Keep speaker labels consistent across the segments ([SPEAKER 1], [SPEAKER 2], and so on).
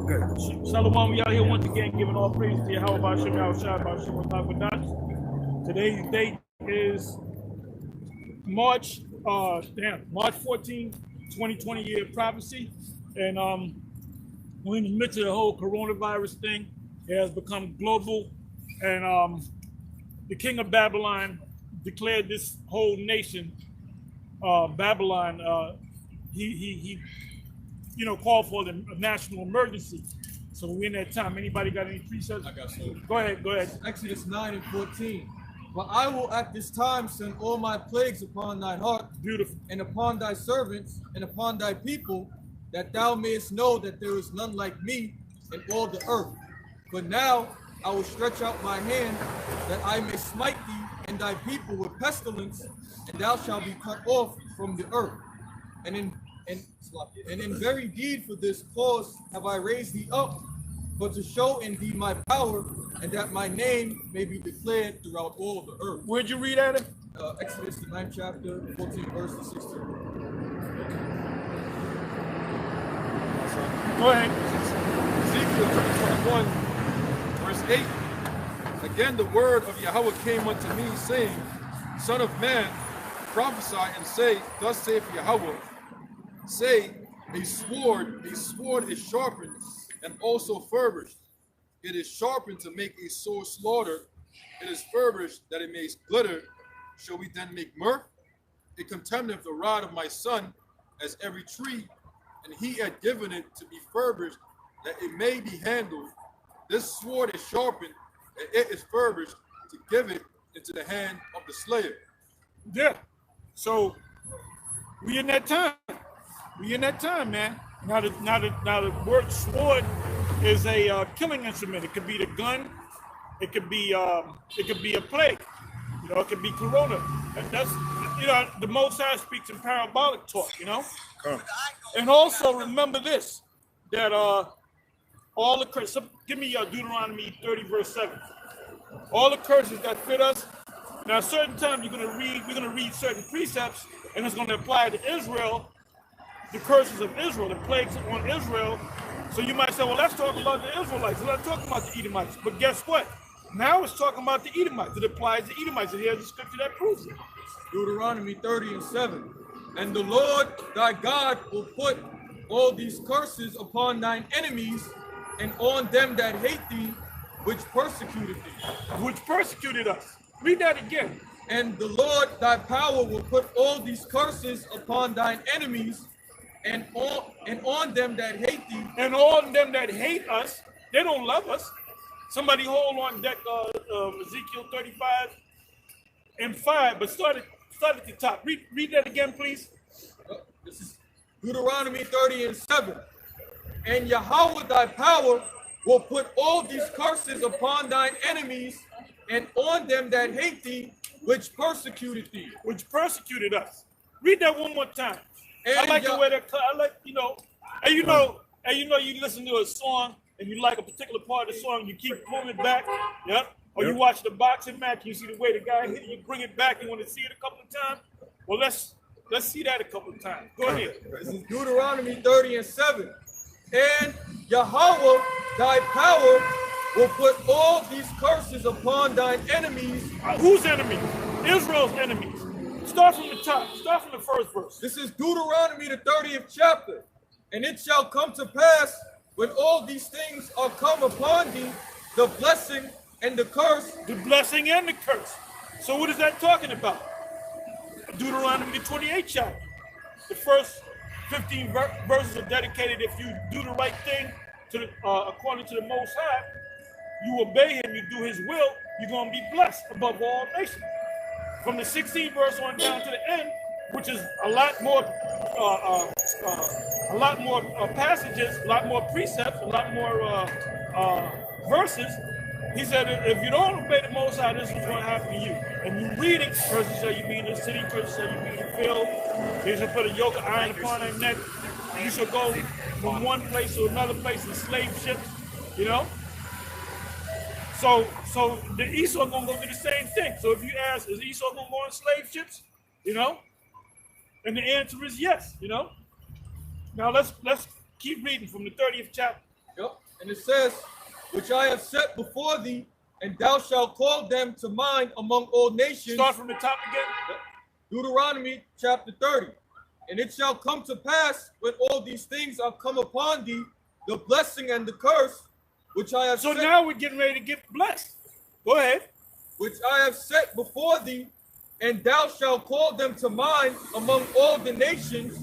[SPEAKER 1] Shalom, we out here once again giving all praise to YAHAWASHI. Today's date is March 14, 2020 year of prophecy. And we're in the midst of the whole coronavirus thing. It has become global. And the king of Babylon declared this whole nation, Babylon, he called for the national emergency. So we're in that time. Anybody got any precepts?
[SPEAKER 2] I got some.
[SPEAKER 1] Go ahead.
[SPEAKER 2] Exodus 9 and 14. But I will at this time send all my plagues upon thine heart,
[SPEAKER 1] Beautiful,
[SPEAKER 2] and upon thy servants, and upon thy people, that thou mayest know that there is none like me in all the earth. But now I will stretch out my hand, that I may smite thee and thy people with pestilence, and thou shalt be cut off from the earth. And in very deed for this cause have I raised thee up, but to show in thee my power, and that my name may be declared throughout all the earth.
[SPEAKER 1] Where'd you read at it?
[SPEAKER 2] Exodus the 9th chapter, 14 verse 16.
[SPEAKER 1] Go ahead.
[SPEAKER 3] Ezekiel 21, verse 8. Again, the word of Yahweh came unto me, saying, Son of man, prophesy and say, Thus saith Yahweh, say, a sword is sharpened and also furbished. It is sharpened to make a sore slaughter. It is furbished that it may glitter. Shall we then make mirth? It contemneth the rod of my son as every tree, and he had given it to be furbished that it may be handled. This sword is sharpened, and it is furbished to give it into the hand of the slayer.
[SPEAKER 1] Yeah. So we in that time. Man. Now the word sword is a killing instrument. It could be the gun. It could be a plague. It could be corona. That's the Most High speaks in parabolic talk. And also remember this, that all the curses. Give me Deuteronomy 30 verse 7. All the curses that fit us. Now, certain times we're gonna read certain precepts, and it's gonna apply to Israel. The curses of Israel, the plagues on Israel. So you might say, well, let's talk about the Israelites. Let's talk about the Edomites. But guess what? Now it's talking about the Edomites. It applies to Edomites. And here's the scripture that proves it.
[SPEAKER 2] Deuteronomy 30 and 7. And the Lord thy God will put all these curses upon thine enemies and on them that hate thee, which persecuted thee.
[SPEAKER 1] Which persecuted us. Read that again.
[SPEAKER 2] And the Lord thy power will put all these curses upon thine enemies and on them that hate thee.
[SPEAKER 1] And on them that hate us. They don't love us. Somebody hold on deck Ezekiel 35 and 5, but start at the top. Read that again, please.
[SPEAKER 2] This is Deuteronomy 30 and 7. And Yahweh thy power will put all these curses upon thine enemies and on them that hate thee, which persecuted thee.
[SPEAKER 1] Which persecuted us. Read that one more time.
[SPEAKER 2] And
[SPEAKER 1] I like the way that, you listen to a song and you like a particular part of the song, you keep pulling it back, yep. Or you watch the boxing match, you see the way the guy hit you, bring it back, you want to see it a couple of times. Well, let's see that a couple of times. Go ahead.
[SPEAKER 2] This is Deuteronomy 30 and 7. And Yahweh thy power will put all these curses upon thine enemies.
[SPEAKER 1] Whose enemies? Israel's enemies. Start from the top. Start from the first verse.
[SPEAKER 2] This is Deuteronomy the 30th chapter. And it shall come to pass when all these things are come upon thee, the blessing and the curse.
[SPEAKER 1] The blessing and the curse. So what is that talking about? Deuteronomy the 28th chapter. The first 15 verses are dedicated. If you do the right thing according to the Most High, you obey him, you do his will, you're going to be blessed above all nations. From the 16th verse on down to the end, which is a lot more passages, a lot more precepts, a lot more verses. He said, if you don't obey the Most High, this is going to happen to you. And you read it, curses shall you be in the city, curses shall you be in the field. He shall put a yoke of iron upon their neck. You shall go from one place to another place in slave ships, So the Esau gonna go do the same thing. So if you ask, is Esau gonna go on slave ships? And the answer is yes. Now let's keep reading from the 30th chapter.
[SPEAKER 2] Yep. And it says, which I have set before thee, and thou shalt call them to mind among all nations.
[SPEAKER 1] Start from the top again.
[SPEAKER 2] Deuteronomy chapter 30. And it shall come to pass when all these things are come upon thee, the blessing and the curse, which I have
[SPEAKER 1] So
[SPEAKER 2] set,
[SPEAKER 1] now we're getting ready to get blessed. Go ahead.
[SPEAKER 2] which I have set before thee, and thou shalt call them to mind among all the nations,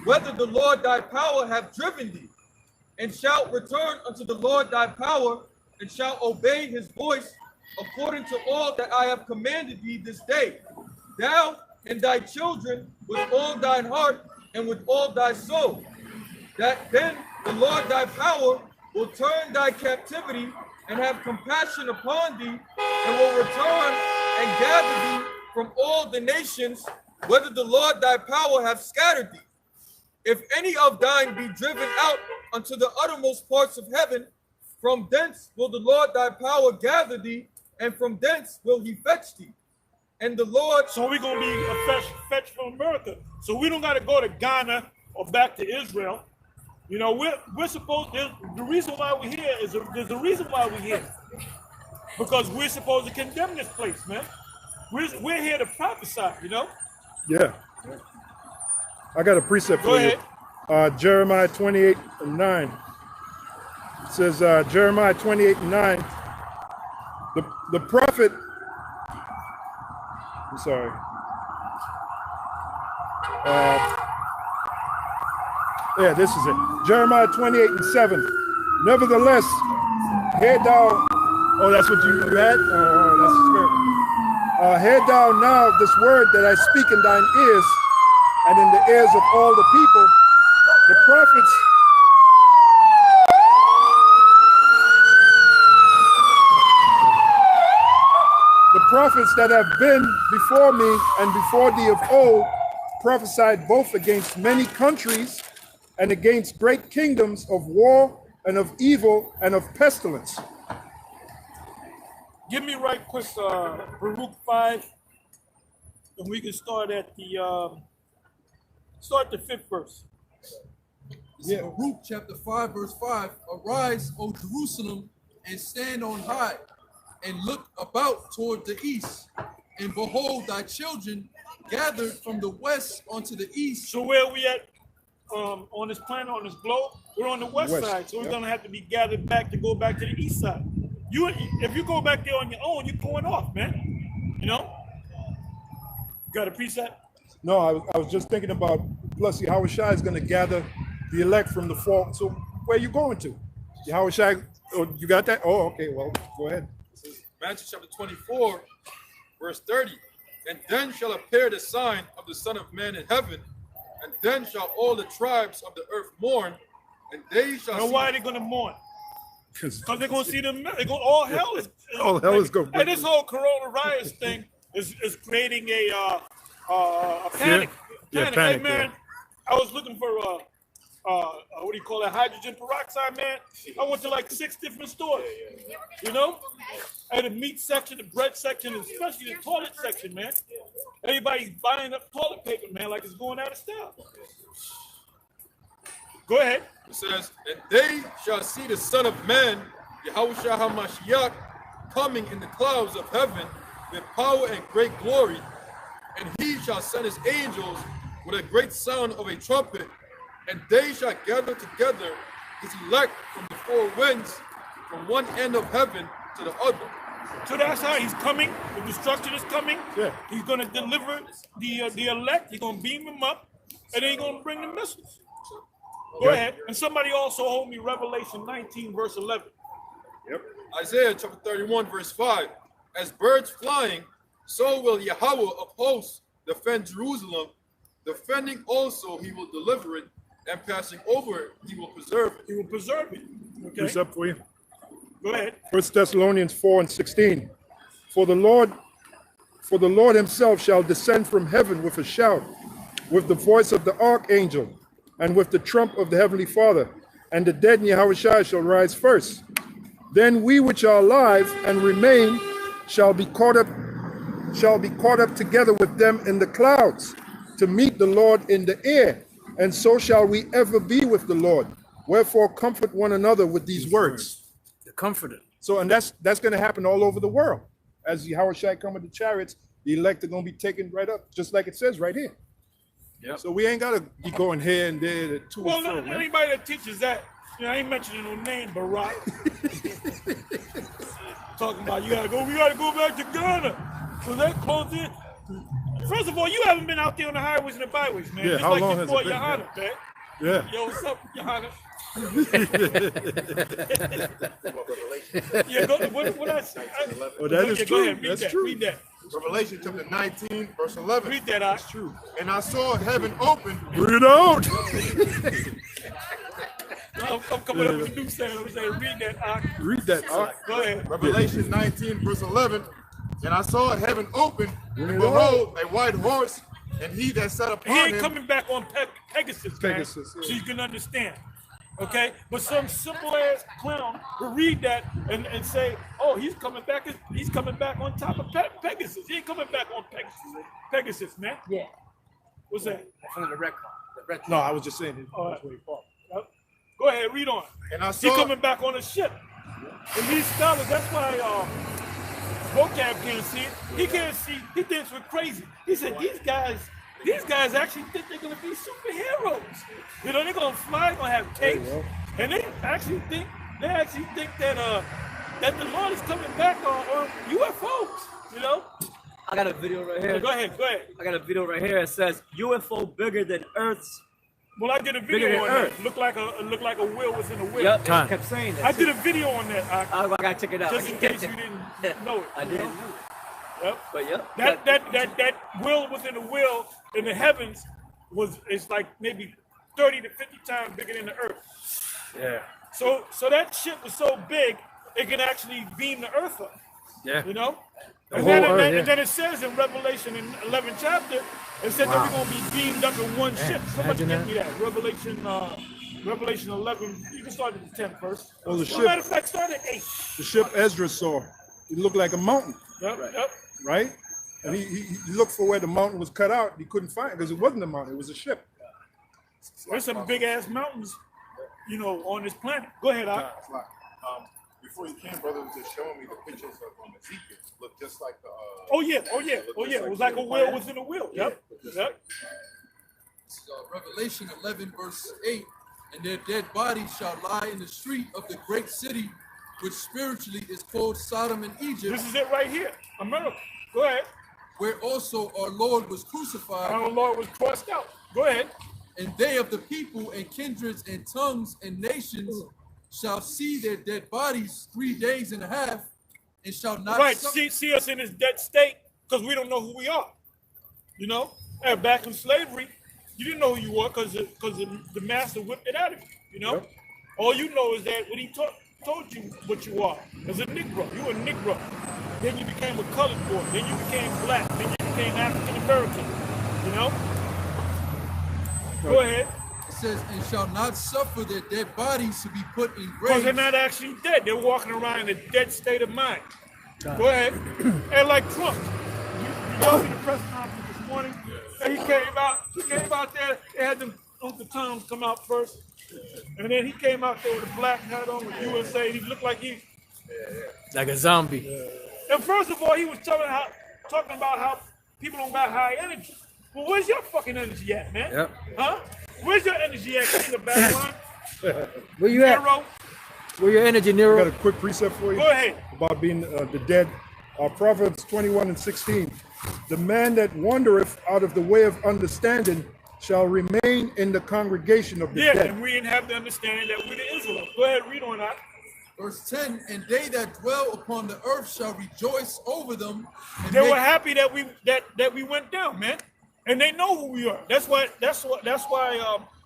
[SPEAKER 2] whether the Lord thy power have driven thee, and shalt return unto the Lord thy power, and shalt obey his voice according to all that I have commanded thee this day, thou and thy children with all thine heart and with all thy soul, that then the Lord thy power will turn thy captivity and have compassion upon thee, and will return and gather thee from all the nations, whether the Lord thy power have scattered thee. If any of thine be driven out unto the uttermost parts of heaven, from thence will the Lord thy power gather thee, and from thence will he fetch thee. And the Lord...
[SPEAKER 1] So we're going to be a fetch from America. So we don't got to go to Ghana or back to Israel. You know, we're supposed... The reason why we're here is... There's a reason why we're here. Because we're supposed to condemn this place, man. We're here to prophesy, you know?
[SPEAKER 4] Yeah. I got a precept
[SPEAKER 1] Go
[SPEAKER 4] for you.
[SPEAKER 1] ahead.
[SPEAKER 4] Jeremiah 28:9. It says, Jeremiah 28:9. The prophet... I'm sorry. Yeah, this is it. Jeremiah 28:7. Nevertheless, hear thou... Oh, that's what you had? Oh, that's the spirit. Hear thou now this word that I speak in thine ears, and in the ears of all the people, the prophets... The prophets that have been before me and before thee of old prophesied both against many countries and against great kingdoms of war and of evil and of pestilence.
[SPEAKER 1] Give me right quick Baruch 5, and we can start at the 5th verse.
[SPEAKER 2] Yeah. Baruch chapter 5, verse 5. Arise, O Jerusalem, and stand on high, and look about toward the east, and behold thy children gathered from the west unto the east.
[SPEAKER 1] So where are we at on this planet, on this globe? We're on the west side, so we're going to have to be gathered back to go back to the east side. If you go back there on your own, you're going off, man. You know? Got a preset?
[SPEAKER 4] No, I was just thinking about, plus YAHAWASHI is going to gather the elect from the fall. So where are you going to? YAHAWASHI, oh, you got that? Oh, okay, well, go ahead.
[SPEAKER 3] Matthew chapter 24, verse 30. And then shall appear the sign of the Son of Man in heaven, and then shall all the tribes of the earth mourn, and they shall
[SPEAKER 1] Now,
[SPEAKER 3] see...
[SPEAKER 1] why are they going to mourn? Because they're going to see them. All hell is...
[SPEAKER 4] All hell is going.
[SPEAKER 1] And this whole coronavirus thing is creating a panic.
[SPEAKER 4] Yeah,
[SPEAKER 1] Panic.
[SPEAKER 4] panic,
[SPEAKER 1] Hey, man, I was looking for what do you call it? Hydrogen peroxide, man. I went to like 6 different stores. You know, at the meat section, the bread section, and especially the toilet section, man. Everybody's buying up toilet paper, man, like it's going out of style. Go ahead.
[SPEAKER 3] It says, and they shall see the Son of Man, Yahawashi HaMashiach, coming in the clouds of heaven with power and great glory, and he shall send his angels with a great sound of a trumpet, and they shall gather together his elect from the 4 winds, from one end of heaven to the other.
[SPEAKER 1] So that's how he's coming. The destruction is coming.
[SPEAKER 4] Yeah.
[SPEAKER 1] He's going to deliver the elect. He's going to beam them up, and then he's going to bring the missiles. Go ahead. And somebody also hold me Revelation 19, verse 11.
[SPEAKER 4] Yep.
[SPEAKER 3] Isaiah chapter 31, verse 5. As birds flying, so will Yahweh of hosts defend Jerusalem. Defending also, he will deliver it, and passing over it, he will preserve it.
[SPEAKER 1] He will preserve it. Okay.
[SPEAKER 4] Precept for you.
[SPEAKER 1] Go ahead.
[SPEAKER 4] 1 Thessalonians 4:16. For the Lord himself shall descend from heaven with a shout, with the voice of the archangel, and with the trump of the heavenly Father, and the dead in YAHAWASHI shall rise first. Then we which are alive and remain shall be caught up together with them in the clouds to meet the Lord in the air, and so shall we ever be with the Lord. Wherefore comfort one another with these words.
[SPEAKER 5] The Comforter.
[SPEAKER 4] So, and that's going to happen all over the world. As YAHAWASHI come with the chariots, the elect are going to be taken right up, just like it says right here.
[SPEAKER 5] Yep.
[SPEAKER 4] So we ain't got to be going here and there to and
[SPEAKER 1] Well,
[SPEAKER 4] fro, man.
[SPEAKER 1] anybody that teaches that, you know, I ain't mentioning no name, Barack. Talking about we gotta go back to Ghana. So that close in. First of all, you haven't been out there on the highways and the byways, man.
[SPEAKER 4] Yeah,
[SPEAKER 1] Just
[SPEAKER 4] how
[SPEAKER 1] like
[SPEAKER 4] long
[SPEAKER 1] you
[SPEAKER 4] has it
[SPEAKER 1] fought
[SPEAKER 4] been?
[SPEAKER 1] Johanna, man.
[SPEAKER 4] Yeah.
[SPEAKER 1] Yo, what's up, Johanna? Yeah, what I say?
[SPEAKER 4] Well, that is
[SPEAKER 1] Go
[SPEAKER 4] true.
[SPEAKER 1] ahead, read
[SPEAKER 4] That's
[SPEAKER 1] that.
[SPEAKER 4] true.
[SPEAKER 1] Read that.
[SPEAKER 6] Revelation chapter 19, verse 11.
[SPEAKER 1] Read that. That's
[SPEAKER 4] True.
[SPEAKER 6] And I saw heaven open.
[SPEAKER 4] Bring it out.
[SPEAKER 1] I'm coming up with a new sound. I'm saying, read that.
[SPEAKER 4] Read that.
[SPEAKER 1] Go ahead.
[SPEAKER 6] Revelation 19, verse 11. And I saw heaven open,
[SPEAKER 4] Bring
[SPEAKER 6] and
[SPEAKER 4] it
[SPEAKER 6] behold, a white horse, and he that sat
[SPEAKER 1] He
[SPEAKER 6] upon
[SPEAKER 1] ain't
[SPEAKER 6] him.
[SPEAKER 1] coming back on Pegasus, man,
[SPEAKER 4] Pegasus, yeah.
[SPEAKER 1] so you can understand. Okay, but some simple ass clown will read that and say, "Oh, he's coming back. He's coming back on top of Pegasus. He ain't coming back on Pegasus, man."
[SPEAKER 5] Yeah.
[SPEAKER 1] What's that?
[SPEAKER 5] From the record. The record.
[SPEAKER 4] No, I was just saying.
[SPEAKER 1] All right. Go ahead, read on.
[SPEAKER 6] And I
[SPEAKER 1] He
[SPEAKER 6] saw
[SPEAKER 1] coming back on a ship. And these scholars, that's why vocab can't see it. He can't see. He thinks we're crazy. He said these guys actually think they're gonna be superheroes. You know, they're gonna fly, they're gonna have capes, and they actually think that that the Lord is coming back on UFOs. You know.
[SPEAKER 5] I got a video right here.
[SPEAKER 1] So go ahead.
[SPEAKER 5] I got a video right here. It says UFO bigger than Earth's.
[SPEAKER 1] Well, I did a
[SPEAKER 5] Bigger
[SPEAKER 1] video
[SPEAKER 5] than
[SPEAKER 1] on
[SPEAKER 5] Earth.
[SPEAKER 1] that. Looked like a wheel within a wheel.
[SPEAKER 5] Yep. I kept saying that.
[SPEAKER 1] I did a video on that.
[SPEAKER 5] I gotta check it out.
[SPEAKER 1] Just in case you didn't know it.
[SPEAKER 5] I
[SPEAKER 1] you
[SPEAKER 5] didn't.
[SPEAKER 1] know? Yep.
[SPEAKER 5] But yep.
[SPEAKER 1] That wheel within the wheel in the heavens is like maybe 30 to 50 times bigger than the earth.
[SPEAKER 5] Yeah.
[SPEAKER 1] So that shit was so big it can actually beam the earth up.
[SPEAKER 5] Yeah.
[SPEAKER 1] You know?
[SPEAKER 5] The
[SPEAKER 1] And
[SPEAKER 5] whole
[SPEAKER 1] then,
[SPEAKER 5] earth,
[SPEAKER 1] and then it says in Revelation in 11th chapter, it said that we're gonna be beamed up in one ship. Somebody
[SPEAKER 5] imagine
[SPEAKER 1] give me that. Revelation 11. You can start at the 10th first.
[SPEAKER 4] Well, the
[SPEAKER 1] As a
[SPEAKER 4] ship-
[SPEAKER 1] matter of fact, start at 8.
[SPEAKER 4] The ship Ezra saw, it looked like a mountain,
[SPEAKER 1] Yep.
[SPEAKER 4] right? And he looked for where the mountain was cut out. He couldn't find it because it wasn't a mountain. It was a ship.
[SPEAKER 1] There's some big ass mountains, you know, on this planet. Go ahead, Al.
[SPEAKER 6] It's like, before you came, brother was just showing me the pictures of Ezekiel. Look just like the.
[SPEAKER 1] Oh yeah. It was like a wheel within a wheel. Yep.
[SPEAKER 2] Revelation 11, verse 8. And their dead bodies shall lie in the street of the great city, which spiritually is called Sodom and Egypt,
[SPEAKER 1] This is it right here. America. Go ahead.
[SPEAKER 2] where also our Lord was crucified.
[SPEAKER 1] Our Lord was crossed out. Go ahead.
[SPEAKER 2] And they of the people and kindreds and tongues and nations shall see their dead bodies 3 days and a half, and shall not
[SPEAKER 1] Right.
[SPEAKER 2] suffer-
[SPEAKER 1] See us in this dead state because we don't know who we are. You know? And back in slavery, you didn't know who you were because the master whipped it out of you. You know?
[SPEAKER 4] Yep.
[SPEAKER 1] All you know is that when he told you what you are as a Negro. You were a Negro. Then you became a colored boy. Then you became black. Then you became African American. You know? Go ahead.
[SPEAKER 2] It says, and shall not suffer their dead bodies to be put in
[SPEAKER 1] Because they're
[SPEAKER 2] graves.
[SPEAKER 1] not actually dead. They're walking around in a dead state of mind. Go ahead. And like Trump. You all see the press conference this morning? And he came out there, they had them Uncle Toms come out first. And then he came out there with a black hat on with USA. He looked like he.
[SPEAKER 5] Like a zombie.
[SPEAKER 1] And first of all, he was talking about how people don't got high energy. Well, where's your fucking energy at, man?
[SPEAKER 5] Yep.
[SPEAKER 1] Huh? Where's your energy at, King of Babylon?
[SPEAKER 5] Where you at?
[SPEAKER 1] Nero?
[SPEAKER 5] Where your energy,
[SPEAKER 4] I got
[SPEAKER 5] Nero?
[SPEAKER 4] a quick precept for you.
[SPEAKER 1] Go ahead.
[SPEAKER 4] About being the dead. Proverbs 21 and 16. The man that wandereth out of the way of understanding shall remain in the congregation of the
[SPEAKER 1] Yeah,
[SPEAKER 4] dead.
[SPEAKER 1] and we didn't have the understanding that we're the Israelites. Go ahead, read on that.
[SPEAKER 2] Verse 10, and they that dwell upon the earth shall rejoice over them. And
[SPEAKER 1] They
[SPEAKER 2] make-
[SPEAKER 1] were happy that we went down, man, and they know who we are. That's why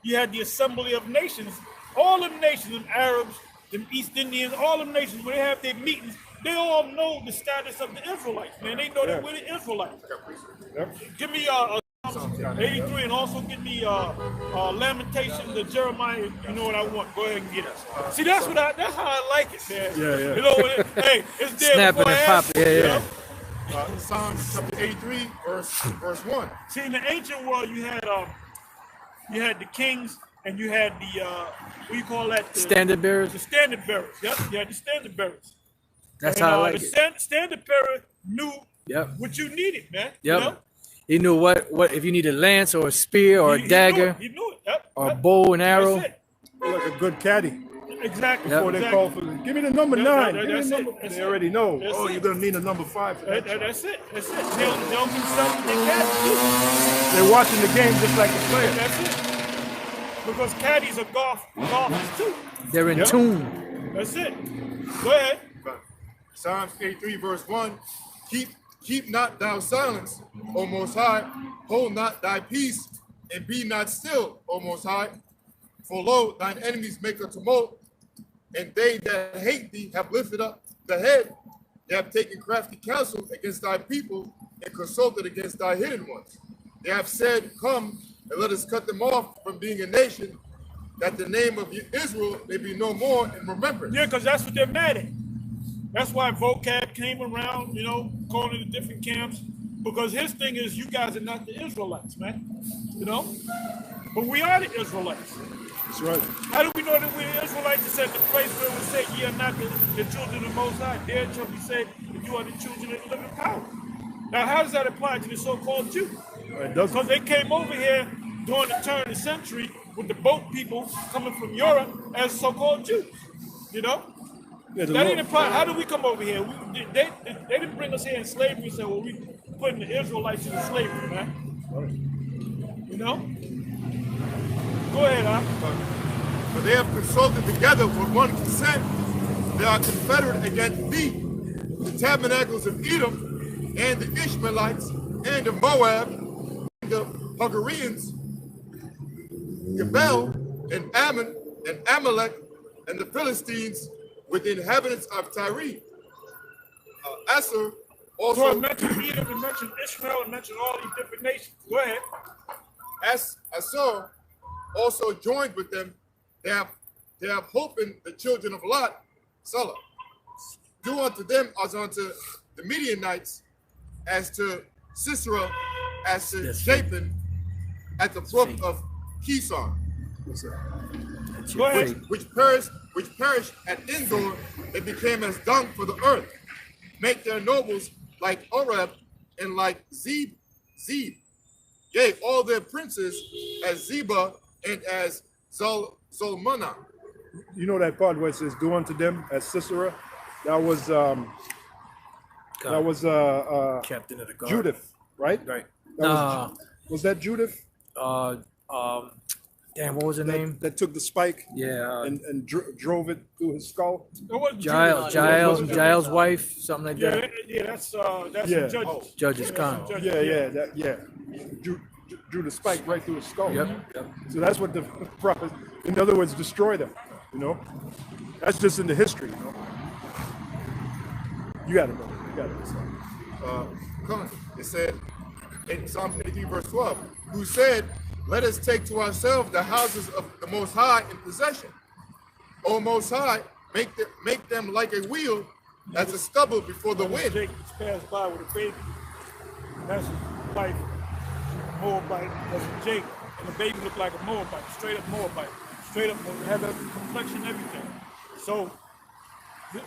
[SPEAKER 1] you had the Assembly of Nations. All them nations, them Arabs, them East Indians, all them nations, when they have their meetings, they all know the status of the Israelites, man. They know that we're the Israelites.
[SPEAKER 4] Yep.
[SPEAKER 1] Give me 83 and also give me Lamentations of Jeremiah. You know what I want. Go ahead and get it. See, that's how I like it, man.
[SPEAKER 4] Yeah.
[SPEAKER 1] You know, hey, it's there
[SPEAKER 5] Snapping
[SPEAKER 1] before I
[SPEAKER 5] and
[SPEAKER 1] ask
[SPEAKER 5] popping.
[SPEAKER 1] you,
[SPEAKER 5] Yeah,
[SPEAKER 1] you
[SPEAKER 5] yeah.
[SPEAKER 1] know?
[SPEAKER 6] Psalms chapter 83, verse 1.
[SPEAKER 1] See, in the ancient world, you had the kings and you had the what do you call that? The
[SPEAKER 7] Standard bearers.
[SPEAKER 1] The standard bearers. Yep, you had the standard bearers.
[SPEAKER 7] That's
[SPEAKER 1] And,
[SPEAKER 7] how I like
[SPEAKER 1] the
[SPEAKER 7] it.
[SPEAKER 1] standard bearer knew
[SPEAKER 7] Yep.
[SPEAKER 1] what you needed, man.
[SPEAKER 7] Yep.
[SPEAKER 1] You know?
[SPEAKER 7] He knew what if you need a lance or a spear or a dagger
[SPEAKER 1] He knew it. Yep.
[SPEAKER 7] or a
[SPEAKER 1] Yep.
[SPEAKER 7] bow and arrow.
[SPEAKER 1] That's it.
[SPEAKER 4] Like a good caddy.
[SPEAKER 1] Exactly.
[SPEAKER 7] Yep.
[SPEAKER 4] Before they
[SPEAKER 1] Exactly.
[SPEAKER 4] call for give me the number
[SPEAKER 1] That-
[SPEAKER 4] 9.
[SPEAKER 1] that-
[SPEAKER 4] Give me
[SPEAKER 1] that's
[SPEAKER 4] the
[SPEAKER 1] it.
[SPEAKER 4] number.
[SPEAKER 1] That's
[SPEAKER 4] They
[SPEAKER 1] it.
[SPEAKER 4] already know.
[SPEAKER 1] That's
[SPEAKER 4] Oh,
[SPEAKER 1] it.
[SPEAKER 4] you're gonna need a number 5 for that.
[SPEAKER 1] That's it. That's it. They'll do something they can't do.
[SPEAKER 4] They're watching the game just like the player.
[SPEAKER 1] That's it. Because caddies are golfers too.
[SPEAKER 7] They're in tune.
[SPEAKER 1] That's it. Go ahead.
[SPEAKER 6] Psalms 83 verse 1. Keep not thou silence, O Most High. Hold not thy peace, and be not still, O Most High. For lo, thine enemies make a tumult, and they that hate thee have lifted up the head. They have taken crafty counsel against thy people, and consulted against thy hidden ones. They have said, Come, and let us cut them off from being a nation, that the name of Israel may be no more in remembrance.
[SPEAKER 1] Yeah, because that's what they're mad at. That's why vocab came around, you know, going to the different camps. Because his thing is, you guys are not the Israelites, man. You know? But we are the Israelites.
[SPEAKER 4] That's right.
[SPEAKER 1] How do we know that we're the Israelites? It said the place where we say, ye are not the children of the Most High. There shall we say that you are the children of the living power. Now, how does that apply to the so-called Jew?
[SPEAKER 4] It doesn't.
[SPEAKER 1] Because they came over here during the turn of the century with the boat people coming from Europe as so-called Jews. You know?
[SPEAKER 4] Yeah, the
[SPEAKER 1] That
[SPEAKER 4] Lord-
[SPEAKER 1] didn't apply. How did we come over here? They didn't bring us here in slavery, so well, we putting the Israelites in slavery, man. You know? Go ahead, huh?
[SPEAKER 6] For they have consulted together with one consent. They are confederate against thee, the tabernacles of Edom, and the Ishmaelites, and of Moab, and the Hagareans, Gebel, and Ammon, and Amalek, and the Philistines, with the inhabitants of Tyre. Asher
[SPEAKER 1] So it
[SPEAKER 6] also,
[SPEAKER 1] mentioned Edom, it mentioned Ishmael, it mentioned all these different nations. Go ahead.
[SPEAKER 6] Asher also joined with them. They have hope in the children of Lot, Salah. Do unto them as unto the Midianites, as to Sisera, as to Jabin, at the brook of Kison,
[SPEAKER 1] Go ahead.
[SPEAKER 6] which perished at Endor, and became as dung for the earth. Make their nobles like Oreb and like Zeb. Yea, all their princes as Zeba and as Zalmunna.
[SPEAKER 4] You know that part where it says, "Do unto them as Sisera." That was
[SPEAKER 7] Captain of the guard.
[SPEAKER 4] Judith, right?
[SPEAKER 7] Right.
[SPEAKER 4] That was that Judith
[SPEAKER 7] Damn, what was her name?
[SPEAKER 4] that took the spike
[SPEAKER 7] Yeah.
[SPEAKER 4] and drove it through his skull?
[SPEAKER 1] It wasn't
[SPEAKER 7] Giles' wife, something like
[SPEAKER 1] Yeah,
[SPEAKER 7] that.
[SPEAKER 1] yeah, that's
[SPEAKER 4] Yeah.
[SPEAKER 1] the judges.
[SPEAKER 7] Judges Khan.
[SPEAKER 4] Yeah. Drew the spike right through his skull.
[SPEAKER 7] Yep.
[SPEAKER 4] So that's what the prophet, in other words, destroy them. You know, that's just in the history. You know, you got it, brother. You got it.
[SPEAKER 6] It said in Psalms 83 verse 12, who said, let us take to ourselves the houses of the Most High in possession. O Most High, make them like a wheel as a stubble before the wind.
[SPEAKER 1] Jake just passed by with a baby. That's his wife, Moabite. That's Jake. And the baby looked like a Moabite, straight up Moabite. Straight up, had that complexion, everything. So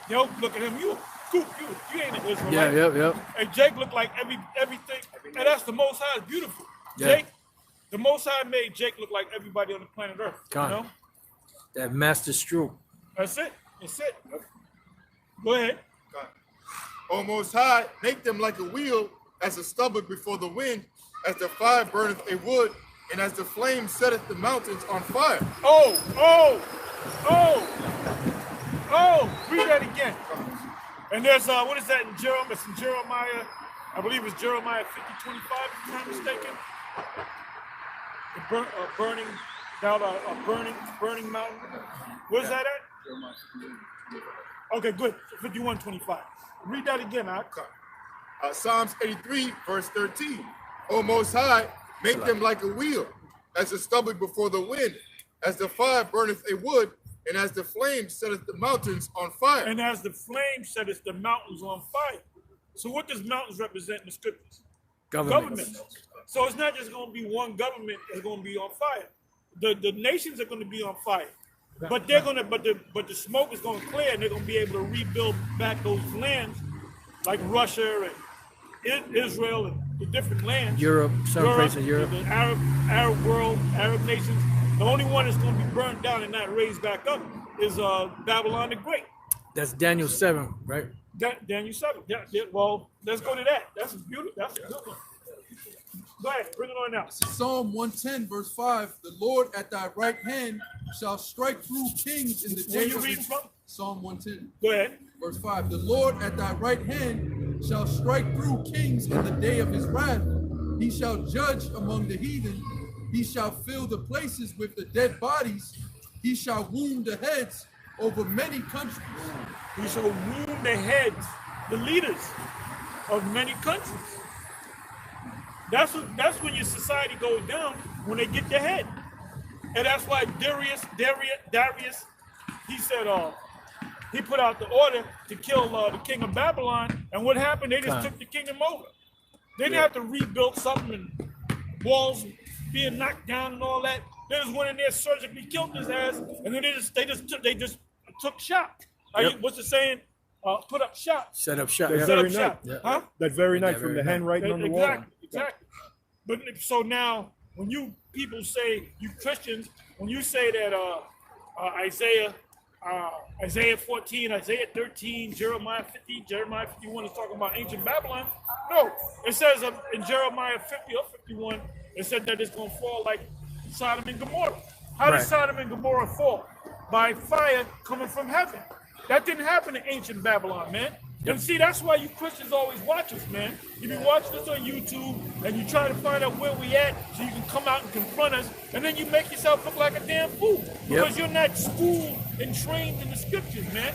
[SPEAKER 1] they'll look at him, you ain't an Israelite.
[SPEAKER 7] Yep.
[SPEAKER 1] And Jake looked like everything. And that's the Most High, it's beautiful.
[SPEAKER 7] Yeah.
[SPEAKER 1] Jake, the Most High made Jake look like everybody on the planet Earth.
[SPEAKER 7] Con.
[SPEAKER 1] You know?
[SPEAKER 7] That master stroke.
[SPEAKER 1] That's it. Go ahead.
[SPEAKER 6] O Most High, make them like a wheel as a stubble before the wind, as the fire burneth a wood, and as the flame setteth the mountains on fire.
[SPEAKER 1] Read that again. And there's, what is that in Jeremiah? It's in Jeremiah, I believe it's Jeremiah 50:25, if I'm not mistaken. The burning mountain. Where's that at? Okay, good. 51:25. Read that again,
[SPEAKER 6] Psalms 83 verse 13. O Most High, make them like a wheel, as a stubble before the wind, as the fire burneth a wood, and as the flame setteth the mountains on fire.
[SPEAKER 1] And as the flame setteth the mountains on fire. So what does mountains represent in the scriptures? Government. So it's not just going to be one government that's going to be on fire. the nations are going to be on fire, but they're going to but the smoke is going to clear, and they're going to be able to rebuild back those lands, like Russia and Israel and the different lands.
[SPEAKER 7] Europe, some places in Europe.
[SPEAKER 1] The Arab world, Arab nations. The only one that's going to be burned down and not raised back up is Babylon the Great.
[SPEAKER 7] That's Daniel 7, right?
[SPEAKER 1] Daniel 7. Yeah, well, let's go to that. That's beautiful. That's a good one. Go ahead, bring it on now.
[SPEAKER 2] Psalm 110, verse 5. The Lord at thy right hand shall strike through kings in the
[SPEAKER 1] Where
[SPEAKER 2] day
[SPEAKER 1] you
[SPEAKER 2] of
[SPEAKER 1] reading
[SPEAKER 2] his...
[SPEAKER 1] from?
[SPEAKER 2] Psalm 110.
[SPEAKER 1] Go ahead.
[SPEAKER 2] Verse 5. The Lord at thy right hand shall strike through kings in the day of his wrath. He shall judge among the heathen. He shall fill the places with the dead bodies. He shall wound the heads over many countries.
[SPEAKER 1] He shall wound the heads, the leaders of many countries. That's when your society goes down, when they get the head. And that's why Darius, he said, he put out the order to kill the king of Babylon. And what happened? They just took the kingdom over. They didn't have to rebuild something and walls being knocked down and all that. They just went in there, surgically killed his ass, and then they just took shop. Like, what's the saying? Put up shop.
[SPEAKER 7] Set up shop.
[SPEAKER 4] That
[SPEAKER 7] Yeah.
[SPEAKER 4] very
[SPEAKER 1] Set up
[SPEAKER 4] night.
[SPEAKER 1] shop. Huh?
[SPEAKER 4] That very night,
[SPEAKER 7] That
[SPEAKER 4] from
[SPEAKER 7] very
[SPEAKER 4] the handwriting on the wall.
[SPEAKER 1] Exactly. But so now, when you people say, you Christians, when you say that Isaiah 14, Isaiah 13, Jeremiah 50, Jeremiah 51 is talking about ancient Babylon. No, it says in Jeremiah 50 or 51, it said that it's going to fall like Sodom and Gomorrah. How did Sodom and Gomorrah fall? By fire coming from heaven. That didn't happen in ancient Babylon, man. And see, that's why you Christians always watch us, man. You be watching us on YouTube, and you try to find out where we at so you can come out and confront us, and then you make yourself look like a damn fool because you're not schooled and trained in the scriptures, man.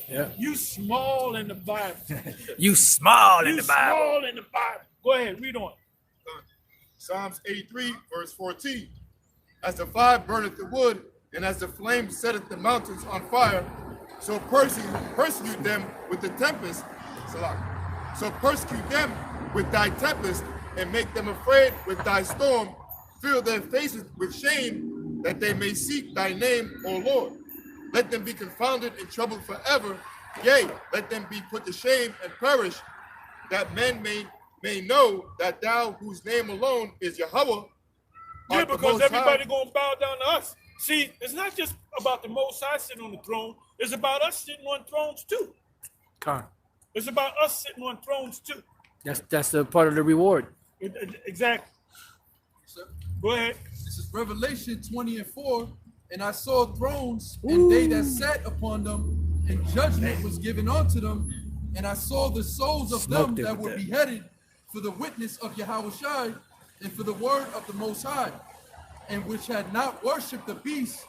[SPEAKER 7] Yeah.
[SPEAKER 1] You small in the Bible.
[SPEAKER 7] You small in the Bible.
[SPEAKER 1] Small in the Bible. Go ahead, read on.
[SPEAKER 6] Psalms 83, verse 14. As the fire burneth the wood, and as the flame setteth the mountains on fire, so persecute them with the tempest. So persecute them with thy tempest, and make them afraid with thy storm. Fill their faces with shame, that they may seek thy name, O Lord. Let them be confounded and troubled forever. Yea, let them be put to shame and perish, that men may know that thou, whose name alone is Yahawah,
[SPEAKER 1] yeah, because everybody gonna bow down to us. See, it's not just about the Most High sitting on the throne. It's about us sitting on thrones too. It's about us sitting on thrones too.
[SPEAKER 7] That's the part of the reward.
[SPEAKER 1] Exactly. Go ahead.
[SPEAKER 2] This is Revelation 20 and 4. And I saw thrones, and they that sat upon them, and judgment was given unto them. And I saw the souls of them that were beheaded for the witness of YAHAWASHI and for the word of the Most High, and which had not worshipped the beast,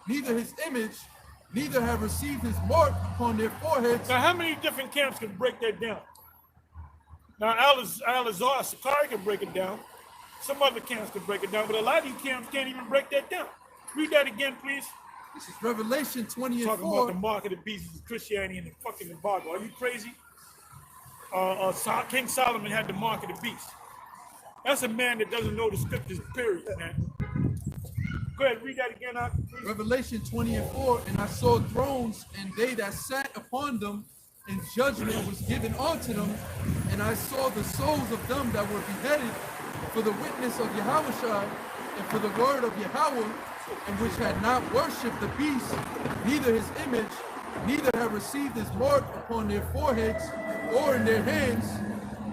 [SPEAKER 2] neither his image, neither have received his mark upon their foreheads.
[SPEAKER 1] Now, how many different camps can break that down? Now, Al-Azhar, Sakari can break it down. Some other camps can break it down, but a lot of you camps can't even break that down. Read that again, please.
[SPEAKER 2] This is Revelation 20 and 4.
[SPEAKER 1] Talking about the mark of the beast is Christianity and the fucking embargo. Are you crazy? King Solomon had the mark of the beast. That's a man that doesn't know the scriptures, period, man. Go ahead, read that again, please.
[SPEAKER 2] Revelation 20 and 4. And I saw thrones, and they that sat upon them, and judgment was given unto them. And I saw the souls of them that were beheaded for the witness of YAHAWASHI and for the word of Yahawah, and which had not worshipped the beast, neither his image, neither have received his mark upon their foreheads or in their hands,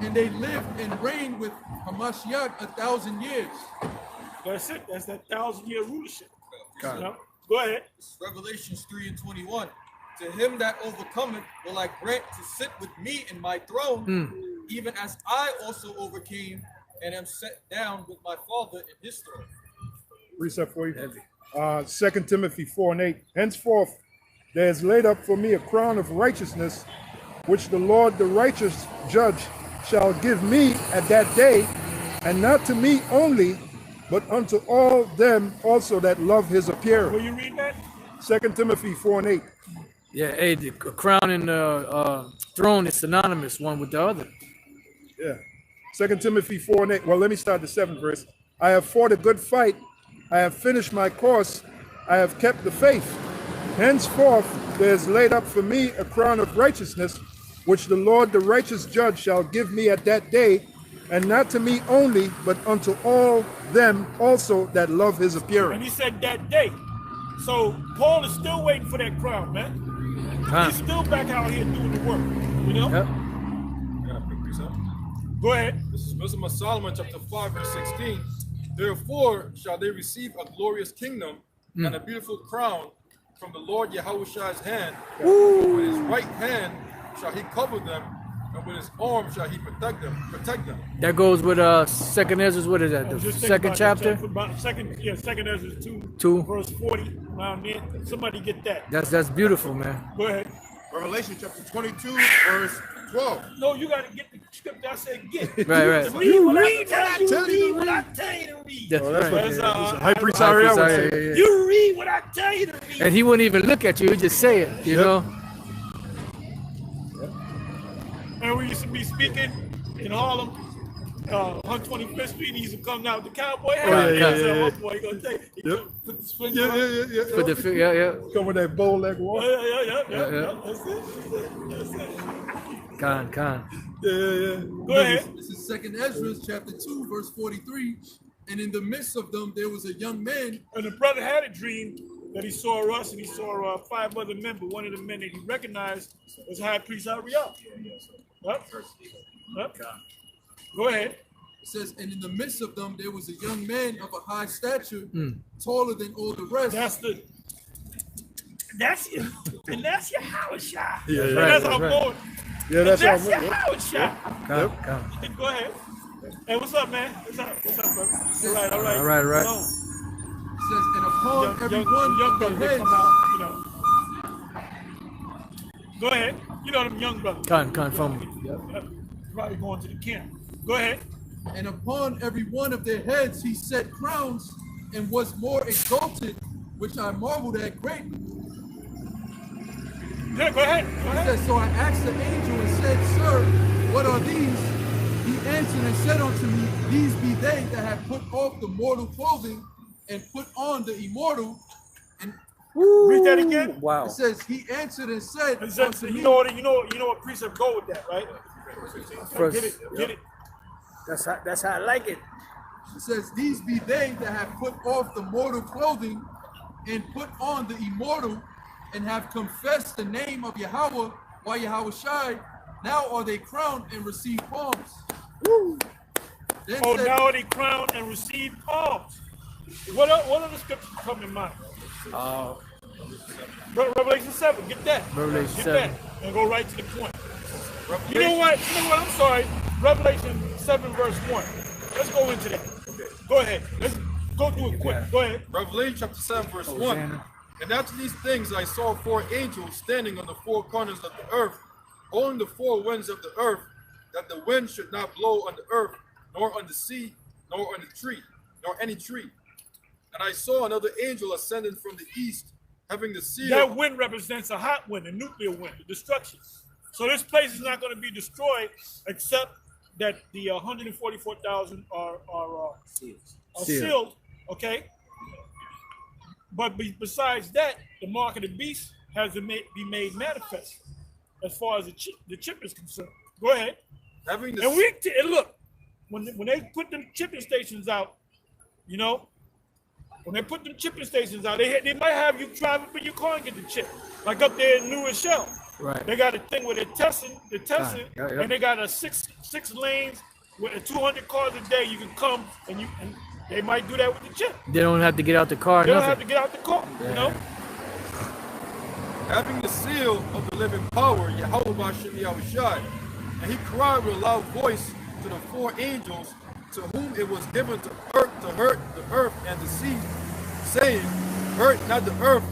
[SPEAKER 2] and they lived and reigned with Hamashiach 1,000 years.
[SPEAKER 1] That's it. That's that 1,000-year rulership. You know? Go ahead.
[SPEAKER 2] Revelation 3 and 21. To him that overcometh will I grant to sit with me in my throne, even as I also overcame and am set down with my Father in his throne.
[SPEAKER 4] Precept for you. 2 Timothy 4 and 8. Henceforth there is laid up for me a crown of righteousness, which the Lord, the righteous judge, shall give me at that day, and not to me only, but unto all them also that love his appearing.
[SPEAKER 1] Will you read that?
[SPEAKER 4] 2 Timothy 4 and 8.
[SPEAKER 7] Yeah, hey, the crown and the throne is synonymous one with the other.
[SPEAKER 4] Yeah. 2 Timothy 4 and 8. Well, let me start the 7th verse. I have fought a good fight. I have finished my course, I have kept the faith. Henceforth there is laid up for me a crown of righteousness, which the Lord the righteous judge shall give me at that day, and not to me only, but unto all them also that love his
[SPEAKER 1] And
[SPEAKER 4] appearing.
[SPEAKER 1] he said that day. So Paul is still waiting for that crown, man. He's still back out here doing the work, you know?
[SPEAKER 7] Yep.
[SPEAKER 3] I gotta pick this up.
[SPEAKER 1] Go ahead.
[SPEAKER 3] This is Wisdom of Solomon, chapter 5, verse 16. Therefore shall they receive a glorious kingdom and a beautiful crown from the Lord Yahawashi's hand. With his right hand shall he cover them, and with his arm shall he protect them.
[SPEAKER 7] That goes with Second Ezra. What is that? The
[SPEAKER 1] Just think
[SPEAKER 7] second
[SPEAKER 1] about
[SPEAKER 7] chapter.
[SPEAKER 1] Second Ezra 2,
[SPEAKER 7] 2.
[SPEAKER 1] verse 40, around there. Somebody get that.
[SPEAKER 7] That's beautiful, man.
[SPEAKER 1] Go ahead.
[SPEAKER 6] Revelation chapter 22, verse 12.
[SPEAKER 1] No, you got to get the script I said get.
[SPEAKER 7] Right.
[SPEAKER 1] Read what I tell you to read. What I tell you to read.
[SPEAKER 7] That's
[SPEAKER 4] That's what
[SPEAKER 7] right.
[SPEAKER 1] That's,
[SPEAKER 4] High Priest Ariel would say.
[SPEAKER 7] Yeah.
[SPEAKER 1] You read what I tell you to read.
[SPEAKER 7] And he wouldn't even look at you; he'd just say it. You know.
[SPEAKER 1] And we used to be speaking in Harlem, 125th Street. He used to come out with the cowboy hat.
[SPEAKER 7] Yeah.
[SPEAKER 1] One boy, he gonna take, he gonna put the splinter on.
[SPEAKER 7] Put the yeah.
[SPEAKER 4] Come with that bow leg walk.
[SPEAKER 1] Yeah.
[SPEAKER 7] Yeah.
[SPEAKER 1] That's it.
[SPEAKER 7] Con.
[SPEAKER 1] Go ahead.
[SPEAKER 2] This is Second Ezra, chapter 2, verse 43. And in the midst of them, there was a young man.
[SPEAKER 1] And the brother had a dream that he saw us and he saw 5 other men, but one of the men that he recognized was High Priest Ariel. Yep. Go ahead.
[SPEAKER 2] It says, and in the midst of them, there was a young man of a high stature, taller than all the rest.
[SPEAKER 1] That's YAHAWASHI.
[SPEAKER 4] Yeah,
[SPEAKER 1] That's
[SPEAKER 7] right,
[SPEAKER 1] how I'm
[SPEAKER 7] right.
[SPEAKER 1] going.
[SPEAKER 4] Yeah, that's
[SPEAKER 1] That's
[SPEAKER 4] how
[SPEAKER 1] YAHAWASHI.
[SPEAKER 7] Con.
[SPEAKER 1] Go ahead. Hey, what's up, man? What's up, brother? All right.
[SPEAKER 7] All right.
[SPEAKER 1] Come on.
[SPEAKER 2] It says, and upon every one
[SPEAKER 1] young
[SPEAKER 2] of their
[SPEAKER 1] brothers that
[SPEAKER 2] heads.
[SPEAKER 1] come out, you know. Go ahead. You know them young brothers.
[SPEAKER 7] Con from.
[SPEAKER 1] Yep. Probably going to the camp. Go ahead.
[SPEAKER 2] And upon every one of their heads he set crowns, and was more exalted, which I marveled at greatly.
[SPEAKER 1] Yeah, go ahead.
[SPEAKER 2] It says, so I asked the angel and said, Sir, what are these? He answered and said unto me, These be they that have put off the mortal clothing and put on the immortal. And
[SPEAKER 1] Read that again.
[SPEAKER 7] Wow.
[SPEAKER 2] it says, he answered and said
[SPEAKER 1] It's
[SPEAKER 2] unto
[SPEAKER 1] just,
[SPEAKER 2] me,
[SPEAKER 1] you know what precept go with that, right?
[SPEAKER 7] First,
[SPEAKER 1] Get it.
[SPEAKER 5] That's how I like it.
[SPEAKER 2] it says, These be they that have put off the mortal clothing and put on the immortal, and have confessed the name of Yahweh, YAHAWASHI. Now are they crowned and receive palms. Then
[SPEAKER 1] Oh,
[SPEAKER 2] said,
[SPEAKER 1] now are they crowned and receive palms. What other scriptures come to mind? Revelation 7. Get that.
[SPEAKER 7] Revelation
[SPEAKER 1] Get
[SPEAKER 7] 7.
[SPEAKER 1] that. And go right to the point. You know what? I'm sorry. Revelation 7 verse 1. Let's go into that. Go ahead. Let's go through it quick. Go ahead.
[SPEAKER 3] Revelation chapter 7, verse 1. And after these things I saw 4 angels standing on the 4 corners of the earth, holding the 4 winds of the earth, that the wind should not blow on the earth, nor on the sea, nor on the tree, nor any tree. And I saw another angel ascending from the east, having the seal.
[SPEAKER 1] That wind represents a hot wind, a nuclear wind, the destruction. So this place is not going to be destroyed, except that the 144,000 are sealed. Okay. But besides that, the mark of the beast has to be made manifest as far as the chip is concerned. Go ahead.
[SPEAKER 3] Having the
[SPEAKER 1] And and look, when they put them chipping stations out, you know, when they put them chipping stations out, they might have you drive up in your car and get the chip. Like up there in New Rochelle.
[SPEAKER 7] Right.
[SPEAKER 1] They got a thing where they're testing,
[SPEAKER 7] Yeah.
[SPEAKER 1] and they got a six lanes with 200 cars a day. You can come and they might do that with the chip.
[SPEAKER 7] They don't have to get out the car.
[SPEAKER 1] They don't
[SPEAKER 7] Nothing.
[SPEAKER 1] have to get out the car, you know?
[SPEAKER 3] having the seal of the living power, YAHAWASHI, and he cried with a loud voice to the 4 angels to whom it was given to hurt the earth and the sea, saying, hurt not the earth,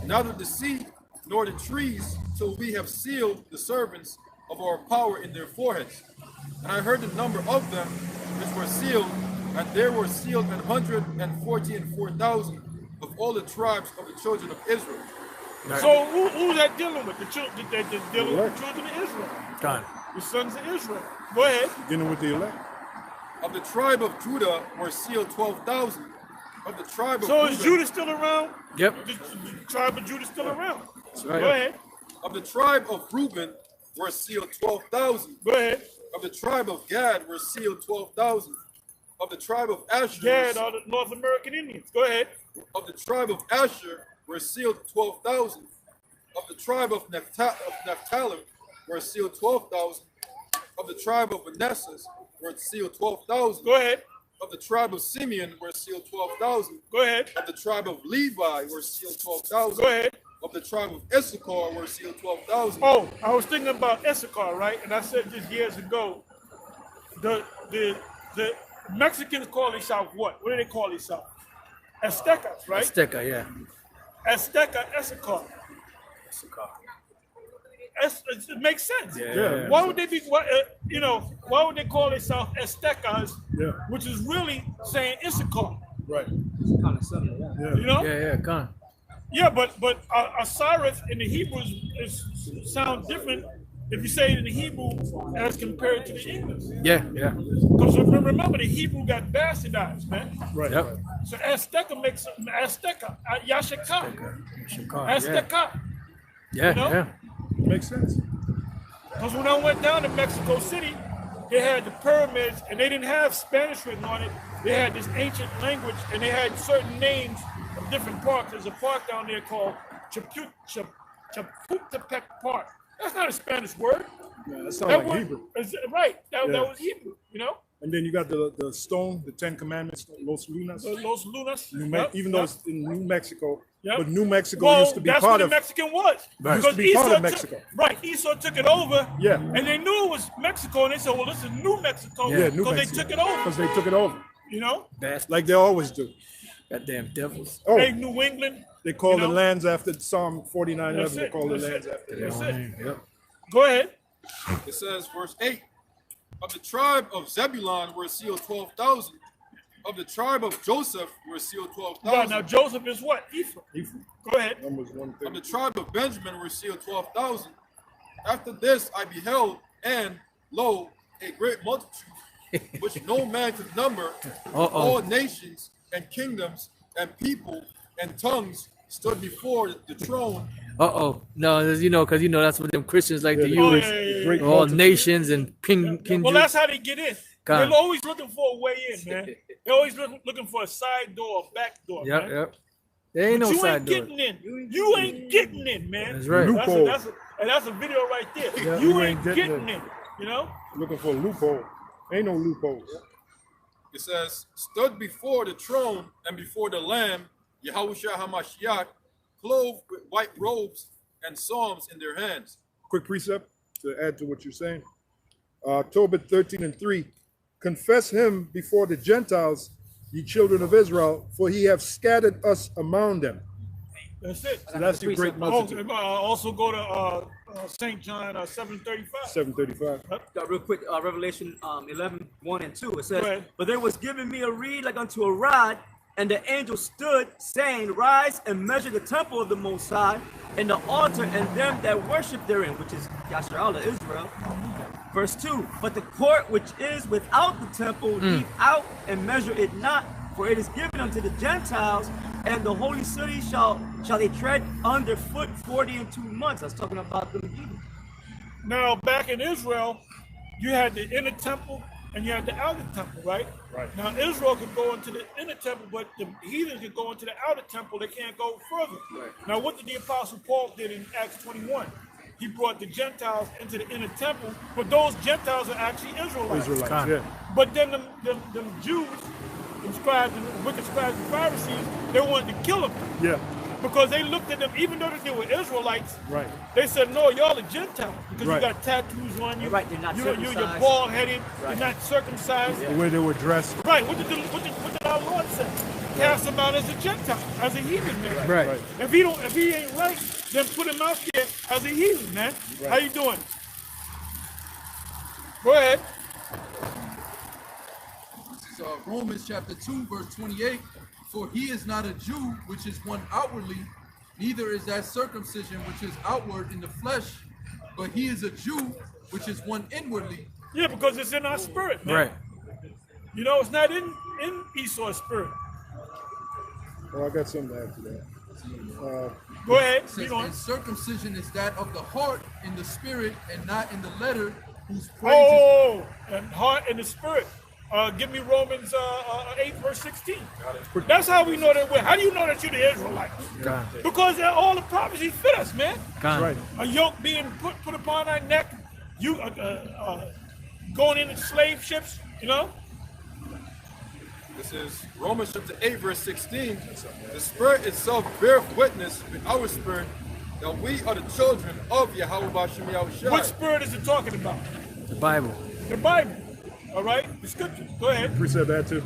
[SPEAKER 3] neither the sea, nor the trees, till we have sealed the servants of our power in their foreheads. And I heard the number of them which were sealed, and there were sealed 144,000 of all the tribes of the children of Israel.
[SPEAKER 1] So who's that dealing with? The children, dealing with the children of Israel.
[SPEAKER 7] Done.
[SPEAKER 1] The sons of Israel. Go ahead.
[SPEAKER 4] Beginning with the elect.
[SPEAKER 3] Of the tribe of Judah were sealed 12,000, Of the tribe of
[SPEAKER 1] So
[SPEAKER 3] Reuben,
[SPEAKER 1] is Judah still around?
[SPEAKER 7] Yep.
[SPEAKER 1] The tribe of Judah still around.
[SPEAKER 7] right.
[SPEAKER 1] Go ahead.
[SPEAKER 3] of the tribe of Reuben were sealed 12,000.
[SPEAKER 1] Go ahead.
[SPEAKER 3] Of the tribe of Gad were sealed 12,000. Of the tribe of Asher,
[SPEAKER 1] Gad are the North American Indians. Go ahead.
[SPEAKER 3] of the tribe of Asher were sealed 12,000. Of the tribe of Naphtali were sealed 12,000. Of the tribe of Manasseh were sealed 12,000.
[SPEAKER 1] Go ahead.
[SPEAKER 3] Of the tribe of Simeon were sealed 12,000.
[SPEAKER 1] Go ahead.
[SPEAKER 3] Of the tribe of Levi were sealed 12,000.
[SPEAKER 1] Go ahead.
[SPEAKER 3] Of the tribe of Issachar were sealed 12,000.
[SPEAKER 1] Oh, I was thinking about Issachar, right? And I said this years ago. The Mexicans call themselves what? What do they call themselves? Aztecas, right?
[SPEAKER 7] Azteca, yeah.
[SPEAKER 1] Azteca, Issachar. It makes sense.
[SPEAKER 7] Yeah.
[SPEAKER 1] Why would they be? Why would they call themselves Aztecas?
[SPEAKER 4] Yeah.
[SPEAKER 1] Which is really saying Issachar.
[SPEAKER 4] Right.
[SPEAKER 5] Kind of similar, yeah.
[SPEAKER 1] You know?
[SPEAKER 7] Yeah, con.
[SPEAKER 1] Yeah, but Osiris in the Hebrew sounds different if you say it in the Hebrew as compared to the English.
[SPEAKER 7] Yeah.
[SPEAKER 1] Because remember, the Hebrew got bastardized, man.
[SPEAKER 4] Right.
[SPEAKER 7] Yep.
[SPEAKER 1] So Azteca makes Azteca, Yashaka,
[SPEAKER 7] Yeah.
[SPEAKER 1] Azteca.
[SPEAKER 7] Yeah.
[SPEAKER 1] You know?
[SPEAKER 7] Yeah.
[SPEAKER 4] Makes sense.
[SPEAKER 1] Because when I went down to Mexico City, they had the pyramids, and they didn't have Spanish written on it. They had this ancient language, and they had certain names of different parks. There's a park down there called Chapultepec Park. That's not a Spanish word.
[SPEAKER 4] Yeah, that sounds like
[SPEAKER 1] word,
[SPEAKER 4] Hebrew.
[SPEAKER 1] Right. That
[SPEAKER 4] Yeah.
[SPEAKER 1] was Hebrew, you know?
[SPEAKER 4] And then you got the stone, the 10 Commandments, Los Lunas.
[SPEAKER 1] Los Lunas.
[SPEAKER 4] Even though it's in New Mexico,
[SPEAKER 1] Yep.
[SPEAKER 4] but New Mexico used to be
[SPEAKER 1] that's
[SPEAKER 4] part
[SPEAKER 1] what
[SPEAKER 4] of.
[SPEAKER 1] the Mexican was.
[SPEAKER 4] Right.
[SPEAKER 1] Because
[SPEAKER 4] Used to be part of
[SPEAKER 1] Esau
[SPEAKER 4] Mexico.
[SPEAKER 1] Esau took it over.
[SPEAKER 4] Yeah.
[SPEAKER 1] And they knew it was Mexico, and they said, well, this is New Mexico.
[SPEAKER 4] Yeah, New
[SPEAKER 1] Because they
[SPEAKER 4] Mexico.
[SPEAKER 1] took it over.
[SPEAKER 4] Because they took it over,
[SPEAKER 1] You know?
[SPEAKER 7] Bastard.
[SPEAKER 4] like they always do.
[SPEAKER 7] Goddamn devils.
[SPEAKER 4] Oh,
[SPEAKER 1] Hey, New England.
[SPEAKER 4] they call
[SPEAKER 1] you
[SPEAKER 4] the
[SPEAKER 1] know?
[SPEAKER 4] lands after Psalm 49:11.
[SPEAKER 1] That's
[SPEAKER 4] They
[SPEAKER 1] it.
[SPEAKER 4] call the
[SPEAKER 1] That's
[SPEAKER 4] lands
[SPEAKER 1] it.
[SPEAKER 4] after.
[SPEAKER 1] That's it.
[SPEAKER 7] Yep.
[SPEAKER 1] Go ahead.
[SPEAKER 3] It says, verse 8, of the tribe of Zebulun were sealed 12,000. Of the tribe of Joseph were sealed
[SPEAKER 1] Right,
[SPEAKER 3] 12,000.
[SPEAKER 1] now, Joseph is what? Ephraim.
[SPEAKER 4] Ephraim.
[SPEAKER 1] Go ahead.
[SPEAKER 4] Numbers
[SPEAKER 3] Of the
[SPEAKER 4] 130.
[SPEAKER 3] tribe of Benjamin were sealed 12,000. After this I beheld, and lo, a great multitude, which no man could number, all nations and kingdoms and people and tongues stood before the throne.
[SPEAKER 7] No, because that's what them Christians like to
[SPEAKER 4] Yeah,
[SPEAKER 7] use.
[SPEAKER 1] yeah.
[SPEAKER 4] Great
[SPEAKER 7] All
[SPEAKER 4] multitude.
[SPEAKER 7] nations and kindred.
[SPEAKER 1] Well, that's how they get in.
[SPEAKER 7] God.
[SPEAKER 1] They're always looking for a way in, man. They're always looking for a side door, a back door, man.
[SPEAKER 7] Yep. There ain't
[SPEAKER 1] But
[SPEAKER 7] no
[SPEAKER 1] you
[SPEAKER 7] side
[SPEAKER 1] ain't
[SPEAKER 7] door.
[SPEAKER 1] getting in. You ain't getting in, man.
[SPEAKER 7] That's right.
[SPEAKER 4] Loophole.
[SPEAKER 1] That's a video right there.
[SPEAKER 7] Yeah,
[SPEAKER 1] you ain't getting in. You know?
[SPEAKER 4] Looking for a loophole. Ain't no loopholes.
[SPEAKER 3] It says, stood before the throne and before the Lamb, Yahawashi HaMashiach, clothed with white robes and psalms in their hands.
[SPEAKER 4] Quick precept to add to what you're saying. Tobit 13:3. Confess him before the Gentiles, ye children of Israel, for he have scattered us among them.
[SPEAKER 1] That's it.
[SPEAKER 4] So that's the great multitude.
[SPEAKER 1] Also go to St. John 7:35.
[SPEAKER 4] 735.
[SPEAKER 5] Real quick, Revelation 11, 1 and 2. It
[SPEAKER 1] Go
[SPEAKER 5] says,
[SPEAKER 1] ahead.
[SPEAKER 5] but there was given me a reed like unto a rod, and the angel stood, saying, rise and measure the temple of the Most High, and the altar, and them that worship therein, which is Yasharallah, Israel. Verse 2, but the court which is without the temple, leave out and measure it not, for it is given unto the Gentiles, and the holy city shall they tread underfoot 42 months. That's talking about them heathen.
[SPEAKER 1] Now, back in Israel, you had the inner temple and you had the outer temple, right?
[SPEAKER 4] Right.
[SPEAKER 1] Now, Israel could go into the inner temple, but the heathens could go into the outer temple. They can't go further.
[SPEAKER 5] Right.
[SPEAKER 1] Now, what did the Apostle Paul did in Acts 21? He brought the Gentiles into the inner temple, but those Gentiles are actually Israelites.
[SPEAKER 4] Israelites,
[SPEAKER 7] Con.
[SPEAKER 4] yeah.
[SPEAKER 1] But then them Jews, them scribes, and wicked scribes and Pharisees, they wanted to kill them
[SPEAKER 4] Yeah,
[SPEAKER 1] because they looked at them, even though they were Israelites,
[SPEAKER 4] right.
[SPEAKER 1] they said, no, y'all are Gentiles because
[SPEAKER 4] Right.
[SPEAKER 1] you got tattoos on you.
[SPEAKER 5] Right, they're not
[SPEAKER 1] You're
[SPEAKER 5] circumcised.
[SPEAKER 1] bald headed.
[SPEAKER 5] Right.
[SPEAKER 1] You're not circumcised.
[SPEAKER 4] The way they were dressed.
[SPEAKER 1] Right. What did our Lord say? Cast him out as a Gentile, as a heathen man.
[SPEAKER 7] Right.
[SPEAKER 4] Right.
[SPEAKER 1] If he ain't right, then put him out there as a heathen man.
[SPEAKER 4] Right.
[SPEAKER 1] How you doing? Go ahead.
[SPEAKER 2] So Romans chapter 2, verse 28. For he is not a Jew, which is one outwardly, neither is that circumcision which is outward in the flesh, but he is a Jew, which is one inwardly.
[SPEAKER 1] Yeah, because it's in our spirit, man.
[SPEAKER 7] Right.
[SPEAKER 1] You know, it's not in Esau's spirit.
[SPEAKER 4] Oh, I got something to add to that.
[SPEAKER 1] Go ahead.
[SPEAKER 2] It says,
[SPEAKER 1] Read on.
[SPEAKER 2] and circumcision is that of the heart in the spirit and not in the letter, whose praise
[SPEAKER 1] Oh, and heart and the spirit. Give me Romans 8 verse 16. That's how we know that we're. How do you know that you're the Israelites?
[SPEAKER 7] God.
[SPEAKER 1] Because all the prophecies fit us, man.
[SPEAKER 7] God.
[SPEAKER 4] Right.
[SPEAKER 1] A yoke being put upon our neck. You going into slave ships, you know.
[SPEAKER 3] This is Romans chapter 8, verse 16. The Spirit itself beareth witness with our spirit that we are the children of YAHAWASHI.
[SPEAKER 1] What spirit is it talking about?
[SPEAKER 7] The Bible.
[SPEAKER 1] The Bible. All right, the scriptures. Go ahead.
[SPEAKER 4] Precept that too.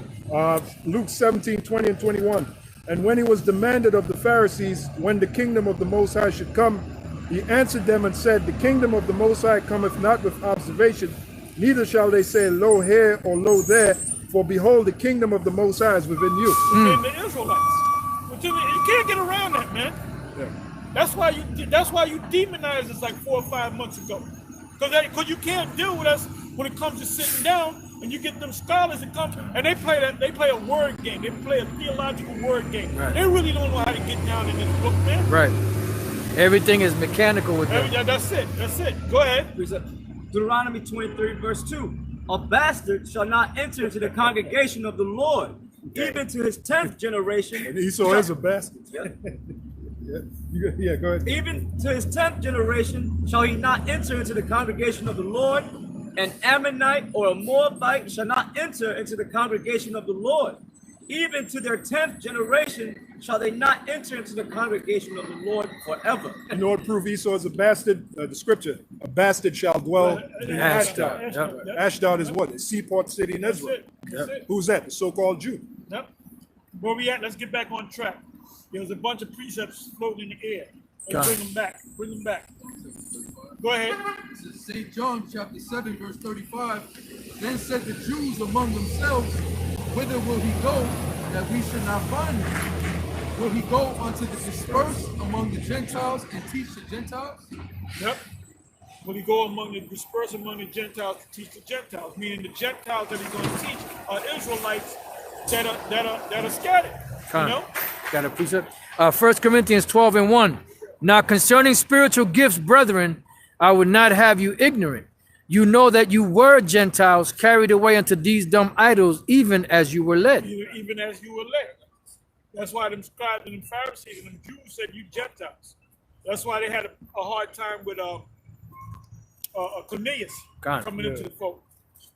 [SPEAKER 4] Luke 17, 20 and 21. And when he was demanded of the Pharisees when the kingdom of the Most High should come, he answered them and said, the kingdom of the Most High cometh not with observation, neither shall they say, lo here or lo there, for behold, the kingdom of the Most High is within you.
[SPEAKER 1] Within the Israelites. You can't get around that, man.
[SPEAKER 4] Yeah.
[SPEAKER 1] That's why you demonized us like 4 or 5 months ago. Because you can't deal with us when it comes to sitting down and you get them scholars that come and they play a word game. They play a theological word game.
[SPEAKER 7] Right.
[SPEAKER 1] They really don't know how to get down in this book, man.
[SPEAKER 7] Right. Everything is mechanical with them.
[SPEAKER 1] Yeah, that's it. That's it. Go ahead.
[SPEAKER 5] Deuteronomy 23 verse 2. A bastard shall not enter into the congregation of the Lord, even to his 10th generation.
[SPEAKER 4] And Esau is a bastard. Yeah, go ahead.
[SPEAKER 5] Even to his 10th generation shall he not enter into the congregation of the Lord. An Ammonite or a Moabite shall not enter into the congregation of the Lord. Even to their 10th generation shall they not enter into the congregation of the Lord forever.
[SPEAKER 4] In order to prove Esau is a bastard, the scripture, a bastard shall dwell in Ashdod.
[SPEAKER 7] Yep.
[SPEAKER 4] Ashdod is what? A seaport city in
[SPEAKER 1] That's
[SPEAKER 4] Israel.
[SPEAKER 1] it. That's it.
[SPEAKER 4] Who's that? The so-called Jew.
[SPEAKER 1] Yep. Where we at? Let's get back on track. There's a bunch of precepts floating in the air. Let's bring them back. Bring them back. Go ahead.
[SPEAKER 2] This is St. John chapter 7, verse 35. Then said the Jews among themselves, whither will he go that we should not find him? Will he go unto the dispersed among the Gentiles and teach the Gentiles?
[SPEAKER 1] Yep. When he go disperse among the Gentiles to teach the Gentiles, meaning the Gentiles that he's going to teach are Israelites that are scattered. You know?
[SPEAKER 7] Got a precept. 1 Corinthians 12 and 1. Now concerning spiritual gifts, brethren, I would not have you ignorant. You know that you were Gentiles carried away unto these dumb idols, even as you were led.
[SPEAKER 1] Even as you were led. That's why them scribes and them Pharisees and them Jews said you Gentiles. That's why they had a hard time with Cornelius coming into the fold.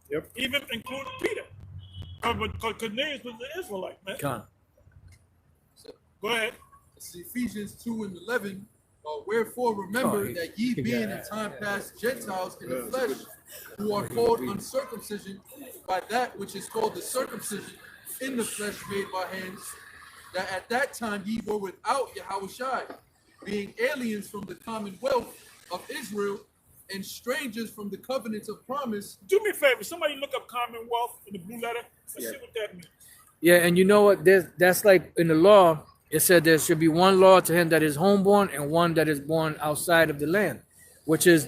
[SPEAKER 4] Yep.
[SPEAKER 1] Even including Peter. But Cornelius was the Israelite, man. Go ahead.
[SPEAKER 2] It's Ephesians 2 and 11. Wherefore remember that ye being in time past Gentiles in the flesh, who are called uncircumcision by that which is called the circumcision in the flesh made by hands, that at that time ye were without YAHAWASHI, being aliens from the commonwealth of Israel and strangers from the covenants of promise.
[SPEAKER 1] Do me a favor. Somebody look up Commonwealth in the blue letter. Let's see what that means.
[SPEAKER 7] Yeah, and you know what? That's like in the law. It said there should be one law to him that is homeborn and one that is born outside of the land, which is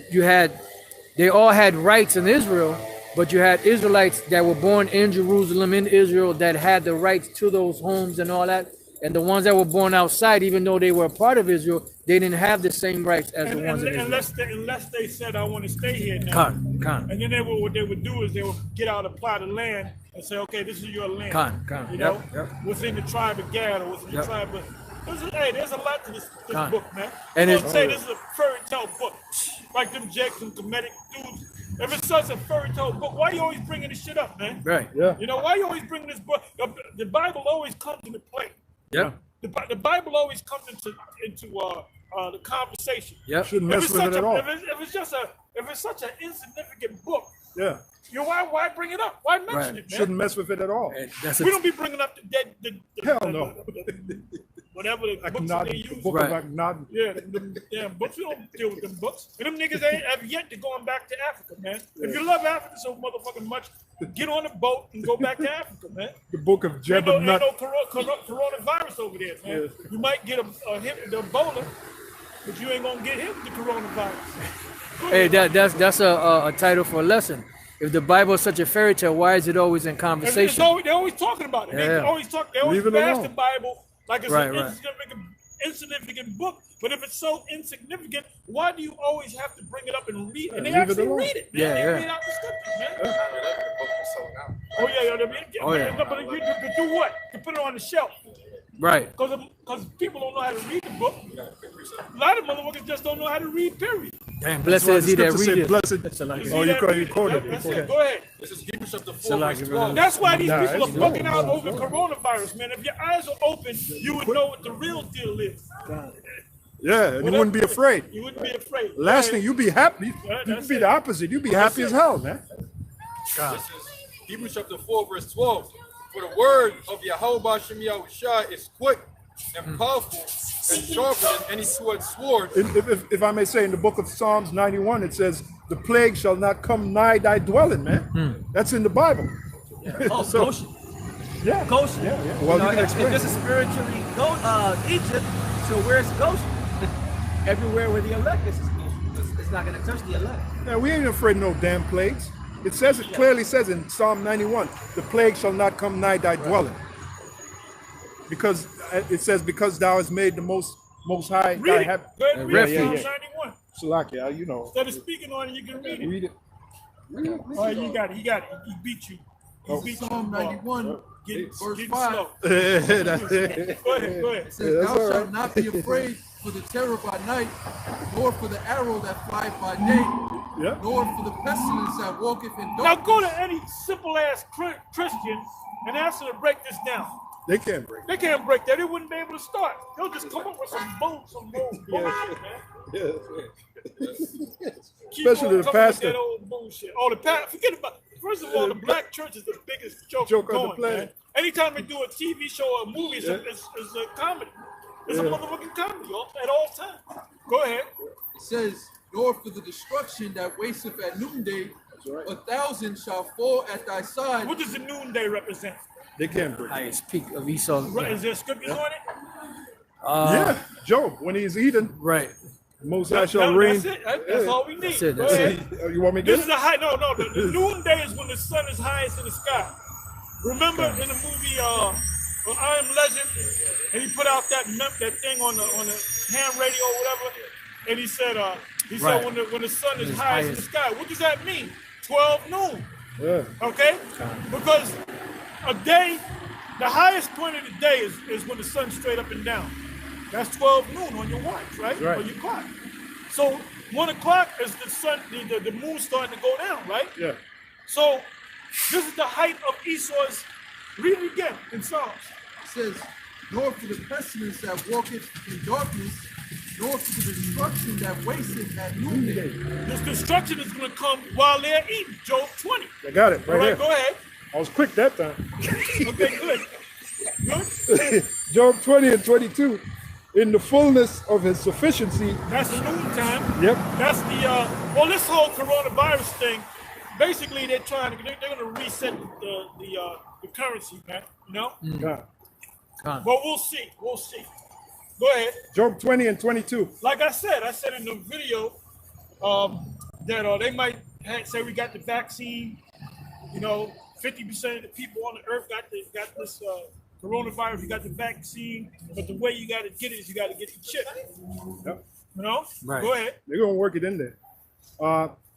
[SPEAKER 7] they all had rights in Israel, but you had Israelites that were born in Jerusalem, in Israel, that had the rights to those homes and all that. And the ones that were born outside, even though they were a part of Israel, they didn't have the same rights as the ones in Israel.
[SPEAKER 1] Unless they said, I want to stay here now. And then what they would do is they would get out a plot of land and say, okay, this is your land. You know, within the tribe of Gad or within the tribe of... Hey, there's a lot to this book, man.
[SPEAKER 7] And
[SPEAKER 1] don't say this is a fairy tale book. Like them Jakes and comedic dudes. If it's such a fairy tale book, why are you always bringing this shit up, man?
[SPEAKER 7] Right.
[SPEAKER 4] Yeah.
[SPEAKER 1] You know, why are you always bringing this book? The Bible always comes into play.
[SPEAKER 7] Yeah.
[SPEAKER 1] The Bible always comes into the conversation.
[SPEAKER 7] Yeah.
[SPEAKER 4] Shouldn't mess with it at all.
[SPEAKER 1] If it's such an insignificant book,
[SPEAKER 4] Yeah.
[SPEAKER 1] you know, why bring it up? Why mention it, man?
[SPEAKER 4] Shouldn't mess with it at all.
[SPEAKER 1] We don't be bringing up the
[SPEAKER 4] Hell no.
[SPEAKER 1] whatever the books that they use.
[SPEAKER 4] Book of Akhenaten.
[SPEAKER 1] Yeah, them damn books. We don't deal with them books. And them niggas ain't ever yet to going back to Africa, man. If you love Africa so motherfucking much, get on a boat and go back to Africa, man.
[SPEAKER 4] The book of
[SPEAKER 1] Ain't
[SPEAKER 4] Jebediah.
[SPEAKER 1] no coronavirus over there, man. You might get a hit the Ebola, but you ain't gonna get hit with the coronavirus.
[SPEAKER 7] Hey, that's a title for a lesson. If the Bible is such a fairy tale, why is it always in conversation?
[SPEAKER 1] They're always talking about it. They always
[SPEAKER 4] Leave it
[SPEAKER 1] pass
[SPEAKER 4] alone.
[SPEAKER 1] the Bible Like it's
[SPEAKER 7] Right,
[SPEAKER 1] an
[SPEAKER 7] right.
[SPEAKER 1] insignificant book. But if it's so insignificant, why do you always have to bring it up and read? And they
[SPEAKER 4] leave it
[SPEAKER 1] actually
[SPEAKER 4] alone.
[SPEAKER 1] read it. Man.
[SPEAKER 7] Yeah,
[SPEAKER 1] They
[SPEAKER 7] yeah.
[SPEAKER 1] read out the scriptures, man.
[SPEAKER 6] The book was sold out.
[SPEAKER 1] Oh yeah,
[SPEAKER 7] Oh, yeah.
[SPEAKER 1] But you to do what? To put it on the shelf.
[SPEAKER 7] Right.
[SPEAKER 1] Because people don't know how to read the book. A lot of motherfuckers just don't know how to read, period.
[SPEAKER 7] Damn, blessed
[SPEAKER 4] Why
[SPEAKER 7] is
[SPEAKER 4] the
[SPEAKER 7] he that
[SPEAKER 4] scripture
[SPEAKER 7] readeth.
[SPEAKER 4] said, blessed.
[SPEAKER 7] That's a lot.
[SPEAKER 1] You
[SPEAKER 4] Oh,
[SPEAKER 1] see
[SPEAKER 4] you
[SPEAKER 1] that?
[SPEAKER 4] quoted- you quoted it.
[SPEAKER 1] That's
[SPEAKER 4] Okay.
[SPEAKER 1] it. Go ahead.
[SPEAKER 3] This is Hebrews chapter 4,
[SPEAKER 7] So like
[SPEAKER 3] verse
[SPEAKER 7] if
[SPEAKER 3] 12.
[SPEAKER 1] That's why these
[SPEAKER 4] Nah,
[SPEAKER 1] people are
[SPEAKER 4] it's
[SPEAKER 1] fucking
[SPEAKER 4] wrong.
[SPEAKER 1] out over coronavirus, man. If your eyes are open, you would know what the real deal is.
[SPEAKER 4] Yeah, and you wouldn't be afraid.
[SPEAKER 1] You wouldn't be afraid.
[SPEAKER 4] Last
[SPEAKER 1] Go
[SPEAKER 4] thing,
[SPEAKER 1] ahead.
[SPEAKER 4] you'd be happy.
[SPEAKER 1] Yeah,
[SPEAKER 4] You'd
[SPEAKER 1] that's
[SPEAKER 4] be
[SPEAKER 1] it.
[SPEAKER 4] the opposite. You'd be happy as hell, man.
[SPEAKER 3] This is Hebrews chapter 4, verse 12. For the word of YAHAWASHI is quick and powerful and sharper than any two-edged sword.
[SPEAKER 4] If I may say, in the book of Psalms 91, it says, the plague shall not come nigh thy dwelling, man. That's in the Bible.
[SPEAKER 5] Oh,
[SPEAKER 4] So-
[SPEAKER 5] Goshen.
[SPEAKER 4] Yeah.
[SPEAKER 5] Goshen.
[SPEAKER 4] Yeah, yeah. Well, you can
[SPEAKER 5] if
[SPEAKER 4] explain.
[SPEAKER 5] this is spiritually Egypt, so where's Goshen? Everywhere where the elect is Goshen. It's not going to touch the elect.
[SPEAKER 4] Yeah, we ain't afraid of no damn plagues. It says, it clearly says in Psalm 91, the plague shall not come nigh thy dwelling. Because it says, because thou hast made the most high
[SPEAKER 1] Read
[SPEAKER 4] thy
[SPEAKER 1] it.
[SPEAKER 4] hap-
[SPEAKER 1] Go ahead and read
[SPEAKER 7] refuge.
[SPEAKER 1] Psalm
[SPEAKER 4] Yeah.
[SPEAKER 1] 91.
[SPEAKER 4] Salakia, you know.
[SPEAKER 1] Instead of speaking on it, you can read it.
[SPEAKER 4] Read it.
[SPEAKER 1] Oh, you got it. He beat you. He beat you.
[SPEAKER 2] Psalm 91,
[SPEAKER 1] Get
[SPEAKER 2] verse
[SPEAKER 1] slow.
[SPEAKER 2] 5.
[SPEAKER 4] That's it.
[SPEAKER 1] Go ahead. Go ahead.
[SPEAKER 2] It says,
[SPEAKER 4] that's
[SPEAKER 2] thou
[SPEAKER 4] all
[SPEAKER 2] shalt
[SPEAKER 4] right.
[SPEAKER 2] not be afraid for the terror by night, nor for the arrow that flieth by day,
[SPEAKER 4] Yeah.
[SPEAKER 2] nor for the pestilence that walketh in
[SPEAKER 1] Now
[SPEAKER 2] darkness.
[SPEAKER 1] go to any simple ass Christian and ask them to break this down.
[SPEAKER 4] They can't break
[SPEAKER 1] They can't break that. They wouldn't be able to start. They'll just come up with some bullshit, man.
[SPEAKER 4] it.
[SPEAKER 1] Keep
[SPEAKER 4] Especially
[SPEAKER 1] on
[SPEAKER 4] the
[SPEAKER 1] coming with
[SPEAKER 4] pastor.
[SPEAKER 1] that old bullshit. Oh, the pastor. Forget about. First of all, the black church is the biggest joke
[SPEAKER 4] Joke on the
[SPEAKER 1] going,
[SPEAKER 4] planet.
[SPEAKER 1] man. Anytime they do a TV show or a movie, it's a comedy. It's a motherfucking comedy at all times. Go ahead.
[SPEAKER 2] It says, nor for the destruction that wasteth at noonday, 1,000 shall fall at thy side.
[SPEAKER 1] What does the noonday represent?
[SPEAKER 4] They can't break it.
[SPEAKER 7] Highest peak of Esau.
[SPEAKER 1] Is there scriptures on it?
[SPEAKER 4] Yeah, Job, when he's eating,
[SPEAKER 7] Right.
[SPEAKER 4] Most High shall reign.
[SPEAKER 1] That's it. That's all we need.
[SPEAKER 7] That's it,
[SPEAKER 1] Go
[SPEAKER 7] that's
[SPEAKER 1] ahead.
[SPEAKER 7] it.
[SPEAKER 4] You want me to
[SPEAKER 1] This
[SPEAKER 4] get
[SPEAKER 1] is
[SPEAKER 4] it?
[SPEAKER 1] a high. No. The noonday is when the sun is highest in the sky. Remember in the movie I Am Legend, and he put out that thing on the ham radio or whatever, and he said
[SPEAKER 7] Right.
[SPEAKER 1] when the sun is
[SPEAKER 7] It's
[SPEAKER 1] highest in the sky. What does that mean? 12 noon.
[SPEAKER 4] Yeah.
[SPEAKER 1] Okay? Because a day, the highest point of the day is when the sun's straight up and down. That's 12 noon on your watch, right?
[SPEAKER 4] Right.
[SPEAKER 1] On your clock. So 1 o'clock is the sun, the moon starting to go down, right?
[SPEAKER 4] Yeah.
[SPEAKER 1] So this is the height of Esau's. Read it again in Psalms.
[SPEAKER 2] It says, nor for the pestilence that walketh in darkness, nor for the destruction that wasteth at noonday.
[SPEAKER 1] This destruction is going to come while they're eating. Job 20.
[SPEAKER 4] I got it
[SPEAKER 1] All
[SPEAKER 4] right
[SPEAKER 1] right,
[SPEAKER 4] here.
[SPEAKER 1] go ahead.
[SPEAKER 4] I was quick that time.
[SPEAKER 1] Okay, good. Good.
[SPEAKER 4] Job 20 and 22. In the fullness of his sufficiency.
[SPEAKER 1] That's the noon time.
[SPEAKER 4] Yep.
[SPEAKER 1] That's the well, this whole coronavirus thing. Basically, they're going to reset the currency, man. You know.
[SPEAKER 4] God.
[SPEAKER 1] But we'll see. We'll see. Go ahead.
[SPEAKER 4] Job 20 and 22.
[SPEAKER 1] Like I said in the video that they might say we got the vaccine. You know, 50% of the people on the earth got this coronavirus. You got the vaccine, but the way you got to get it is you got to get the chip.
[SPEAKER 4] Yep.
[SPEAKER 1] You know.
[SPEAKER 7] Right.
[SPEAKER 1] Go ahead.
[SPEAKER 4] They're going to work it in there.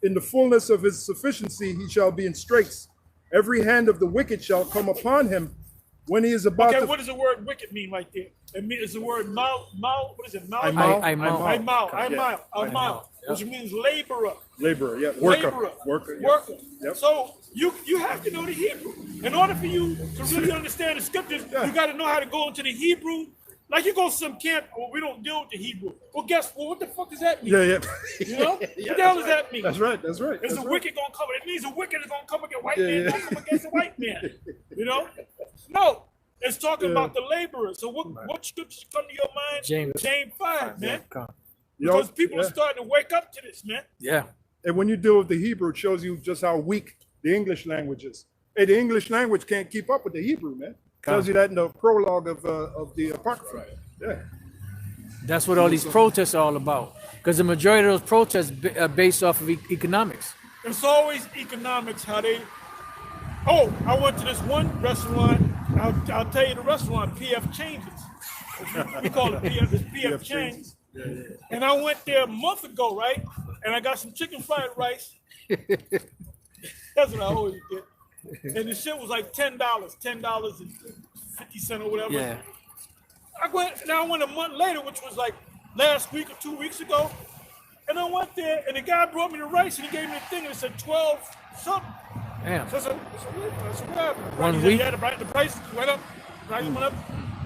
[SPEAKER 4] In the fullness of his sufficiency, he shall be in straits. Every hand of the wicked shall come upon him when he is about
[SPEAKER 1] Okay,
[SPEAKER 4] to.
[SPEAKER 1] what does the word wicked mean right there? It means it's the word mal. What is it? Mal.
[SPEAKER 4] Aimal.
[SPEAKER 1] Which means laborer.
[SPEAKER 4] Laborer, yeah. Worker.
[SPEAKER 1] Laborer.
[SPEAKER 4] Worker. Yeah.
[SPEAKER 1] Worker.
[SPEAKER 4] Yep.
[SPEAKER 1] So you have to know the Hebrew. In order for you to really understand the scriptures, you got to know how to go into the Hebrew. Like you go to some camp, well, we don't deal with the Hebrew. Well, guess what? What the fuck does that mean?
[SPEAKER 4] Yeah.
[SPEAKER 1] You know? What the hell does that mean?
[SPEAKER 4] That's right.
[SPEAKER 1] Is
[SPEAKER 4] That's
[SPEAKER 1] the
[SPEAKER 4] right.
[SPEAKER 1] wicked gonna come? It means the wicked is gonna come against white
[SPEAKER 4] Yeah,
[SPEAKER 1] man.
[SPEAKER 4] yeah.
[SPEAKER 1] Don't come against the white man. You know? No. It's talking about the laborer. So what scriptures come to your mind? James 5, man. Because people are starting to wake up to this, man.
[SPEAKER 7] Yeah.
[SPEAKER 4] And when you deal with the Hebrew, it shows you just how weak the English language is. Hey, the English language can't keep up with the Hebrew, man. Tells you that in the prologue of the Apocrypha. Yeah.
[SPEAKER 7] That's what all these protests are all about. Because the majority of those protests are based off of economics.
[SPEAKER 1] It's always economics, how they... Oh, I went to this one restaurant. I'll tell you the restaurant, P.F. Changes. We call it PF Chang's. And I went there a month ago, right? And I got some chicken fried rice. That's what I always get. And the shit was like $10.50 or whatever.
[SPEAKER 7] Yeah.
[SPEAKER 1] I went a month later, which was like last week or 2 weeks ago. And I went there, and the guy brought me the rice, and he gave me the thing, and it said 12 something.
[SPEAKER 7] Damn.
[SPEAKER 1] So I said, what happened?
[SPEAKER 7] One
[SPEAKER 1] He
[SPEAKER 7] week?
[SPEAKER 1] said, yeah, the price went up. Price went up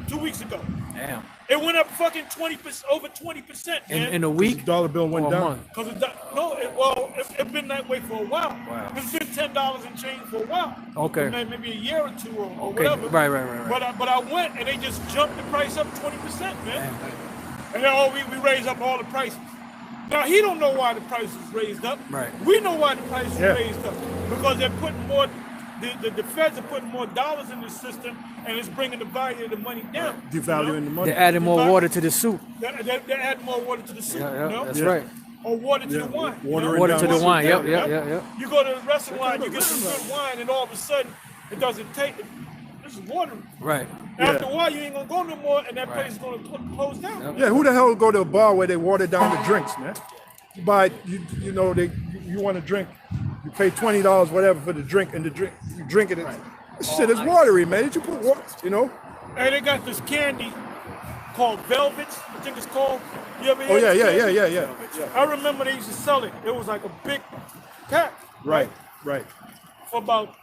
[SPEAKER 1] 2 weeks ago.
[SPEAKER 7] Damn.
[SPEAKER 1] It went up fucking 20%, over 20%, man.
[SPEAKER 7] In a week?
[SPEAKER 4] Dollar bill went
[SPEAKER 7] Or a
[SPEAKER 4] down.
[SPEAKER 7] month?
[SPEAKER 1] Because it's been that way for a while.
[SPEAKER 7] Wow.
[SPEAKER 1] It's been $10 and change for a while.
[SPEAKER 7] Okay.
[SPEAKER 1] Maybe a year or two or
[SPEAKER 7] Okay.
[SPEAKER 1] whatever.
[SPEAKER 7] Right.
[SPEAKER 1] But I went and they just jumped the price up 20%, man. And then we raised up all the prices. Now he don't know why the price is raised up.
[SPEAKER 7] Right.
[SPEAKER 1] We know why the price is raised up because they're putting more. The feds are putting more dollars in the system, and it's bringing the value of the money down.
[SPEAKER 4] Devaluing the money.
[SPEAKER 7] They're adding more water to the soup.
[SPEAKER 1] They're adding more water to the soup.
[SPEAKER 7] Yeah,
[SPEAKER 1] You know?
[SPEAKER 7] that's right.
[SPEAKER 1] Or water to the wine.
[SPEAKER 7] Water to the wine. Yep.
[SPEAKER 1] You go to the restaurant, you get some good wine, and all of a sudden it doesn't take it. This is water.
[SPEAKER 7] Right.
[SPEAKER 1] After a while, you ain't gonna go no more, and that place is gonna close down.
[SPEAKER 4] Yeah, who the hell go to a bar where they water down the drinks, man? You buy, you want a drink, you pay $20 whatever for the drink, and you drink it. This shit is watery, man. Did you put water,
[SPEAKER 1] And they got this candy called Velvets, I think it's called. You ever
[SPEAKER 4] Oh
[SPEAKER 1] heard
[SPEAKER 4] yeah,
[SPEAKER 1] this candy?
[SPEAKER 4] yeah.
[SPEAKER 1] I remember they used to sell it. It was like a big pack.
[SPEAKER 4] Right.
[SPEAKER 1] For about,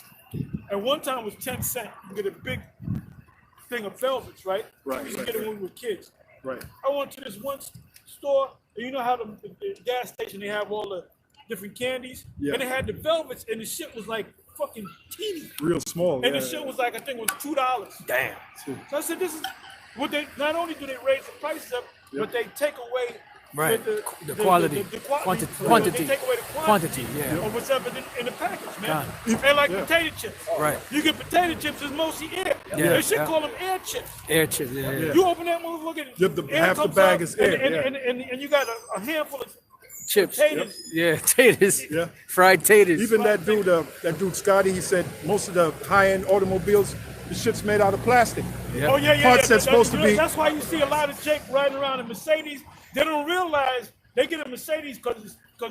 [SPEAKER 1] at one time it was 10 cents. You get a big thing of Velvets, right?
[SPEAKER 4] Right,
[SPEAKER 1] We used to
[SPEAKER 4] right,
[SPEAKER 1] get it when we were kids.
[SPEAKER 4] Right.
[SPEAKER 1] I went to this one store, and you know how the gas station, they have all the different candies?
[SPEAKER 4] Yeah.
[SPEAKER 1] And they had the Velvets, and the shit was like fucking teeny.
[SPEAKER 4] Real small.
[SPEAKER 1] And the shit was like, I think it was $2.
[SPEAKER 7] Damn.
[SPEAKER 1] So I said, this is what they, not only do they raise the prices up, but they take away
[SPEAKER 7] Right.
[SPEAKER 1] the
[SPEAKER 7] quality.
[SPEAKER 1] quantity.
[SPEAKER 7] Quantity.
[SPEAKER 1] They take away the
[SPEAKER 7] Quantity, yeah.
[SPEAKER 1] Or what's ever in the package, man.
[SPEAKER 7] Got
[SPEAKER 1] And like potato chips.
[SPEAKER 7] Right.
[SPEAKER 1] You get potato chips, it's mostly air.
[SPEAKER 7] Yeah,
[SPEAKER 1] They should
[SPEAKER 7] yeah.
[SPEAKER 1] call them air chips.
[SPEAKER 7] Air chips. Yeah.
[SPEAKER 1] You open that motherfucker, air
[SPEAKER 4] half the
[SPEAKER 1] comes
[SPEAKER 4] bag
[SPEAKER 1] out,
[SPEAKER 4] is air,
[SPEAKER 1] and you got a handful of
[SPEAKER 7] Chips.
[SPEAKER 1] potatoes.
[SPEAKER 7] Yeah, taters.
[SPEAKER 4] Yeah.
[SPEAKER 7] Fried taters.
[SPEAKER 4] Even that dude Scotty, he said most of the high-end automobiles, the shit's made out of plastic.
[SPEAKER 7] Yeah.
[SPEAKER 1] Oh yeah.
[SPEAKER 4] Parts that's supposed to be.
[SPEAKER 1] That's why you see a lot of Jake riding around in Mercedes. They don't realize they get a Mercedes because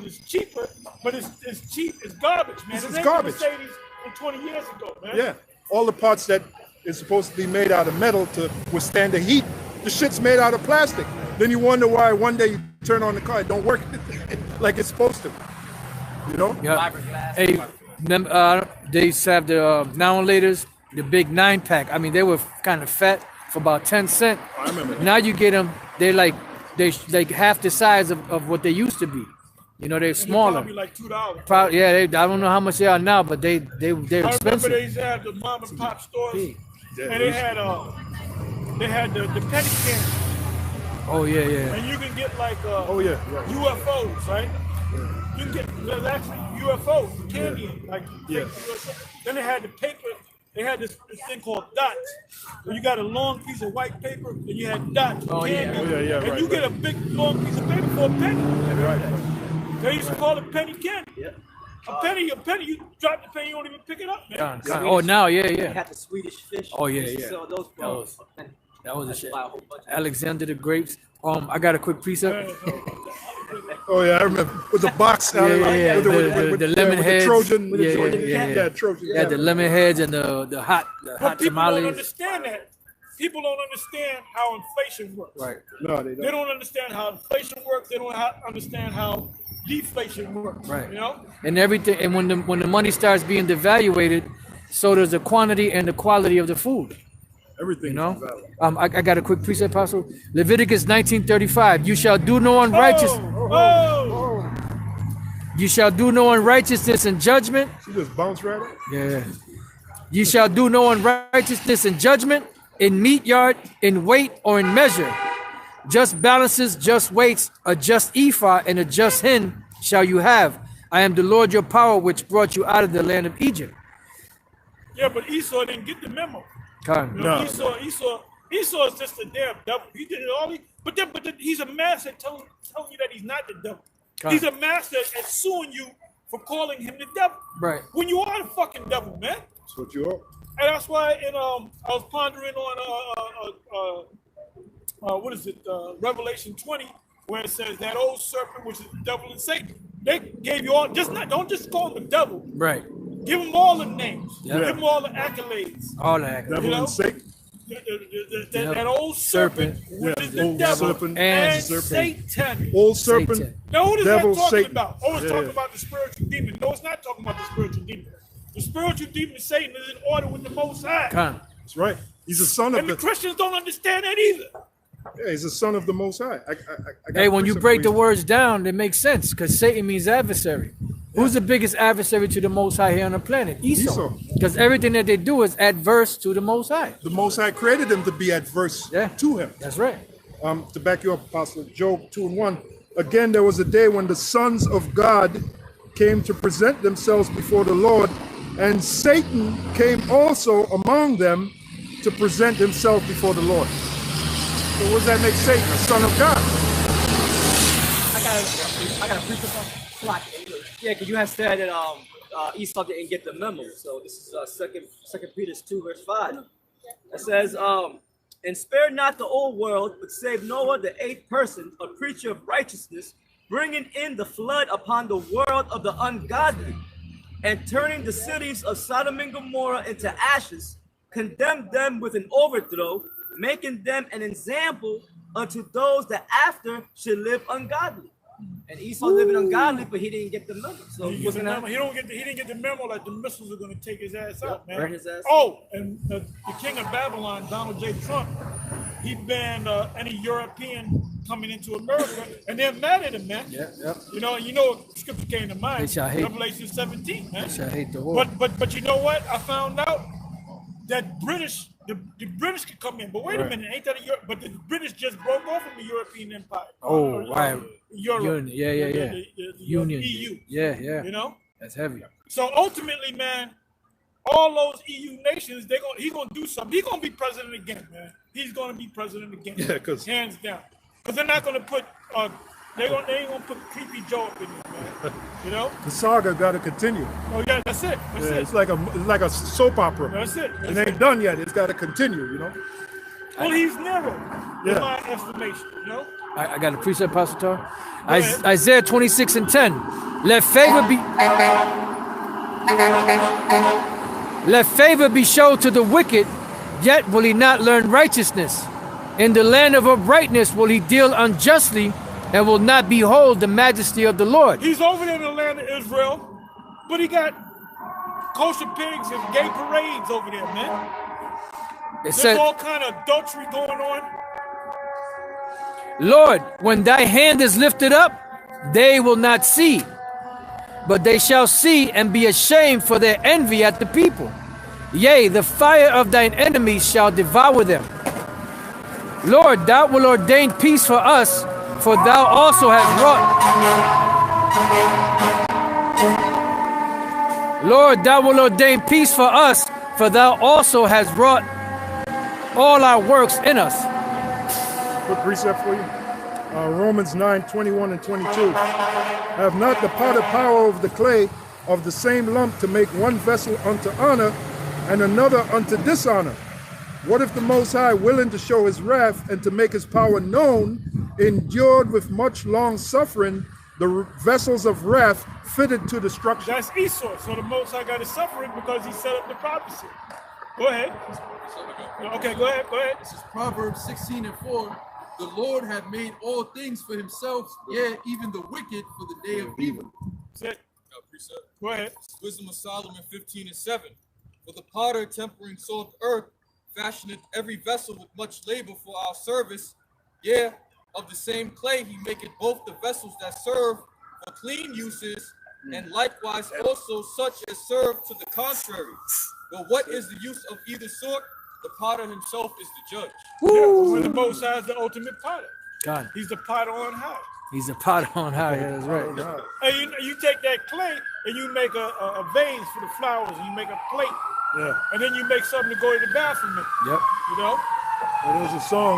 [SPEAKER 1] it's cheaper, but it's cheap. It's garbage, man.
[SPEAKER 4] It's
[SPEAKER 1] It ain't
[SPEAKER 4] garbage.
[SPEAKER 1] a Mercedes from 20 years ago, man.
[SPEAKER 4] Yeah. All the parts that is supposed to be made out of metal to withstand the heat, the shit's made out of plastic. Then you wonder why one day you turn on the car, it don't work like it's supposed to.
[SPEAKER 7] Yeah. Hey, they used to have the now and laters, the big 9-pack. I mean, they were kind of fat for about 10 cents.
[SPEAKER 4] I remember that.
[SPEAKER 7] Now you get them, they're like half the size of what they used to be. They're smaller.
[SPEAKER 1] Probably like $2.
[SPEAKER 7] Probably, yeah. I don't know how much they are now, but they're
[SPEAKER 1] I remember
[SPEAKER 7] expensive.
[SPEAKER 1] they used to have the mom and pop stores, and they had the penny candy,
[SPEAKER 7] Oh yeah.
[SPEAKER 1] and you can get like
[SPEAKER 4] Oh yeah. Right.
[SPEAKER 1] UFOs, right? You can get there's actually UFOs, candy, like
[SPEAKER 4] Yeah.
[SPEAKER 1] Then they had the paper. They had this thing called dots. Where you got a long piece of white paper, and you had dots.
[SPEAKER 7] Oh, yeah.
[SPEAKER 1] candy,
[SPEAKER 4] Oh, yeah,
[SPEAKER 1] And
[SPEAKER 4] right,
[SPEAKER 1] you get a big long piece of paper for a penny. They used to call it penny candy.
[SPEAKER 5] Yeah.
[SPEAKER 1] A penny, you drop the penny, you don't even pick it up, man.
[SPEAKER 7] Oh, now,
[SPEAKER 5] They
[SPEAKER 7] yeah.
[SPEAKER 5] had the Swedish fish.
[SPEAKER 7] Oh, yeah,
[SPEAKER 5] They used to
[SPEAKER 7] yeah.
[SPEAKER 5] sell those for
[SPEAKER 7] That was a shit.
[SPEAKER 5] buy a whole bunch of
[SPEAKER 7] Alexander the Grapes. I got a quick precept.
[SPEAKER 4] Oh yeah, I remember with the box.
[SPEAKER 7] Yeah.
[SPEAKER 4] With
[SPEAKER 7] The lemon
[SPEAKER 4] with
[SPEAKER 7] heads.
[SPEAKER 4] the Trojan. With the
[SPEAKER 7] Yeah,
[SPEAKER 4] Trojan.
[SPEAKER 7] yeah.
[SPEAKER 4] Trojan.
[SPEAKER 7] Yeah, the lemon heads and the hot
[SPEAKER 1] But people don't
[SPEAKER 7] tamales.
[SPEAKER 1] understand that. People don't understand how inflation works.
[SPEAKER 7] Right.
[SPEAKER 4] No, they
[SPEAKER 1] They
[SPEAKER 4] don't.
[SPEAKER 1] don't understand how inflation works. They don't understand how deflation works.
[SPEAKER 7] Right.
[SPEAKER 1] You know?
[SPEAKER 7] And everything. And when the money starts being devaluated, so does the quantity and the quality of the food.
[SPEAKER 4] Everything.
[SPEAKER 7] I got a quick precept, Apostle. Leviticus 19:35. You shall do no unrighteousness.
[SPEAKER 1] Oh!
[SPEAKER 7] You shall do no unrighteousness in judgment.
[SPEAKER 4] She just bounced right up.
[SPEAKER 7] Yeah. You shall do no unrighteousness in judgment, in meat yard, in weight, or in measure. Just balances, just weights, a just ephah, and a just hin shall you have. I am the Lord your power, which brought you out of the land of Egypt.
[SPEAKER 1] Yeah, but Esau didn't get the memo.
[SPEAKER 7] Come.
[SPEAKER 1] You know,
[SPEAKER 4] No.
[SPEAKER 1] Esau is just a damn devil. He did it all. But he's a master at telling you that he's not the devil.
[SPEAKER 7] Come.
[SPEAKER 1] He's a master at suing you for calling him the devil.
[SPEAKER 7] Right.
[SPEAKER 1] When you are the fucking devil, man.
[SPEAKER 4] That's what you are.
[SPEAKER 1] And that's why I was pondering on what is it, Revelation 20, where it says that old serpent, which is the devil and Satan. They gave you all, don't just call him the devil.
[SPEAKER 7] Right.
[SPEAKER 1] Give him all the names.
[SPEAKER 7] Yeah.
[SPEAKER 1] Give him all the accolades.
[SPEAKER 7] All that.
[SPEAKER 4] Devil and Satan.
[SPEAKER 1] That old serpent, which is the
[SPEAKER 4] old
[SPEAKER 1] devil
[SPEAKER 4] serpent
[SPEAKER 1] and
[SPEAKER 4] serpent.
[SPEAKER 1] Satan.
[SPEAKER 4] Old serpent.
[SPEAKER 7] Satan.
[SPEAKER 1] Now, what is
[SPEAKER 4] Devil,
[SPEAKER 1] that talking
[SPEAKER 4] Satan.
[SPEAKER 1] about? Oh, it's
[SPEAKER 4] Yeah.
[SPEAKER 1] talking about the spiritual demon. No, it's not talking about the spiritual demon. The spiritual demon, Satan, is in order with the Most High.
[SPEAKER 7] Come.
[SPEAKER 4] That's right. He's a son of
[SPEAKER 1] And the
[SPEAKER 4] the.
[SPEAKER 1] Christians don't understand that either.
[SPEAKER 4] Yeah, he's a son of the Most High. I got
[SPEAKER 7] Hey, when you
[SPEAKER 4] precept
[SPEAKER 7] break
[SPEAKER 4] for
[SPEAKER 7] the words down, it makes sense because Satan means adversary. Who's the biggest adversary to the Most High here on the planet? Esau.
[SPEAKER 4] Esau.
[SPEAKER 7] Because everything that they do is adverse to the Most High.
[SPEAKER 4] The Most High created him to be adverse
[SPEAKER 7] Yeah.
[SPEAKER 4] to him.
[SPEAKER 7] That's right.
[SPEAKER 4] To back you up, Apostle, Job 2:1. Again, there was a day when the sons of God came to present themselves before the Lord, and Satan came also among them to present himself before the Lord. So what does that make Satan? A son of God.
[SPEAKER 5] I got a brief plot. Yeah, because you had said that Esau didn't get the memo. So this is Second Peter 2 verse 5. It says, and spare not the old world, but save Noah, the eighth person, a preacher of righteousness, bringing in the flood upon the world of the ungodly, and turning the cities of Sodom and Gomorrah into ashes, condemned them with an overthrow, making them an example unto those that after should live ungodly. And Esau living ungodly, but he didn't get the memo. So
[SPEAKER 1] He didn't get the memo that the missiles are going to take his ass out, man.
[SPEAKER 5] burn his ass
[SPEAKER 1] Oh, and the king of Babylon, Donald J. Trump, he banned any European coming into America, and they're mad at him, man.
[SPEAKER 7] Yeah, yeah.
[SPEAKER 1] You know, scripture came to mind.
[SPEAKER 7] They shall hate-
[SPEAKER 1] Revelation 17, man.
[SPEAKER 7] They shall hate the world.
[SPEAKER 1] But you know what? I found out that the British could come in. But wait a
[SPEAKER 7] Right.
[SPEAKER 1] minute, ain't that a Europe? But the British just broke off from the European Empire.
[SPEAKER 7] Oh, right.
[SPEAKER 1] Europe.
[SPEAKER 7] Union. Yeah.
[SPEAKER 1] The
[SPEAKER 7] Union.
[SPEAKER 1] EU.
[SPEAKER 7] Yeah.
[SPEAKER 1] You know?
[SPEAKER 7] That's heavy.
[SPEAKER 1] So ultimately, man, all those EU nations, he's gonna do something. He's gonna be president again, man. He's gonna be president again.
[SPEAKER 4] Yeah, 'cause-
[SPEAKER 1] hands down. Because they're not gonna put they ain't gonna put Creepy Joe up in there, man. You know?
[SPEAKER 4] The saga got to continue.
[SPEAKER 1] Oh yeah, that's it. That's
[SPEAKER 4] Yeah,
[SPEAKER 1] it.
[SPEAKER 4] it's like a soap opera.
[SPEAKER 1] That's it.
[SPEAKER 4] It
[SPEAKER 1] That's
[SPEAKER 4] ain't
[SPEAKER 1] it.
[SPEAKER 4] done yet. It's got to continue. You know.
[SPEAKER 1] Well, he's narrow, in
[SPEAKER 4] Yeah.
[SPEAKER 1] my estimation, you know?
[SPEAKER 7] I got a precept, Pastor Tar.
[SPEAKER 1] ahead.
[SPEAKER 7] Isaiah 26 and 10. Let favor be shown to the wicked, yet will he not learn righteousness. In the land of uprightness will he deal unjustly, and will not behold the majesty of the Lord.
[SPEAKER 1] He's over there in the land of Israel, but he got kosher pigs and gay parades over there, man.
[SPEAKER 7] It
[SPEAKER 1] There's
[SPEAKER 7] said,
[SPEAKER 1] all kind of adultery going on.
[SPEAKER 7] Lord, when thy hand is lifted up, they will not see, but they shall see and be ashamed for their envy at the people. Yea, the fire of thine enemies shall devour them. Lord, thou wilt ordain peace for us, for thou also hast wrought. Lord, thou wilt ordain peace for us, for thou also hast wrought all our works in us.
[SPEAKER 4] Quick precept for you. Romans 9:21 and 22. Have not the potter power of the clay of the same lump to make one vessel unto honor and another unto dishonor? What if the Most High, willing to show his wrath and to make his power known, endured with much long suffering the vessels of wrath fitted to destruction?
[SPEAKER 1] That's Esau. So the Most High got his suffering because he set up the prophecy. Go ahead. Okay, go ahead.
[SPEAKER 2] This is Proverbs 16 and 4. The Lord had made all things for himself, yea, even the wicked for the day of evil.
[SPEAKER 1] That's it. Go ahead.
[SPEAKER 2] Wisdom of Solomon 15 and 7. For the potter tempering soft earth fashioneth every vessel with much labor for our service. Yea, of the same clay he maketh both the vessels that serve for clean uses, and likewise also such as serve to the contrary. But what is the use of either sort? The potter himself is the judge.
[SPEAKER 1] Yeah, the Most High is the ultimate potter.
[SPEAKER 7] God,
[SPEAKER 1] He's the potter on high.
[SPEAKER 7] he's a pot on high. Yeah, that's right.
[SPEAKER 1] Hey, you take that clay and you make a vase for the flowers, and you make a plate,
[SPEAKER 4] Yeah.
[SPEAKER 1] and then you make something to go to the bathroom in.
[SPEAKER 7] Yep.
[SPEAKER 1] You know?
[SPEAKER 4] Well, there's a song,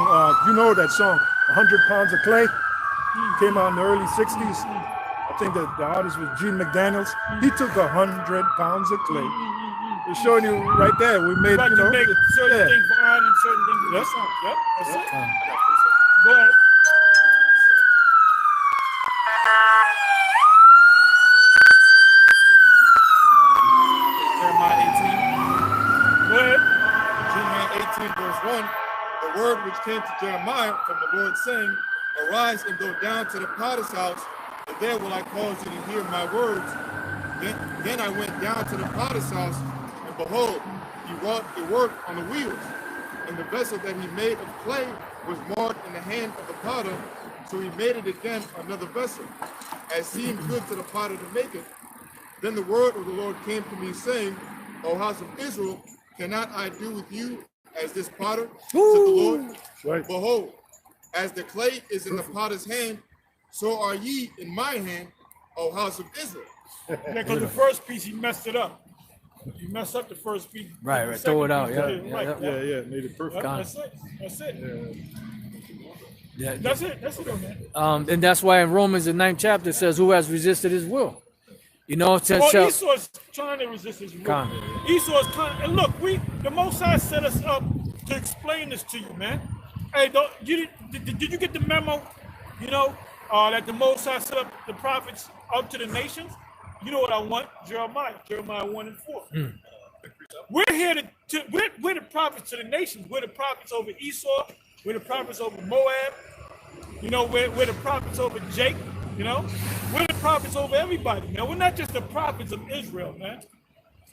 [SPEAKER 4] you know that song, 100 Pounds of Clay, came out in the early 60s. I think that the artist was Gene McDaniels. He took 100 pounds of clay. It's showing you right there. We made,
[SPEAKER 1] Like
[SPEAKER 4] you know,
[SPEAKER 1] you make certain
[SPEAKER 4] yeah.
[SPEAKER 1] things for iron and certain things for the sun. Yep, that's it. Go ahead.
[SPEAKER 6] Jeremiah 18.
[SPEAKER 1] Go ahead.
[SPEAKER 6] Jeremiah 18, verse 1. The word which came to Jeremiah from the Lord, saying, Arise and go down to the potter's house, and there will I cause you to hear my words. Then I went down to the potter's house, and behold, he wrought a work on the wheels. And the vessel that he made of clay was marked in the hand of the potter. So he made it again another vessel, as seemed good to the potter to make it. Then the word of the Lord came to me, saying, O house of Israel, cannot I do with you as this potter, said the Lord?
[SPEAKER 4] Right.
[SPEAKER 6] Behold, as the clay is in the potter's hand, so are ye in my hand, O house of Israel.
[SPEAKER 1] Yeah, because the first piece he messed it up. He messed up the first piece.
[SPEAKER 7] Right,
[SPEAKER 1] The
[SPEAKER 7] right. Throw it
[SPEAKER 1] second
[SPEAKER 7] out.
[SPEAKER 1] piece,
[SPEAKER 7] Yeah,
[SPEAKER 1] he did
[SPEAKER 7] yeah,
[SPEAKER 1] right.
[SPEAKER 7] yeah.
[SPEAKER 4] Yeah, made it perfect.
[SPEAKER 1] Yep, that's it. That's it.
[SPEAKER 7] Yeah.
[SPEAKER 1] That's it. That's it on that.
[SPEAKER 7] And that's why in Romans the 9th chapter it says, "Who has resisted his will?" You know, it says,
[SPEAKER 1] Well, Esau's trying to resist his will.
[SPEAKER 7] Con.
[SPEAKER 1] Esau's trying. And look, the Most High set us up to explain this to you, man. Hey, did you get the memo? You know that the Most High set up the prophets up to the nations. You know what I want? Jeremiah 1 and 4. We're here we're the prophets to the nations. We're the prophets over Esau. We're the prophets over Moab. You know, we're the prophets over Jacob. You know, we're the prophets over everybody, man. We're not just the prophets of Israel, man.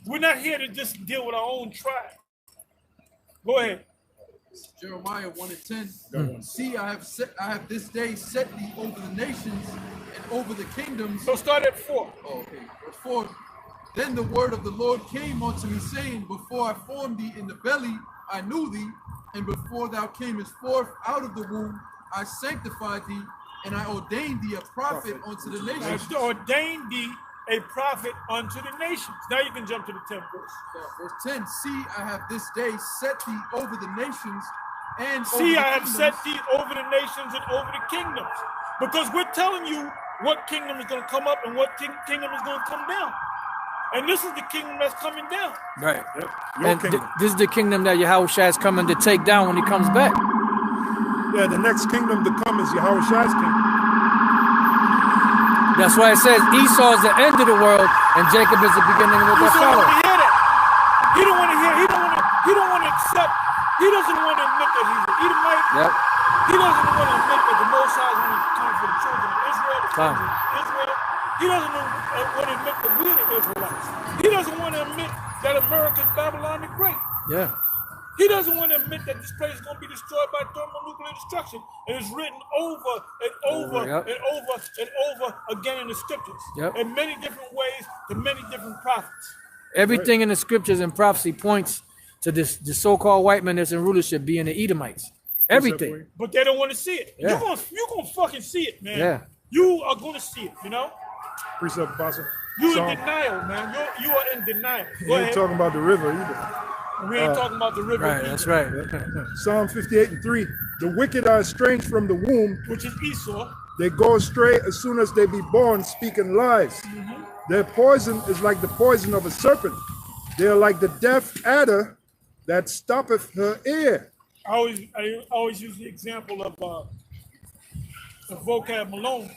[SPEAKER 1] We're not here to just deal with our own tribe. Go ahead.
[SPEAKER 2] Jeremiah 1 and 10. See, I have this day set thee over the nations and over the kingdoms.
[SPEAKER 1] So start at 4.
[SPEAKER 2] Oh, okay. Verse 4. Then the word of the Lord came unto me, saying, Before I formed thee in the belly, I knew thee, and before thou camest forth out of the womb, I sanctified thee, and I ordained thee a prophet unto the nations.
[SPEAKER 1] I ordained thee a prophet unto the nations. Now you can jump to the 10th verse.
[SPEAKER 2] Verse 10. See, I have this day set thee over the nations and over
[SPEAKER 1] See,
[SPEAKER 2] the
[SPEAKER 1] I have
[SPEAKER 2] kingdoms.
[SPEAKER 1] set thee over the nations and over the kingdoms. Because we're telling you what kingdom is going to come up and what kingdom is going to come down. And this is the kingdom that's coming down.
[SPEAKER 7] right.
[SPEAKER 4] Your
[SPEAKER 7] And
[SPEAKER 4] kingdom.
[SPEAKER 7] this is the kingdom that Yahawashi is coming to take down when he comes back.
[SPEAKER 4] Yeah, the next kingdom to come is Yahawashi's kingdom.
[SPEAKER 7] That's why it says Esau is the end of the world and Jacob is the beginning of the
[SPEAKER 1] Esau don't
[SPEAKER 7] follow.
[SPEAKER 1] want to hear that. He don't want to hear. He don't want to accept. He doesn't want to admit that he's an Edomite.
[SPEAKER 7] Yep.
[SPEAKER 1] He doesn't want to admit that the Most High is going to come for the children of Israel. The
[SPEAKER 7] Come.
[SPEAKER 1] children of Israel. He doesn't want to admit that we're the Israelites. He doesn't want to admit that America's Babylon the Great.
[SPEAKER 7] Yeah.
[SPEAKER 1] He doesn't want to admit that this place is going to be destroyed by thermonuclear destruction. And it's written over and over
[SPEAKER 7] Yep.
[SPEAKER 1] and over and over again in the scriptures.
[SPEAKER 7] Yep.
[SPEAKER 1] In many different ways to many different prophets.
[SPEAKER 7] Everything in the scriptures and prophecy points to the so-called white men that's in rulership being the Edomites. Everything.
[SPEAKER 1] But they don't want to see it.
[SPEAKER 7] Yeah.
[SPEAKER 1] You're gonna fucking see it, man.
[SPEAKER 7] Yeah.
[SPEAKER 1] You are gonna see it, you know?
[SPEAKER 4] Precept Apostle.
[SPEAKER 1] You're
[SPEAKER 4] Psalm.
[SPEAKER 1] in denial, man. You are in denial.
[SPEAKER 4] We
[SPEAKER 1] Go
[SPEAKER 4] ain't
[SPEAKER 1] ahead.
[SPEAKER 4] talking about the river either.
[SPEAKER 1] We ain't talking about the river.
[SPEAKER 7] Right,
[SPEAKER 1] either,
[SPEAKER 7] that's right.
[SPEAKER 4] Psalm 58 and 3. The wicked are estranged from the womb.
[SPEAKER 1] Which is Esau.
[SPEAKER 4] They go astray as soon as they be born, speaking lies. Their poison is like the poison of a serpent. They are like the deaf adder that stoppeth her ear.
[SPEAKER 1] I always use the example of Vocab Malone.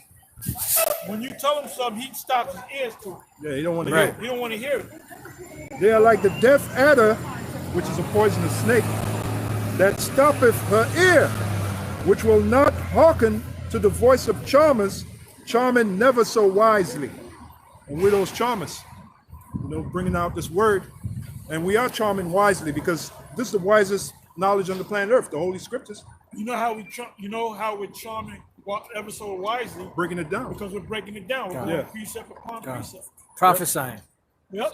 [SPEAKER 1] When you tell him something, he stops his ears to it.
[SPEAKER 4] Yeah, you don't want to
[SPEAKER 7] Right.
[SPEAKER 4] hear it.
[SPEAKER 1] He don't want to hear it.
[SPEAKER 4] They are like the deaf adder, which is a poisonous snake, that stoppeth her ear, which will not hearken to the voice of charmers, charming never so wisely. And we're those charmers, bringing out this word. And we are charming wisely because this is the wisest knowledge on the planet Earth, the Holy Scriptures,
[SPEAKER 1] You know how we're charming ever so wisely
[SPEAKER 4] breaking it down.
[SPEAKER 1] because we're breaking it down. We're going
[SPEAKER 4] Yeah.
[SPEAKER 1] precept upon precept.
[SPEAKER 7] Prophesying.
[SPEAKER 1] Yep.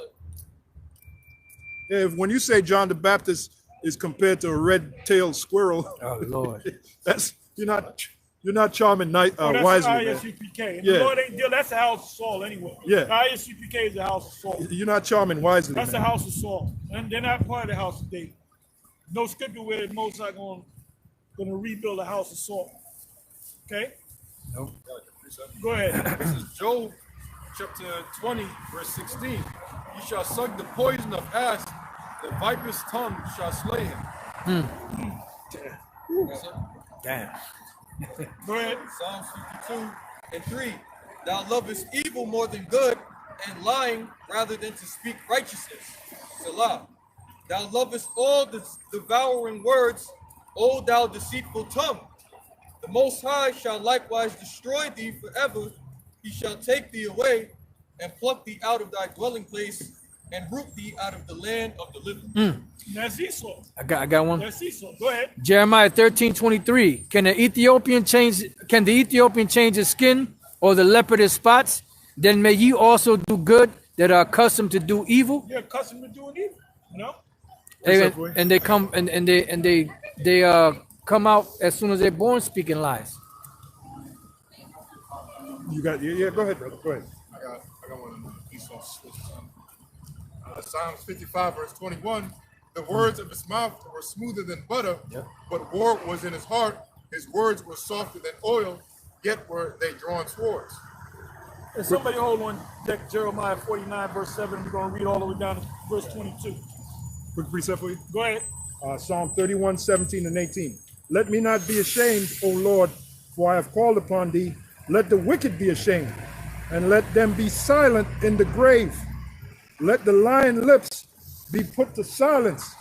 [SPEAKER 4] When you say John the Baptist is compared to a red-tailed squirrel,
[SPEAKER 7] Oh Lord.
[SPEAKER 4] you're not charming
[SPEAKER 1] That's
[SPEAKER 4] wisely, man.
[SPEAKER 1] ISUPK. And
[SPEAKER 4] Yeah.
[SPEAKER 1] the Lord ain't deal. That's the house of Saul anyway.
[SPEAKER 4] Yeah.
[SPEAKER 1] The ISUPK is the house of Saul.
[SPEAKER 4] You're not charming wisely,
[SPEAKER 1] That's the
[SPEAKER 4] man.
[SPEAKER 1] house of Saul. And they're not part of the house of David. No scripture where Moses are going to rebuild the house of Saul. Okay?
[SPEAKER 7] Nope.
[SPEAKER 1] Go ahead.
[SPEAKER 3] This is Job chapter 20, verse 16. You shall suck the poison of asp, the viper's tongue shall slay him.
[SPEAKER 7] Damn.
[SPEAKER 1] Go ahead.
[SPEAKER 2] Psalms 52 and 3. Thou lovest evil more than good, and lying rather than to speak righteousness. Salah. Thou lovest all the devouring words, O thou deceitful tongue. The Most High shall likewise destroy thee forever. He shall take thee away and pluck thee out of thy dwelling place and root thee out of the land of the living.
[SPEAKER 1] That's Esau.
[SPEAKER 7] I got one.
[SPEAKER 1] That's Esau. Go ahead.
[SPEAKER 7] Jeremiah 13:23. Can the Ethiopian change his skin, or the leopard his spots? Then may ye also do good that are accustomed to do evil.
[SPEAKER 1] You're accustomed to doing evil. You know?
[SPEAKER 7] And they come and they come out as soon as they're born speaking lies.
[SPEAKER 4] You got yeah. Go ahead, brother. Go ahead.
[SPEAKER 6] I got one of Esau's switches. Psalms 55 verse 21. The words of his mouth were smoother than butter, but war was in his heart. His words were softer than oil, yet were they drawn swords.
[SPEAKER 1] And somebody hold on that Jeremiah 49 verse 7. We're going to read all the way down to verse 22.
[SPEAKER 4] Quick precept for you.
[SPEAKER 1] Go ahead.
[SPEAKER 4] Psalm 31, 17 and 18. Let me not be ashamed, O Lord, for I have called upon thee. Let the wicked be ashamed, and let them be silent in the grave. Let the lying lips be put to silence,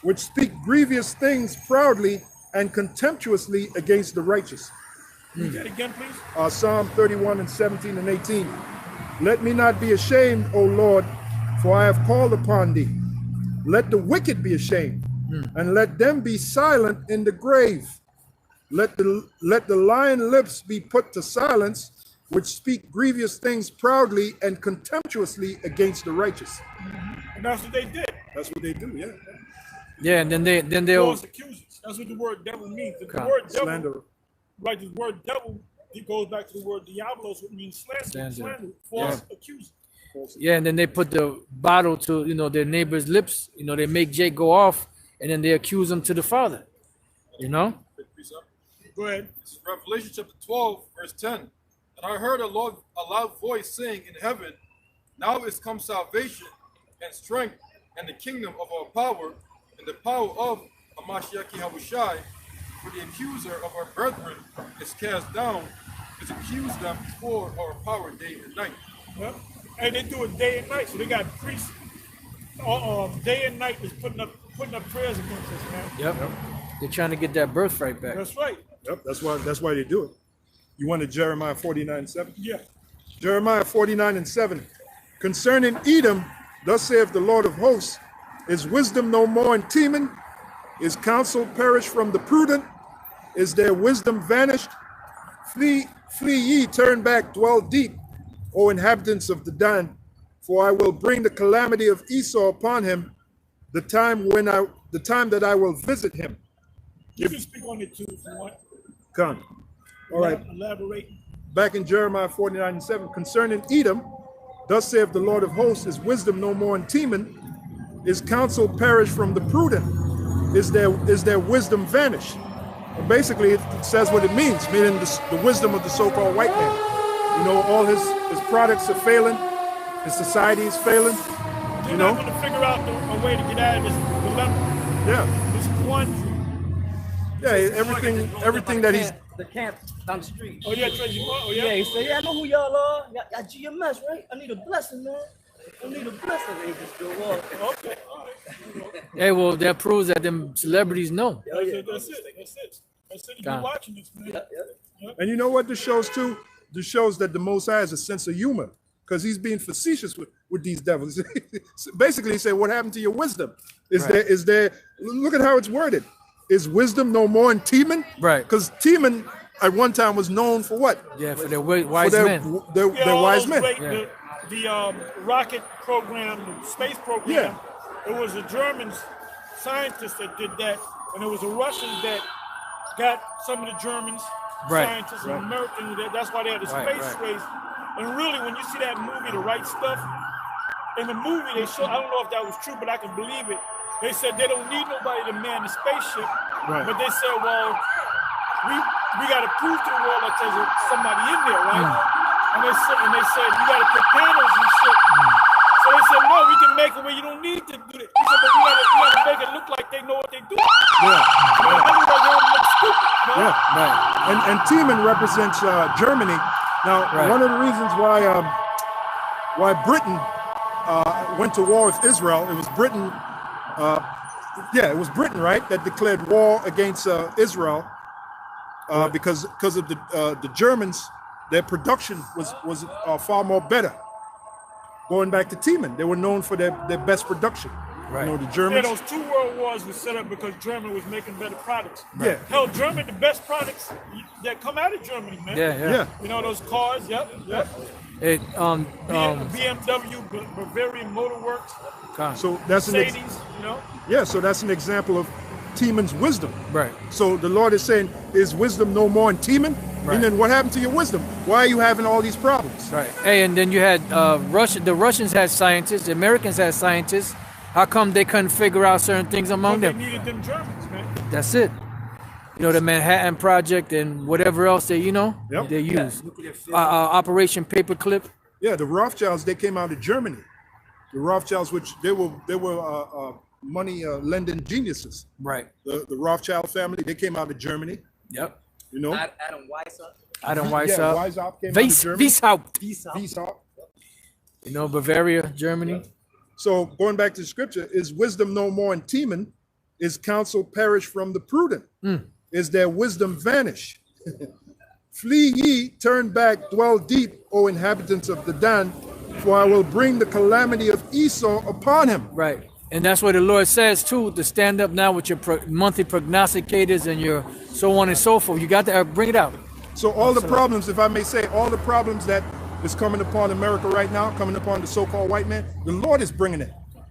[SPEAKER 4] which speak grievous things proudly and contemptuously against the righteous.
[SPEAKER 1] Read that again, please.
[SPEAKER 4] Psalm 31 and 17 and 18. Let me not be ashamed, O Lord, for I have called upon thee. Let the wicked be ashamed, and let them be silent in the grave. Let the lying lips be put to silence, which speak grievous things proudly and contemptuously against the righteous.
[SPEAKER 1] And that's what they did.
[SPEAKER 4] That's what they do, yeah.
[SPEAKER 7] Yeah, and then they'll
[SPEAKER 1] False accusers. That's what the word devil means. The word devil,
[SPEAKER 4] Slander.
[SPEAKER 1] right? The word devil, it goes back to the word diablos, which means slander. False accuser.
[SPEAKER 7] Yeah, and then they put the bottle to their neighbor's lips. They make Jake go off, and then they accuse him to the father.
[SPEAKER 1] Go ahead.
[SPEAKER 3] This is Revelation chapter 12, verse 10. And I heard a loud voice saying in heaven, now is come salvation and strength and the kingdom of our power and the power of Hamashiach YAHAWASHI, for the accuser of our brethren is cast down, is accused them before our power day and night.
[SPEAKER 1] Yep. And they do it day and night. So they got priests day and night is putting up prayers against us, man.
[SPEAKER 7] Yep. They're trying to get that birthright back.
[SPEAKER 1] That's right.
[SPEAKER 4] Yep, that's why they do it. You wanted Jeremiah 49 and 7?
[SPEAKER 1] Yeah.
[SPEAKER 4] Jeremiah 49 and 7. Concerning Edom, thus saith the Lord of hosts, is wisdom no more in Teman? Is counsel perished from the prudent? Is their wisdom vanished? Flee ye, turn back, dwell deep, O inhabitants of the Dan, for I will bring the calamity of Esau upon him, the time that I will visit him.
[SPEAKER 1] You can speak on it too if you want.
[SPEAKER 4] Come. All right.
[SPEAKER 1] Elaborate.
[SPEAKER 4] Back in Jeremiah 49 and 7. Concerning Edom, thus saith the Lord of hosts, is wisdom no more in Teman? Is counsel perished from the prudent? Is their wisdom vanished? And basically, it says what it means, meaning the wisdom of the so-called white man. All his products are failing. His society is failing.
[SPEAKER 1] They're not going to figure out a way to get out of this dilemma.
[SPEAKER 4] Yeah.
[SPEAKER 1] This quandary.
[SPEAKER 4] Yeah, everything that he's...
[SPEAKER 5] The camp down the street.
[SPEAKER 1] Oh, yeah, Tracy. Oh, yeah.
[SPEAKER 5] Yeah, he said, yeah, I know who y'all are. Y'all GMS, right? I need a blessing, man. I need a blessing. They just go off.
[SPEAKER 1] Okay. All right.
[SPEAKER 7] Hey, well, that proves that them celebrities know.
[SPEAKER 1] That's it. You're watching this, man. Yep.
[SPEAKER 4] And you know what this shows too? This shows that the Most High has a sense of humor, because he's being facetious with these devils. Basically, he said, what happened to your wisdom? Is there, look at how it's worded. Is wisdom no more in Teman?
[SPEAKER 7] Right.
[SPEAKER 4] Because Teman at one time was known for what?
[SPEAKER 7] Yeah, for their wise men.
[SPEAKER 4] Their wise men.
[SPEAKER 1] The rocket program, the space program,
[SPEAKER 4] Yeah.
[SPEAKER 1] It was the German scientists that did that, and it was the Russians that got some of the Germans, scientists, and Americans. That's why they had the space race. And really, when you see that movie, The Right Stuff, in the movie they show, I don't know if that was true, but I can believe it. They said they don't need nobody to man the spaceship, but they said, well, we got to prove to the world that there's somebody in there, right? And they said you got to put panels and shit. So they said, no, we can make it where you don't need to do it. He said, but we got to make it look like they know what they do.
[SPEAKER 4] Yeah.
[SPEAKER 1] Otherwise, they don't look stupid.
[SPEAKER 7] Yeah, right.
[SPEAKER 4] And Teman represents Germany. Now,
[SPEAKER 7] Right.
[SPEAKER 4] one of the reasons why Britain went to war with Israel, it was Britain, it was Britain, right, that declared war against Israel because of the Germans. Their production was far more better. Going back to Teman, they were known for their best production.
[SPEAKER 7] Right.
[SPEAKER 4] You know, the
[SPEAKER 1] Yeah,
[SPEAKER 4] Germans.
[SPEAKER 1] those 2 world wars were set up because Germany was making better products.
[SPEAKER 4] Yeah.
[SPEAKER 1] Hell, Germany, the best products that come out of Germany, man.
[SPEAKER 7] Yeah.
[SPEAKER 1] You know, those cars, yep.
[SPEAKER 7] It,
[SPEAKER 1] BMW, Bavarian Motor Works,
[SPEAKER 4] So that's
[SPEAKER 1] Mercedes, you know.
[SPEAKER 4] so that's an example of Teman's wisdom.
[SPEAKER 7] right.
[SPEAKER 4] So the Lord is saying, is wisdom no more in Teman?
[SPEAKER 7] Right.
[SPEAKER 4] And then what happened to your wisdom? Why are you having all these problems?
[SPEAKER 7] Right. Hey, and then you had the Russians had scientists, the Americans had scientists. How come they couldn't figure out certain things among
[SPEAKER 1] They
[SPEAKER 7] them?
[SPEAKER 1] needed them Germans, man.
[SPEAKER 7] That's it. You know, the Manhattan Project and whatever else they,
[SPEAKER 4] Yep.
[SPEAKER 7] they use. Operation Paperclip.
[SPEAKER 4] Yeah, the Rothschilds, they came out of Germany. The Rothschilds, which they were money lending geniuses.
[SPEAKER 7] Right.
[SPEAKER 4] The Rothschild family, they came out of Germany.
[SPEAKER 7] Yep.
[SPEAKER 4] You know,
[SPEAKER 5] Adam Weishaupt.
[SPEAKER 7] Adam
[SPEAKER 4] yeah,
[SPEAKER 7] Weishaupt.
[SPEAKER 4] Weishaupt came out of Germany.
[SPEAKER 7] Weishaupt. You know, Bavaria, Germany.
[SPEAKER 4] So going back to the scripture, is wisdom no more in Teman? Is counsel perish from the prudent? Is their wisdom vanish? Flee ye, turn back, dwell deep, O inhabitants of the Dan, for I will bring the calamity of Esau upon him.
[SPEAKER 7] Right. And that's what the Lord says too, to stand up now with your monthly prognosticators and your so on and so forth. You got to bring it out.
[SPEAKER 4] So all the problems, if I may say, all the problems that is coming upon America right now, coming upon the so-called white man, the Lord is bringing it.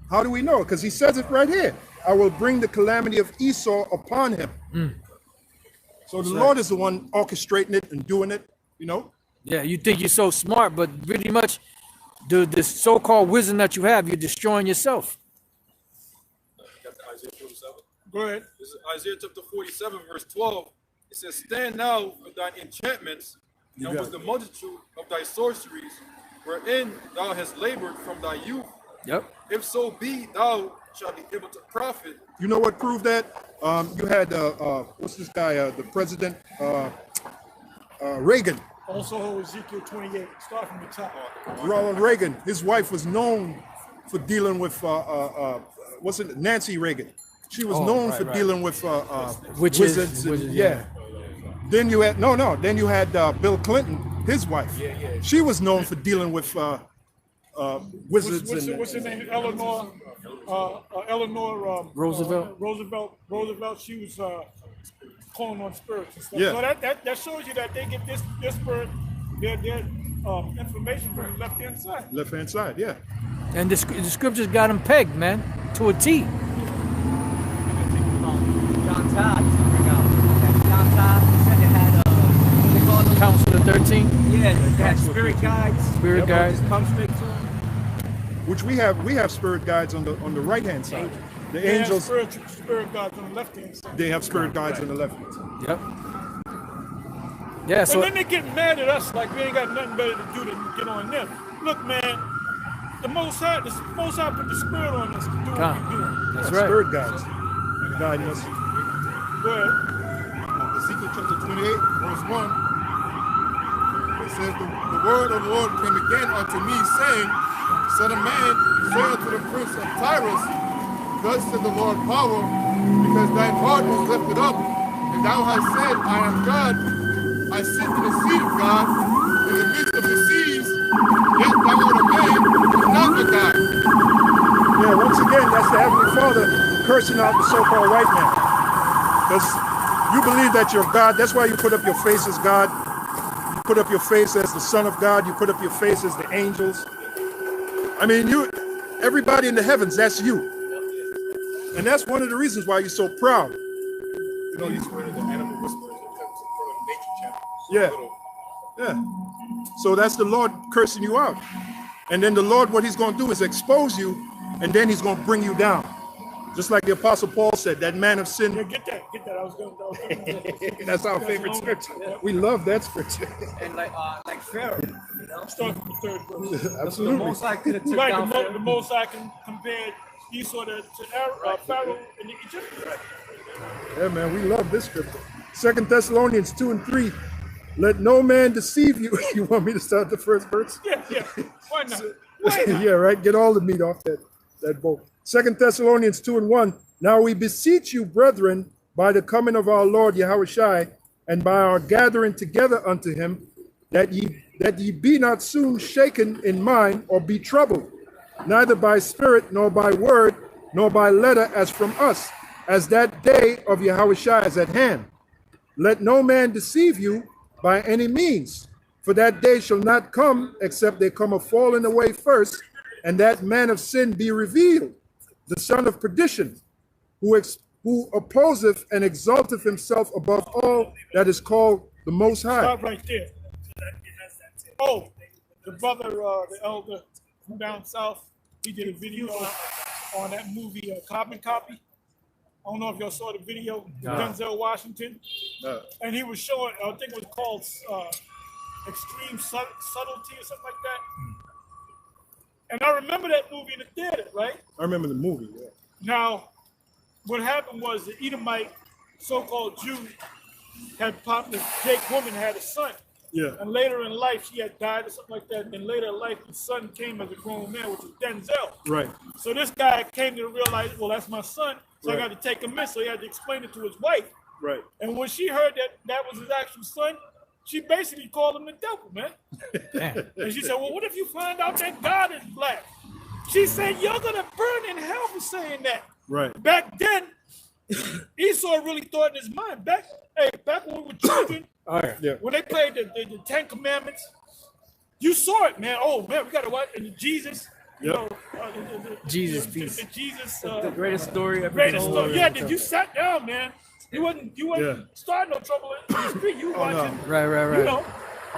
[SPEAKER 4] How do we know? Because he says it right here. I will bring the calamity of Esau upon him. So the Lord is the one orchestrating it and doing it, you know?
[SPEAKER 7] Yeah, you think you're so smart, but pretty much the so-called wisdom that you have, you're destroying yourself.
[SPEAKER 3] Got the Isaiah 47.
[SPEAKER 1] Go ahead.
[SPEAKER 3] This is Isaiah chapter 47, verse 12. It says, stand now with thine enchantments and with the multitude of thy sorceries, wherein thou hast labored from thy youth.
[SPEAKER 7] Yep.
[SPEAKER 3] If so be, thou shalt be able to profit.
[SPEAKER 4] You know what proved that? You had, what's this guy, the president, Reagan.
[SPEAKER 1] Also Ezekiel 28. Start from the top.
[SPEAKER 4] Ronald Reagan, his wife was known for dealing with, what's it, Nancy Reagan. She was known for dealing with wizards.
[SPEAKER 7] Yeah.
[SPEAKER 4] Then you had, then you had Bill Clinton, his wife. She was known for dealing with wizards.
[SPEAKER 1] What's her name? Eleanor
[SPEAKER 7] Roosevelt.
[SPEAKER 1] Roosevelt. She was calling on spirits and stuff.
[SPEAKER 4] Yeah.
[SPEAKER 1] So that shows you that they get this spirit, their information from the left hand side.
[SPEAKER 4] Left hand side, yeah.
[SPEAKER 7] And the scriptures got them pegged, man, to a T.
[SPEAKER 5] John Todd used to bring out. John Todd said they had what they call them?
[SPEAKER 7] Council of 13.
[SPEAKER 5] Yeah, they had spirit guides.
[SPEAKER 7] Spirit guides.
[SPEAKER 5] Just come straight to them.
[SPEAKER 4] Which we have spirit guides on the right hand side. The
[SPEAKER 1] They have
[SPEAKER 4] angels,
[SPEAKER 1] spirit guides on the left hand side.
[SPEAKER 4] they have spirit guides on the left hand side.
[SPEAKER 7] Yep. Yeah,
[SPEAKER 1] And
[SPEAKER 7] so
[SPEAKER 1] then they get mad at us like we ain't got nothing better to do than get on them. Look, man, the Most High put the spirit on us to do what we do.
[SPEAKER 7] that's right.
[SPEAKER 4] Spirit guides guiding us.
[SPEAKER 1] Go ahead.
[SPEAKER 6] Ezekiel chapter 28, verse 1. It says, the word of the Lord came again unto me, saying, Son of man, say unto the prince of Tyrus, thus said the Lord power, because thine heart is lifted up, and thou hast said, I am God. I sit in the seat of God, in the midst of the seas, yet thou art a man, and not a God.
[SPEAKER 4] Yeah, once again, that's the Heavenly Father cursing out the so-called white man. Because you believe that you're God. That's why you put up your face as God. You put up your face as the Son of God. You put up your face as the angels. I mean, everybody in the heavens, that's you. And that's one of the reasons why you're so proud.
[SPEAKER 6] You know, he's one of the animal whisperers for the nature channel.
[SPEAKER 4] Yeah. Yeah. So that's the Lord cursing you out. And then the Lord, what he's going to do is expose you, and then he's going to bring you down. Just like the Apostle Paul said, that man of sin.
[SPEAKER 1] Yeah, get that. I was going to
[SPEAKER 4] That's our favorite scripture. We love that scripture.
[SPEAKER 5] And like Pharaoh, you know?
[SPEAKER 1] start from the third verse.
[SPEAKER 5] The
[SPEAKER 4] Absolutely.
[SPEAKER 5] Most High could have took
[SPEAKER 1] Right,
[SPEAKER 5] down
[SPEAKER 1] the
[SPEAKER 5] Pharaoh.
[SPEAKER 1] Most High can compare Esau to Pharaoh and the Egyptians.
[SPEAKER 4] Yeah, man, we love this scripture. 2 Thessalonians 2 and 3. Let no man deceive you. You want me to start the first verse?
[SPEAKER 1] Yeah. Why not? Why not?
[SPEAKER 4] Yeah, right. Get all the meat off that boat. 2 Thessalonians 2 and 1. Now we beseech you, brethren, by the coming of our Lord YAHWASHI, and by our gathering together unto him, that ye be not soon shaken in mind, or be troubled, neither by spirit, nor by word, nor by letter, as from us, as that day of YAHWASHI is at hand. Let no man deceive you by any means, for that day shall not come, except there come a falling away first, and that man of sin be revealed, the son of perdition, who opposeth and exalteth himself above all that is called the Most High.
[SPEAKER 1] Stop right there. Oh, the brother, the elder from down south, he did a video on that movie, Carbon Copy. I don't know if y'all saw the video, Denzel Washington. And he was showing, I think it was called Extreme Subtlety or something like that. And I remember that movie in the theater, right?
[SPEAKER 4] I remember the movie, yeah.
[SPEAKER 1] Now, what happened was the Edomite so-called Jew had popped, the Jake woman had a son.
[SPEAKER 4] Yeah.
[SPEAKER 1] And later in life, she had died or something like that. And then later in life, the son came as a grown man, which was Denzel.
[SPEAKER 4] Right.
[SPEAKER 1] So this guy came to realize, well, that's my son. So I got to take him in. So he had to explain it to his wife.
[SPEAKER 4] Right.
[SPEAKER 1] And when she heard that that was his actual son, she basically called him the devil, man. And she said, well, what if you find out that God is black? She said, you're going to burn in hell for saying that.
[SPEAKER 4] Right.
[SPEAKER 1] Back then, Esau really thought in his mind. Back when we were children, when they played the Ten Commandments, you saw it, man. Oh, man, we got to watch Jesus. You know,
[SPEAKER 7] Jesus piece.
[SPEAKER 5] The greatest story ever
[SPEAKER 1] Greatest
[SPEAKER 5] told.
[SPEAKER 1] story. Yeah, that you sat down, man. You wasn't starting no trouble in the street. You watching.
[SPEAKER 7] Right.
[SPEAKER 1] You know.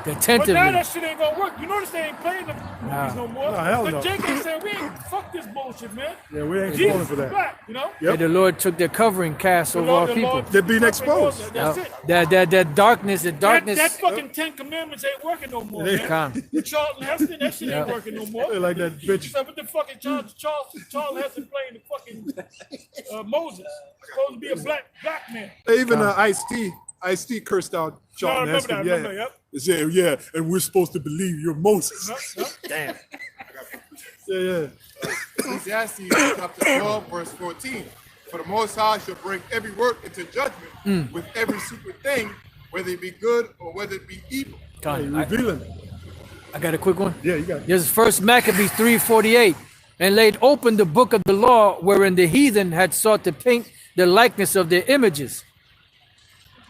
[SPEAKER 7] The
[SPEAKER 1] But
[SPEAKER 7] tentative.
[SPEAKER 1] now that shit ain't gonna work. You notice they ain't playing the movies no more.
[SPEAKER 4] No, hell
[SPEAKER 1] but
[SPEAKER 4] no.
[SPEAKER 1] Jake ain't saying we ain't fuck this bullshit, man.
[SPEAKER 4] Yeah, we ain't
[SPEAKER 1] Jesus
[SPEAKER 4] falling for
[SPEAKER 1] is
[SPEAKER 4] that.
[SPEAKER 1] black, you know.
[SPEAKER 4] Yep.
[SPEAKER 7] And the Lord took their covering cast over all people.
[SPEAKER 4] They're being exposed.
[SPEAKER 1] That's it.
[SPEAKER 7] That darkness,
[SPEAKER 1] That fucking Ten Commandments ain't working no more, man.
[SPEAKER 7] Come.
[SPEAKER 1] The Charlton Heston, that shit ain't working no more.
[SPEAKER 4] They're like that bitch.
[SPEAKER 1] So with the fucking Charlton Heston playing the fucking Moses, supposed to be a black man.
[SPEAKER 4] Even Ice-T cursed out Charlton Heston.
[SPEAKER 1] I remember that, yep.
[SPEAKER 4] They said, yeah, and we're supposed to believe you're Moses.
[SPEAKER 7] Damn.
[SPEAKER 4] Yeah.
[SPEAKER 6] Ecclesiastes chapter 12, verse 14. For the Most High shall bring every work into judgment with every secret thing, whether it be good or whether it be evil.
[SPEAKER 4] Revealing.
[SPEAKER 7] I got a quick one.
[SPEAKER 4] Yeah, you got it.
[SPEAKER 7] This is First Maccabees 3:48, and laid open the book of the law, wherein the heathen had sought to paint the likeness of their images.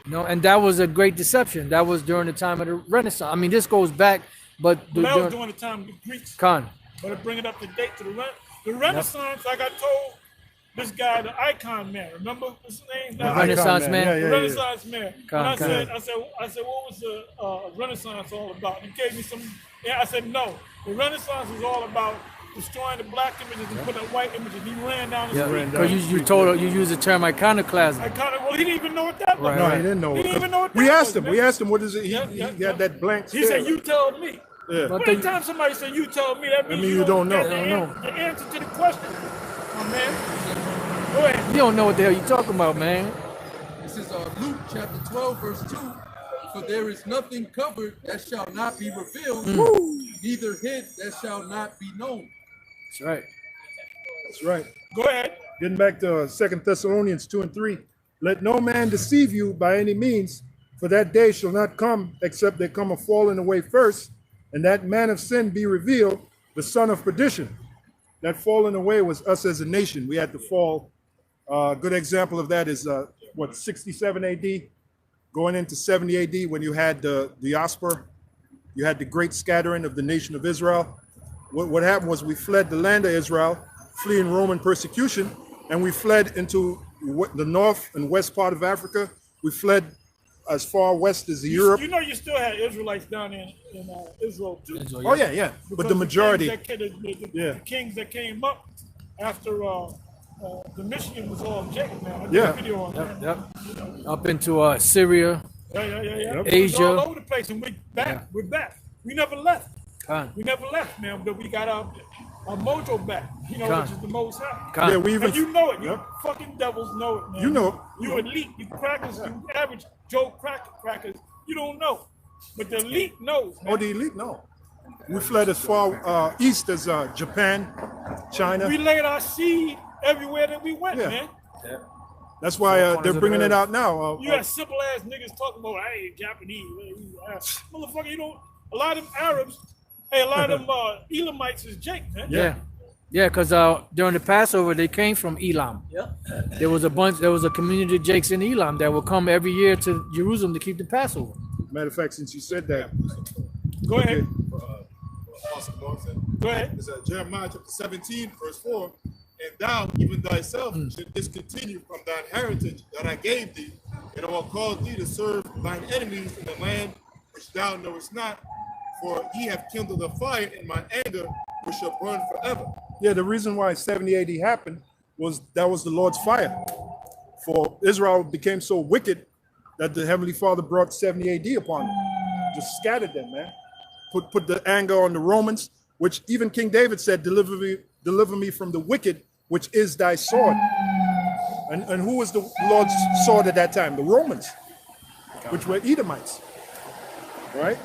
[SPEAKER 7] You know, and that was a great deception. That was during the time of the Renaissance. I mean, this goes back, but
[SPEAKER 1] That was during the time of the Greeks.
[SPEAKER 7] Khan.
[SPEAKER 1] But to bring it up to date to the Renaissance, like I told this guy, the icon man. Remember his name?
[SPEAKER 7] The Renaissance man.
[SPEAKER 1] The Renaissance man.
[SPEAKER 7] Con,
[SPEAKER 1] And I said, what was the Renaissance all about? He gave me some. Yeah, I said no. The Renaissance was all about destroying the black images and putting up white images. He ran down the street.
[SPEAKER 7] Because you used the term iconoclasm.
[SPEAKER 1] Well, he didn't even know what that was.
[SPEAKER 7] Right.
[SPEAKER 4] No, he didn't know.
[SPEAKER 1] He didn't even know what that
[SPEAKER 4] We asked
[SPEAKER 1] was,
[SPEAKER 4] him.
[SPEAKER 1] man.
[SPEAKER 4] We asked him, what is it? He
[SPEAKER 1] Yeah.
[SPEAKER 4] had that blank
[SPEAKER 1] He
[SPEAKER 4] stare.
[SPEAKER 1] said, you told me.
[SPEAKER 4] Yeah.
[SPEAKER 7] But
[SPEAKER 1] Anytime somebody say you told me, that means
[SPEAKER 4] you don't know.
[SPEAKER 1] got the answer to the question. Oh, man. Go ahead.
[SPEAKER 7] You don't know what the hell you're talking about, man.
[SPEAKER 2] This is Luke chapter 12, verse 2. For there is nothing covered that shall not be revealed, neither hid that shall not be known.
[SPEAKER 7] That's right.
[SPEAKER 4] That's right.
[SPEAKER 1] Go ahead.
[SPEAKER 4] Getting back to 2 Thessalonians 2 and 3. Let no man deceive you by any means, for that day shall not come, except there come a falling away first, and that man of sin be revealed, the son of perdition. That falling away was us as a nation. We had to fall. A good example of that is, 67 AD, going into 70 AD, when you had the diaspora. You had the great scattering of the nation of Israel. What happened was we fled the land of Israel, fleeing Roman persecution, and we fled into the north and west part of Africa. We fled as far west as Europe.
[SPEAKER 1] You know you still had Israelites down in Israel too.
[SPEAKER 4] Oh yeah. But the majority.
[SPEAKER 1] The kings that came up after the Michigan was all Jacob, man. I did
[SPEAKER 4] Yeah.
[SPEAKER 1] a video on that.
[SPEAKER 7] Up into Syria.
[SPEAKER 1] Yeah.
[SPEAKER 7] Asia.
[SPEAKER 1] It was all over the place, and we're back.
[SPEAKER 7] Yeah.
[SPEAKER 1] We're back. We never left.
[SPEAKER 7] Khan.
[SPEAKER 1] We never left, man. But we got our mojo back. You know,
[SPEAKER 7] Con.
[SPEAKER 1] which is the Most High.
[SPEAKER 7] Khan.
[SPEAKER 4] Yeah, we even.
[SPEAKER 1] And you know it. You fucking devils know it, man.
[SPEAKER 4] You know it.
[SPEAKER 1] You elite. You crackers. You average. Joe Crackers, you don't know. But the elite knows. Man.
[SPEAKER 4] Oh, the elite? No. We fled as far east as Japan, China.
[SPEAKER 1] We laid our seed everywhere that we went,
[SPEAKER 4] Yeah.
[SPEAKER 1] man.
[SPEAKER 7] Yeah.
[SPEAKER 4] That's why they're bringing it out now.
[SPEAKER 1] You got simple ass niggas talking about, I ain't Japanese. Motherfucker, you know, a lot of them Arabs, hey, a lot of them Elamites is Jake, man.
[SPEAKER 7] Yeah. Yeah, because during the Passover, they came from Elam.
[SPEAKER 5] Yeah.
[SPEAKER 7] There was a community of Jakes in Elam that would come every year to Jerusalem to keep the Passover.
[SPEAKER 4] Matter of fact, since you said that,
[SPEAKER 1] Go ahead. Go ahead.
[SPEAKER 6] It's Jeremiah chapter 17, verse 4. And thou, even thyself, should discontinue from thine heritage that I gave thee, and I will cause thee to serve thine enemies in the land which thou knowest not, for ye have kindled a fire in my anger, which shall burn forever.
[SPEAKER 4] yeah, the reason why 70 AD happened was that was the Lord's fire. For Israel became so wicked that the Heavenly Father brought 70 AD upon them. Just scattered them, man. Put the anger on the Romans, which even King David said, deliver me from the wicked, which is thy sword. And who was the Lord's sword at that time? The Romans, which were Edomites, right?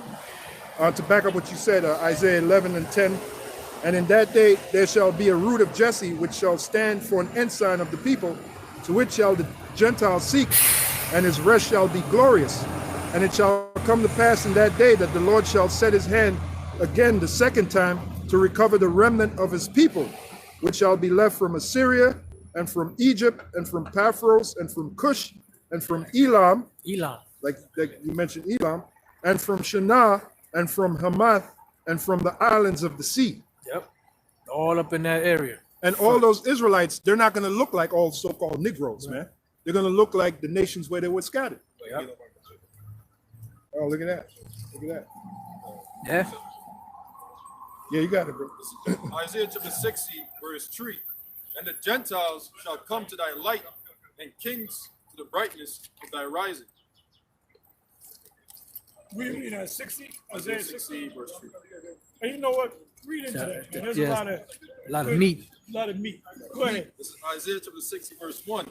[SPEAKER 4] To back up what you said, Isaiah 11 and 10, and in that day there shall be a root of Jesse, which shall stand for an ensign of the people, to which shall the Gentiles seek, and his rest shall be glorious. And it shall come to pass in that day that the Lord shall set his hand again the second time to recover the remnant of his people, which shall be left from Assyria, and from Egypt, and from Paphros, and from Cush, and from Elam, like you mentioned Elam, and from Shinar, and from Hamath, and from the islands of the sea.
[SPEAKER 7] Yep. All up in that area.
[SPEAKER 4] And all those Israelites, they're not going to look like all so-called Negroes, man. They're going to look like the nations where they were scattered.
[SPEAKER 7] Yep.
[SPEAKER 4] Oh, look at that. Look at that.
[SPEAKER 7] Yeah.
[SPEAKER 4] Yeah, you got it, bro.
[SPEAKER 3] Isaiah chapter 60, verse 3. And the Gentiles shall come to thy light, and kings to the brightness of thy rising.
[SPEAKER 1] We read at 60, Isaiah 60,
[SPEAKER 3] verse 3.
[SPEAKER 1] and you know what? Read into that. Man. There's
[SPEAKER 7] Yeah.
[SPEAKER 1] a lot of
[SPEAKER 7] meat.
[SPEAKER 1] A lot of meat. Go ahead.
[SPEAKER 3] This is Isaiah chapter 60, verse 1.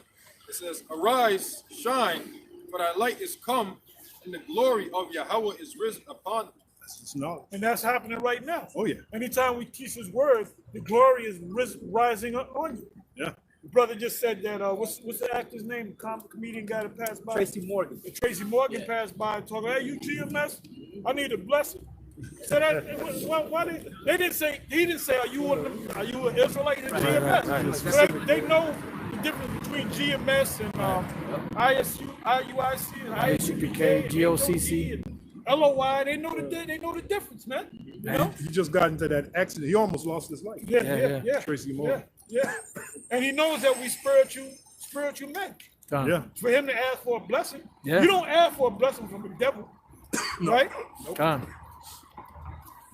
[SPEAKER 3] It says, Arise, shine, for thy light is come, and the glory of Yahweh is risen upon thee.
[SPEAKER 4] It's knowledge.
[SPEAKER 1] And that's happening right now.
[SPEAKER 4] Oh, yeah.
[SPEAKER 1] Anytime we teach his word, the glory is rising up on you.
[SPEAKER 4] Yeah.
[SPEAKER 1] The brother just said that, what's the actor's name? The comedian guy that passed by?
[SPEAKER 5] Tracy Morgan.
[SPEAKER 1] The Tracy Morgan passed by and talking, hey, you GMS? I need a blessing. So that, why they didn't say, he didn't say, are you an Israelite in GMS? So they know the difference between GMS and ISU, IUIC, and ISUPK,
[SPEAKER 7] GOCC.
[SPEAKER 1] and LOY. They know the difference, man. You know?
[SPEAKER 4] He just got into that accident. He almost lost his life.
[SPEAKER 1] Yeah.
[SPEAKER 4] Tracy Morgan.
[SPEAKER 1] Yeah. And he knows that we spiritual men.
[SPEAKER 4] Yeah.
[SPEAKER 1] For him to ask for a blessing,
[SPEAKER 7] Yeah.
[SPEAKER 1] you don't ask for a blessing from the devil, right?
[SPEAKER 7] Come.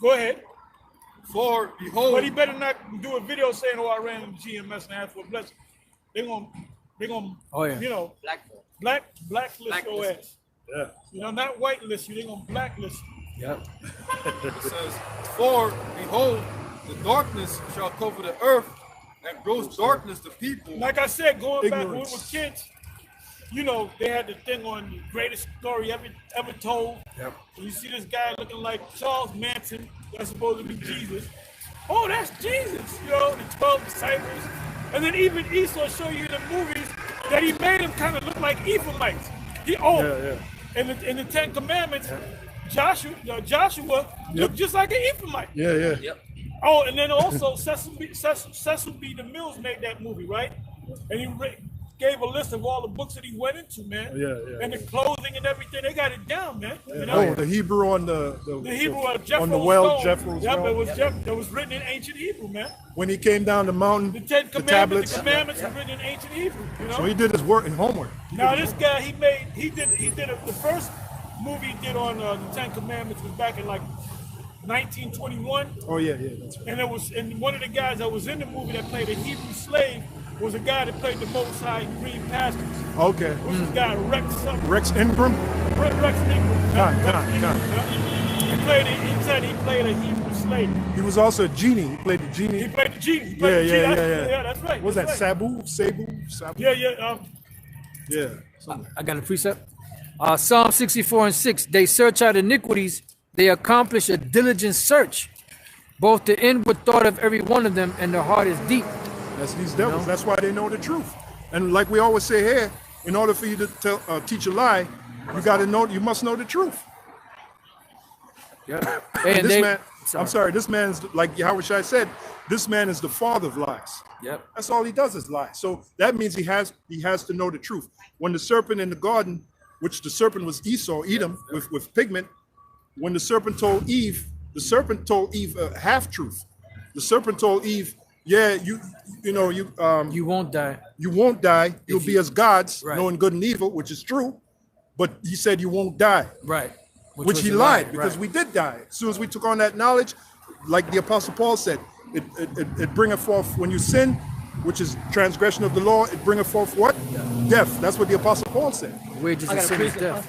[SPEAKER 1] Go ahead.
[SPEAKER 3] For behold,
[SPEAKER 1] But he better not do a video saying, "Oh, I ran into GMS and asked for a blessing." They're gonna,
[SPEAKER 7] Oh, yeah.
[SPEAKER 1] you know, blacklist your ass.
[SPEAKER 4] Yeah.
[SPEAKER 1] You know, not whitelist you. They're gonna blacklist you.
[SPEAKER 7] Yep.
[SPEAKER 3] it says, For behold, the darkness shall cover the earth, and gross darkness the people.
[SPEAKER 1] Like I said, going back when we
[SPEAKER 4] Ignorance.
[SPEAKER 1] were kids, you know, they had the thing on the greatest story ever told.
[SPEAKER 7] Yep.
[SPEAKER 1] And you see this guy looking like Charles Manson, that's supposed to be Jesus. Oh, that's Jesus, you know, the 12 disciples. And then even Esau show you in the movies that he made him kind of look like Ephraimites. In the Ten Commandments, Joshua looked just like an Ephraimite.
[SPEAKER 4] Yeah.
[SPEAKER 5] Yep.
[SPEAKER 1] Oh, and then also Cecil B. DeMille made that movie, right? And he gave a list of all the books that he went into, man.
[SPEAKER 4] Yeah.
[SPEAKER 1] And the clothing and everything, they got it down, man. You know?
[SPEAKER 4] Oh, the Hebrew on the
[SPEAKER 1] Hebrew on Jethro's
[SPEAKER 4] on the well,
[SPEAKER 1] stone.
[SPEAKER 4] Jethro's
[SPEAKER 1] Yep,
[SPEAKER 4] well.
[SPEAKER 1] it was written in ancient Hebrew, man.
[SPEAKER 4] When he came down the mountain,
[SPEAKER 1] The Ten
[SPEAKER 4] the
[SPEAKER 1] Commandments,
[SPEAKER 4] tablets.
[SPEAKER 1] the commandments were written in ancient Hebrew. You know.
[SPEAKER 4] So he did his work and homework.
[SPEAKER 1] Now this guy, the first movie he did on the Ten Commandments was back in like 1921.
[SPEAKER 4] Oh yeah, that's right.
[SPEAKER 1] And one of the guys that was in the movie that played a Hebrew slave was a guy that played the Most High in Green Pastures.
[SPEAKER 4] Okay.
[SPEAKER 1] Who's this guy, Rex something?
[SPEAKER 4] Rex Ingram.
[SPEAKER 1] Rex Ingram.
[SPEAKER 4] Con.
[SPEAKER 1] He said he played a Hebrew slave.
[SPEAKER 4] He was also a genie. He played the genie.
[SPEAKER 1] He played the genie. He
[SPEAKER 4] Yeah,
[SPEAKER 1] played the genie.
[SPEAKER 4] yeah.
[SPEAKER 1] That's right.
[SPEAKER 4] What was that
[SPEAKER 1] that's right.
[SPEAKER 4] Sabu?
[SPEAKER 1] Yeah.
[SPEAKER 4] Yeah. something.
[SPEAKER 7] I got a precept. Psalm 64:6. They search out iniquities. They accomplish a diligent search. Both the inward thought of every one of them and their heart is deep.
[SPEAKER 4] That's these devils. That's why they know the truth. And like we always say here, in order for you to teach a lie, you got to know. You must know the truth.
[SPEAKER 7] Yeah.
[SPEAKER 4] And
[SPEAKER 7] And
[SPEAKER 4] this
[SPEAKER 7] they,
[SPEAKER 4] man, I'm sorry, this man's like YAHWASHI said. This man is the father of lies.
[SPEAKER 7] Yep.
[SPEAKER 4] That's all he does is lie. So that means he has to know the truth. When the serpent in the garden, which the serpent was Esau, Edom, with pigment, when the serpent told Eve a half truth. The serpent told Eve, "Yeah, you
[SPEAKER 7] won't die.
[SPEAKER 4] You won't die. You'll be as gods,
[SPEAKER 7] right.
[SPEAKER 4] knowing good and evil," which is true. But he said you won't die.
[SPEAKER 7] Right.
[SPEAKER 4] Which he lied, because we did die. As soon as we took on that knowledge, like the Apostle Paul said, it bringeth forth, when you sin, which is transgression of the law, it bringeth forth what? Death. That's what the Apostle Paul said.
[SPEAKER 7] Wages of sin is death.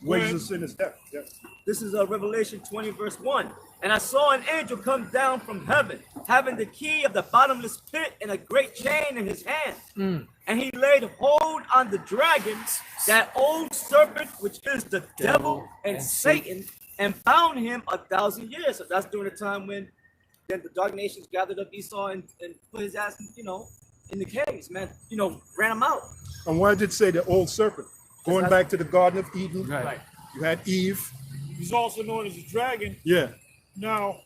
[SPEAKER 4] Wages of sin is death. Yes.
[SPEAKER 5] This is Revelation 20, verse 1. And I saw an angel come down from heaven, having the key of the bottomless pit and a great chain in his hand. And he laid hold on the dragon, that old serpent, which is the devil and Satan, and bound him 1,000 years. So that's during the time when then the dark nations gathered up Esau and put his ass, in the caves, man. Ran him out.
[SPEAKER 4] And why did it say the old serpent? Going back to the Garden of Eden,
[SPEAKER 7] Right.
[SPEAKER 4] you had Eve.
[SPEAKER 1] He's also known as a dragon.
[SPEAKER 4] Yeah.
[SPEAKER 1] Now,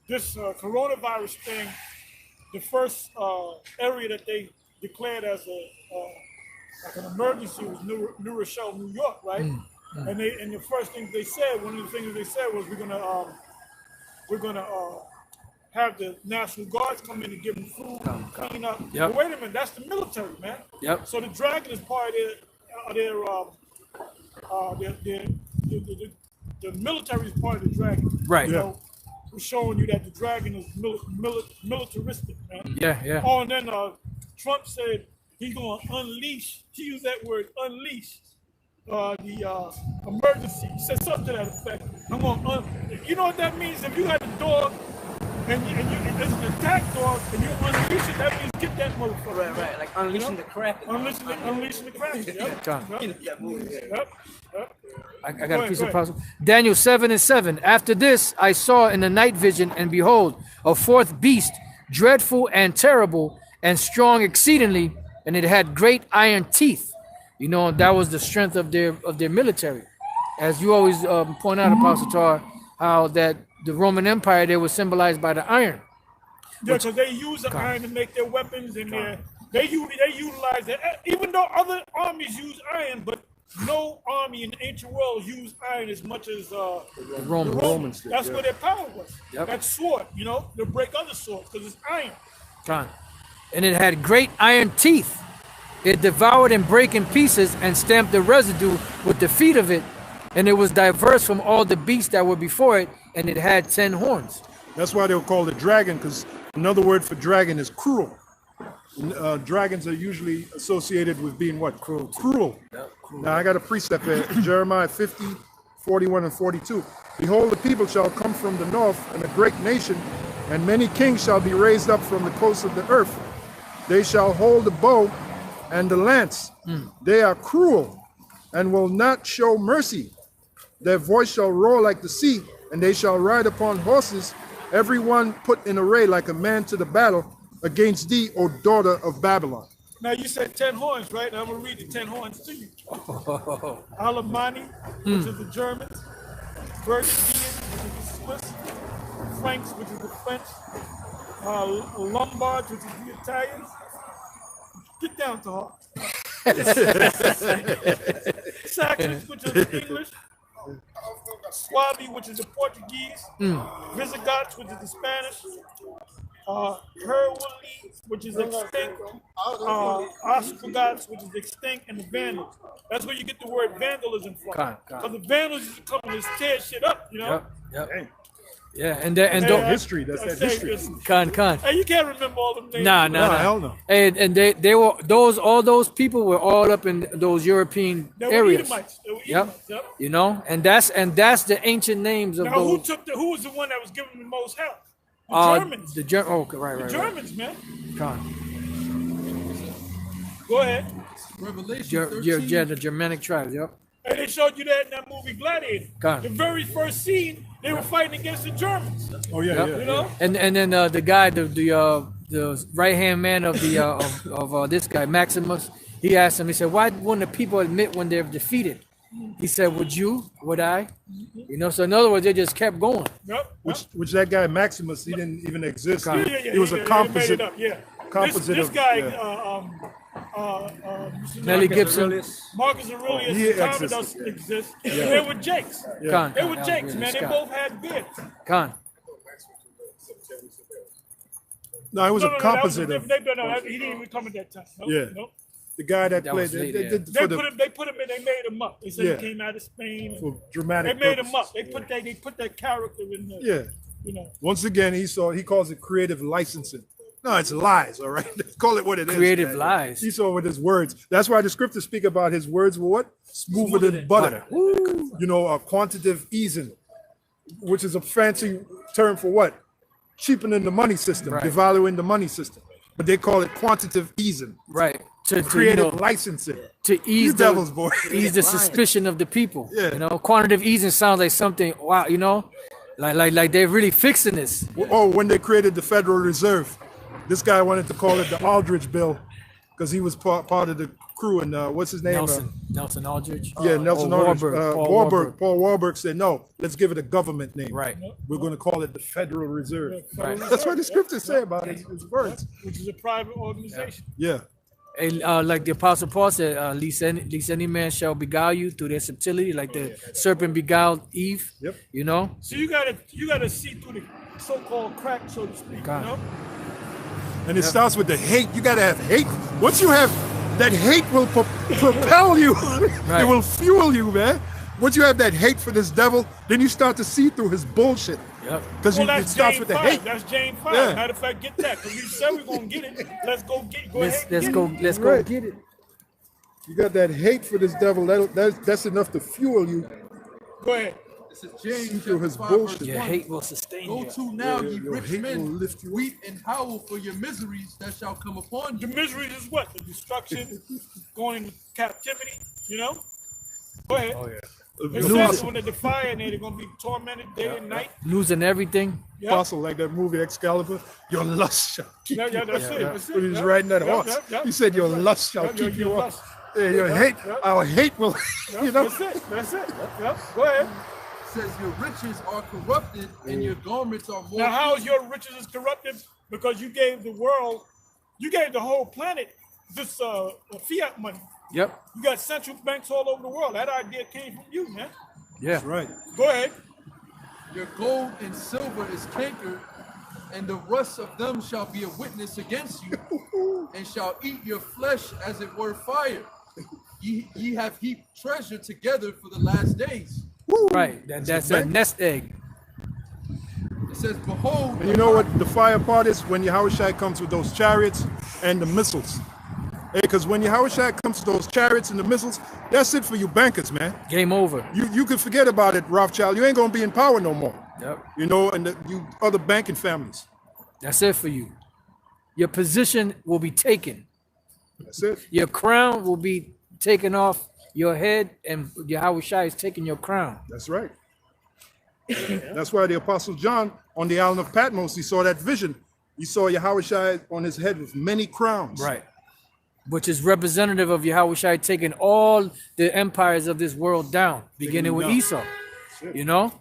[SPEAKER 1] this coronavirus thing, the first area that they declared as like an emergency was New Rochelle, New York, right? And the first thing they said, one of the things they said was we're gonna have the National Guards come in and give them food, clean up.
[SPEAKER 7] Yep.
[SPEAKER 1] But wait a minute, that's the military, man.
[SPEAKER 7] Yep.
[SPEAKER 1] So the dragon is part of the military is part of the dragon.
[SPEAKER 7] Right.
[SPEAKER 1] We're showing you that the dragon is militaristic, man.
[SPEAKER 7] Yeah.
[SPEAKER 1] Oh, and then Trump said he's going to unleash. He used that word, unleash, the emergency. He said something to that effect. I'm going you know what that means? If you had a dog and it's an attack dog and you unleash it, that means get that motherfucker.
[SPEAKER 5] Right. Like unleashing the crack.
[SPEAKER 1] Unleashing the crack. Yep.
[SPEAKER 7] I got a piece of puzzle. Daniel 7:7. After this, I saw in the night vision, and behold, a fourth beast, dreadful and terrible, and strong exceedingly, and it had great iron teeth. That was the strength of their military. As you always point out, Apostle Tar, how that the Roman Empire, they were symbolized by the iron.
[SPEAKER 1] Yeah, because they use the iron to make their weapons, and they utilize it. Even though other armies use iron, but no army in the ancient world used iron as much as the
[SPEAKER 4] Romans did.
[SPEAKER 1] That's where their power was.
[SPEAKER 7] Yep.
[SPEAKER 1] That sword, to break other swords because it's iron.
[SPEAKER 7] And it had great iron teeth. It devoured and brake in pieces and stamped the residue with the feet of it. And it was diverse from all the beasts that were before it, and it had 10 horns.
[SPEAKER 4] That's why they were called a dragon, because another word for dragon is cruel. Dragons are usually associated with being what? Cruel. Now I got a precept here, Jeremiah 50, 41 and 42. Behold, the people shall come from the north, and a great nation, and many kings shall be raised up from the coasts of the earth. They shall hold the bow and the lance. They are cruel and will not show mercy. Their voice shall roar like the sea, and they shall ride upon horses, every one put in array like a man to the battle against thee, O daughter of Babylon.
[SPEAKER 1] Now you said 10 horns, right? Now I'm going to read the 10 horns to you. Alemanni, which is the Germans. Burgundians, which is the Swiss. Franks, which is the French. Lombards, which is the Italians. Get down to heart. Saxons, which is the English. Suabi, which is the Portuguese. Visigoths, which is the Spanish. Heruli, which is extinct. Ostrogoths, which is extinct, and the Vandals. That's where you get the word vandalism from. Because the Vandals used to come and just tear shit up,
[SPEAKER 7] Yep.
[SPEAKER 4] Hey.
[SPEAKER 7] Yeah, and
[SPEAKER 4] history. That's that history.
[SPEAKER 7] Con.
[SPEAKER 1] Hey, you can't remember all them names.
[SPEAKER 7] Nah.
[SPEAKER 4] Hell no.
[SPEAKER 7] And they were all those people were all up in those European
[SPEAKER 1] They were
[SPEAKER 7] areas.
[SPEAKER 1] Edomites.
[SPEAKER 7] Yep.
[SPEAKER 1] Yep.
[SPEAKER 7] And that's the ancient names of
[SPEAKER 1] Now,
[SPEAKER 7] those.
[SPEAKER 1] who was the one that was giving the most help? The Germans.
[SPEAKER 7] The Germans. Right.
[SPEAKER 1] Germans, man.
[SPEAKER 7] Con.
[SPEAKER 1] Go ahead.
[SPEAKER 2] Revelation 13.
[SPEAKER 7] The Germanic tribes. Yep.
[SPEAKER 1] And they showed you that in that movie Gladiator.
[SPEAKER 7] God.
[SPEAKER 1] The very first scene, they were fighting against the Germans.
[SPEAKER 4] Oh yeah,
[SPEAKER 7] Yep.
[SPEAKER 4] yeah.
[SPEAKER 1] You know?
[SPEAKER 7] And then the guy, the right hand man of the of this guy Maximus, he asked him. He said, "Why wouldn't the people admit when they're defeated?" He said, "Would you? Would I?" You know. So in other words, they just kept going.
[SPEAKER 1] Yep.
[SPEAKER 4] Which that guy Maximus, he didn't even exist.
[SPEAKER 7] Yeah,
[SPEAKER 4] He was a composite.
[SPEAKER 1] Made it up, yeah.
[SPEAKER 4] Composite
[SPEAKER 1] This
[SPEAKER 4] of-
[SPEAKER 1] guy,
[SPEAKER 4] yeah.
[SPEAKER 7] Melly Gibson.
[SPEAKER 1] Marcus Aurelius,
[SPEAKER 4] He
[SPEAKER 1] and Commodus exist. They were Jakes.
[SPEAKER 7] Khan,
[SPEAKER 1] They were
[SPEAKER 7] Khan,
[SPEAKER 1] Jakes,
[SPEAKER 7] Khan,
[SPEAKER 1] man. They
[SPEAKER 7] Khan.
[SPEAKER 1] both had beards.
[SPEAKER 7] Khan.
[SPEAKER 4] No, it was a composite of
[SPEAKER 1] He didn't even come at that time. Nope,
[SPEAKER 4] Yeah.
[SPEAKER 1] nope.
[SPEAKER 4] the guy that
[SPEAKER 7] That
[SPEAKER 4] played.
[SPEAKER 7] was
[SPEAKER 4] They
[SPEAKER 7] late,
[SPEAKER 4] did
[SPEAKER 1] They
[SPEAKER 4] for
[SPEAKER 1] put
[SPEAKER 4] the
[SPEAKER 1] him. They put him in. They made him up. They said
[SPEAKER 4] Yeah.
[SPEAKER 1] he came out of Spain.
[SPEAKER 4] for
[SPEAKER 1] They
[SPEAKER 4] dramatic.
[SPEAKER 1] made him
[SPEAKER 4] purposes.
[SPEAKER 1] up. They put that character in there.
[SPEAKER 4] Yeah.
[SPEAKER 1] You know.
[SPEAKER 4] Once again, he calls it creative licensing. No, it's lies, all right? Call it what it is.
[SPEAKER 7] Creative
[SPEAKER 4] man.
[SPEAKER 7] lies.
[SPEAKER 4] He saw with his words. That's why the scriptures speak about his words were what? Smoother than butter. You know, quantitative easing, which is a fancy term for what? Cheapening the money system,
[SPEAKER 7] Right.
[SPEAKER 4] devaluing the money system. But they call it quantitative easing.
[SPEAKER 7] Right. To
[SPEAKER 4] Creative licensing.
[SPEAKER 7] to ease
[SPEAKER 4] You devils, boy.
[SPEAKER 7] ease the suspicion of the people.
[SPEAKER 4] Yeah.
[SPEAKER 7] You know, quantitative easing sounds like something. Wow. You know, like they're really fixing this.
[SPEAKER 4] Oh, when they created the Federal Reserve, this guy wanted to call it the Aldrich Bill because he was part of the crew. And what's his name?
[SPEAKER 7] Nelson Aldrich.
[SPEAKER 4] Yeah, Nelson
[SPEAKER 7] Oh,
[SPEAKER 4] Aldrich.
[SPEAKER 7] Warburg,
[SPEAKER 4] Paul Warburg said, no, let's give it a government name.
[SPEAKER 7] Right.
[SPEAKER 4] We're going to call it the Federal Reserve.
[SPEAKER 7] Right.
[SPEAKER 4] That's what the scriptures say about it. It's words.
[SPEAKER 1] Which is a private organization.
[SPEAKER 4] Yeah.
[SPEAKER 7] And like the Apostle Paul said, least any man shall beguile you through their subtlety, like the serpent beguiled Eve.
[SPEAKER 4] Yep.
[SPEAKER 7] You know.
[SPEAKER 1] So you gotta see through the so-called crack, so to speak.
[SPEAKER 7] God.
[SPEAKER 1] You know.
[SPEAKER 4] And it starts with the hate. You got to have hate. Once you have that hate will propel you. It will fuel you, man. Once you have that hate for this devil, then you start to see through his bullshit.
[SPEAKER 7] Yep.
[SPEAKER 4] Because
[SPEAKER 1] Well,
[SPEAKER 4] it
[SPEAKER 1] that's
[SPEAKER 4] starts
[SPEAKER 1] James
[SPEAKER 4] with the
[SPEAKER 1] 5.
[SPEAKER 4] hate.
[SPEAKER 1] That's James 5.
[SPEAKER 4] Yeah.
[SPEAKER 1] Matter of fact, get that because you said we're gonna get it. Let's go get. Go ahead.
[SPEAKER 7] Let's
[SPEAKER 1] and
[SPEAKER 7] go.
[SPEAKER 1] get it.
[SPEAKER 7] Let's go
[SPEAKER 4] Right.
[SPEAKER 7] get it.
[SPEAKER 4] You got that hate for this devil. That's enough to fuel you.
[SPEAKER 1] Go ahead.
[SPEAKER 2] This is James
[SPEAKER 4] through his
[SPEAKER 2] 5,
[SPEAKER 4] bullshit.
[SPEAKER 2] verse
[SPEAKER 7] Your
[SPEAKER 2] 1.
[SPEAKER 7] hate will sustain
[SPEAKER 2] Go
[SPEAKER 7] you.
[SPEAKER 2] to now, ye
[SPEAKER 4] your
[SPEAKER 2] rich
[SPEAKER 4] hate will
[SPEAKER 2] men,
[SPEAKER 4] lift you up.
[SPEAKER 2] weep and howl for your miseries that shall come upon
[SPEAKER 1] The
[SPEAKER 2] you.
[SPEAKER 1] misery is what? The destruction, going into captivity. You know. Go ahead.
[SPEAKER 7] Oh yeah.
[SPEAKER 1] It says when they defy and they're gonna be tormented day and night.
[SPEAKER 7] Losing everything.
[SPEAKER 1] Yeah.
[SPEAKER 4] Apostle, like that movie Excalibur, your lust shall keep
[SPEAKER 1] Yeah,
[SPEAKER 4] you.
[SPEAKER 1] that's it. That's it.
[SPEAKER 4] When he was
[SPEAKER 1] Yeah.
[SPEAKER 4] riding that
[SPEAKER 1] Yeah,
[SPEAKER 4] horse,
[SPEAKER 1] yeah, yeah.
[SPEAKER 4] he said, your lust shall
[SPEAKER 1] Yeah,
[SPEAKER 4] keep
[SPEAKER 1] your
[SPEAKER 4] you up.
[SPEAKER 1] lust.
[SPEAKER 4] Yeah, your hate,
[SPEAKER 1] yeah.
[SPEAKER 4] our hate will, you know.
[SPEAKER 1] That's it. That's it. Yeah. Go ahead.
[SPEAKER 2] It says your riches are corrupted and your garments are more.
[SPEAKER 1] Now, how is your riches is corrupted? Because you gave the world, you gave the whole planet this fiat money.
[SPEAKER 7] Yep.
[SPEAKER 1] You got central banks all over the world. That idea came from you, man.
[SPEAKER 7] Yeah.
[SPEAKER 4] Right.
[SPEAKER 1] Go ahead.
[SPEAKER 2] Your gold and silver is cankered, and the rust of them shall be a witness against you, and shall eat your flesh as it were fire. Ye have heaped treasure together for the last days.
[SPEAKER 7] Right. That's a nest egg.
[SPEAKER 2] It says, behold,
[SPEAKER 4] And you know what the fire part is? When Yahawashi comes with those chariots and the missiles. Because when Yahawashi comes with those chariots and the missiles, that's it for you bankers, man.
[SPEAKER 7] Game over.
[SPEAKER 4] You can forget about it, Rothschild. You ain't going to be in power no more.
[SPEAKER 7] Yep.
[SPEAKER 4] You know, and you other banking families.
[SPEAKER 7] That's it for you. Your position will be taken.
[SPEAKER 4] That's it.
[SPEAKER 7] Your crown will be taken off your head, and Yahawashi is taking your crown.
[SPEAKER 4] That's right. That's why the Apostle John on the island of Patmos, he saw that vision. He saw Yahawashi on his head with many crowns.
[SPEAKER 7] Right. Which is representative of Yahawashi taking all the empires of this world down, beginning with
[SPEAKER 4] down.
[SPEAKER 7] Esau. You know?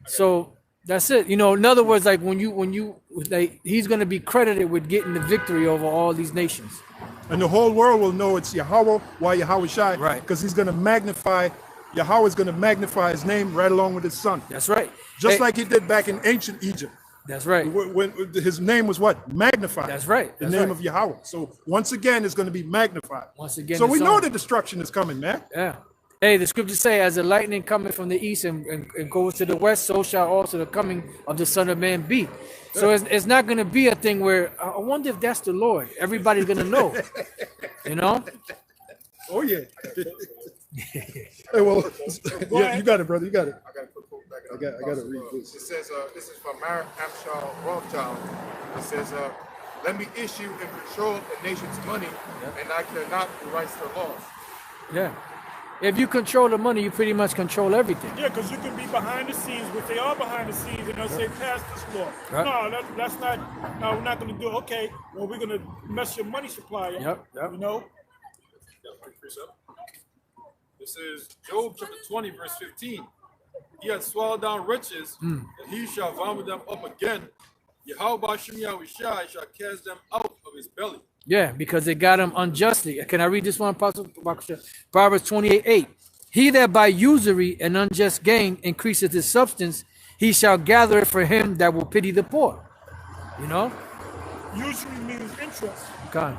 [SPEAKER 7] So that's it. You know, in other words, like when you like he's gonna be credited with getting the victory over all these nations.
[SPEAKER 4] And the whole world will know it's Yahweh, why Yahawashi.
[SPEAKER 7] Right.
[SPEAKER 4] Because he's going to magnify, Yahweh's going to magnify his name right along with his son.
[SPEAKER 7] That's right.
[SPEAKER 4] Just
[SPEAKER 7] Hey,
[SPEAKER 4] like he did back in ancient Egypt.
[SPEAKER 7] that's right.
[SPEAKER 4] When his name was what? Magnified.
[SPEAKER 7] That's right.
[SPEAKER 4] The
[SPEAKER 7] That's
[SPEAKER 4] name
[SPEAKER 7] right.
[SPEAKER 4] of Yahweh. So once again, it's going to be magnified.
[SPEAKER 7] Once again,
[SPEAKER 4] So we
[SPEAKER 7] it's
[SPEAKER 4] know
[SPEAKER 7] on.
[SPEAKER 4] the destruction is coming, man.
[SPEAKER 7] Yeah. Hey, the scriptures say, as the lightning cometh from the east and goes to the west, so shall also the coming of the Son of Man be. So it's not going to be a thing where, I wonder if that's the Lord. Everybody's going to know. You know?
[SPEAKER 4] Oh, yeah. Hey, well, yeah, you got it, brother. You got it.
[SPEAKER 6] I got to put quote back.
[SPEAKER 4] I got to read this.
[SPEAKER 6] It says, this is from Amshal Rothschild. It says, let me issue and control a nation's money, and I cannot rewrite their laws.
[SPEAKER 7] Yeah. if you control the money, you pretty much control everything.
[SPEAKER 1] Yeah, because you can be behind the scenes, which they are behind the scenes, and they'll say, pass this law.
[SPEAKER 7] Right.
[SPEAKER 1] No, that's not, no, we're not going to do it. Okay, well, we're going to mess your money supply up.
[SPEAKER 7] Yep.
[SPEAKER 1] You know?
[SPEAKER 3] This is Job chapter 20, verse 15. He had swallowed down riches, and he shall vomit them up again. YAHAWASHI shall cast them out of his belly.
[SPEAKER 7] Yeah, because they got him unjustly. Can I read this one, Apostle? Proverbs 28:8. He that by usury and unjust gain increaseth his substance, he shall gather it for him that will pity the poor. You know?
[SPEAKER 1] Usually means interest.
[SPEAKER 7] God.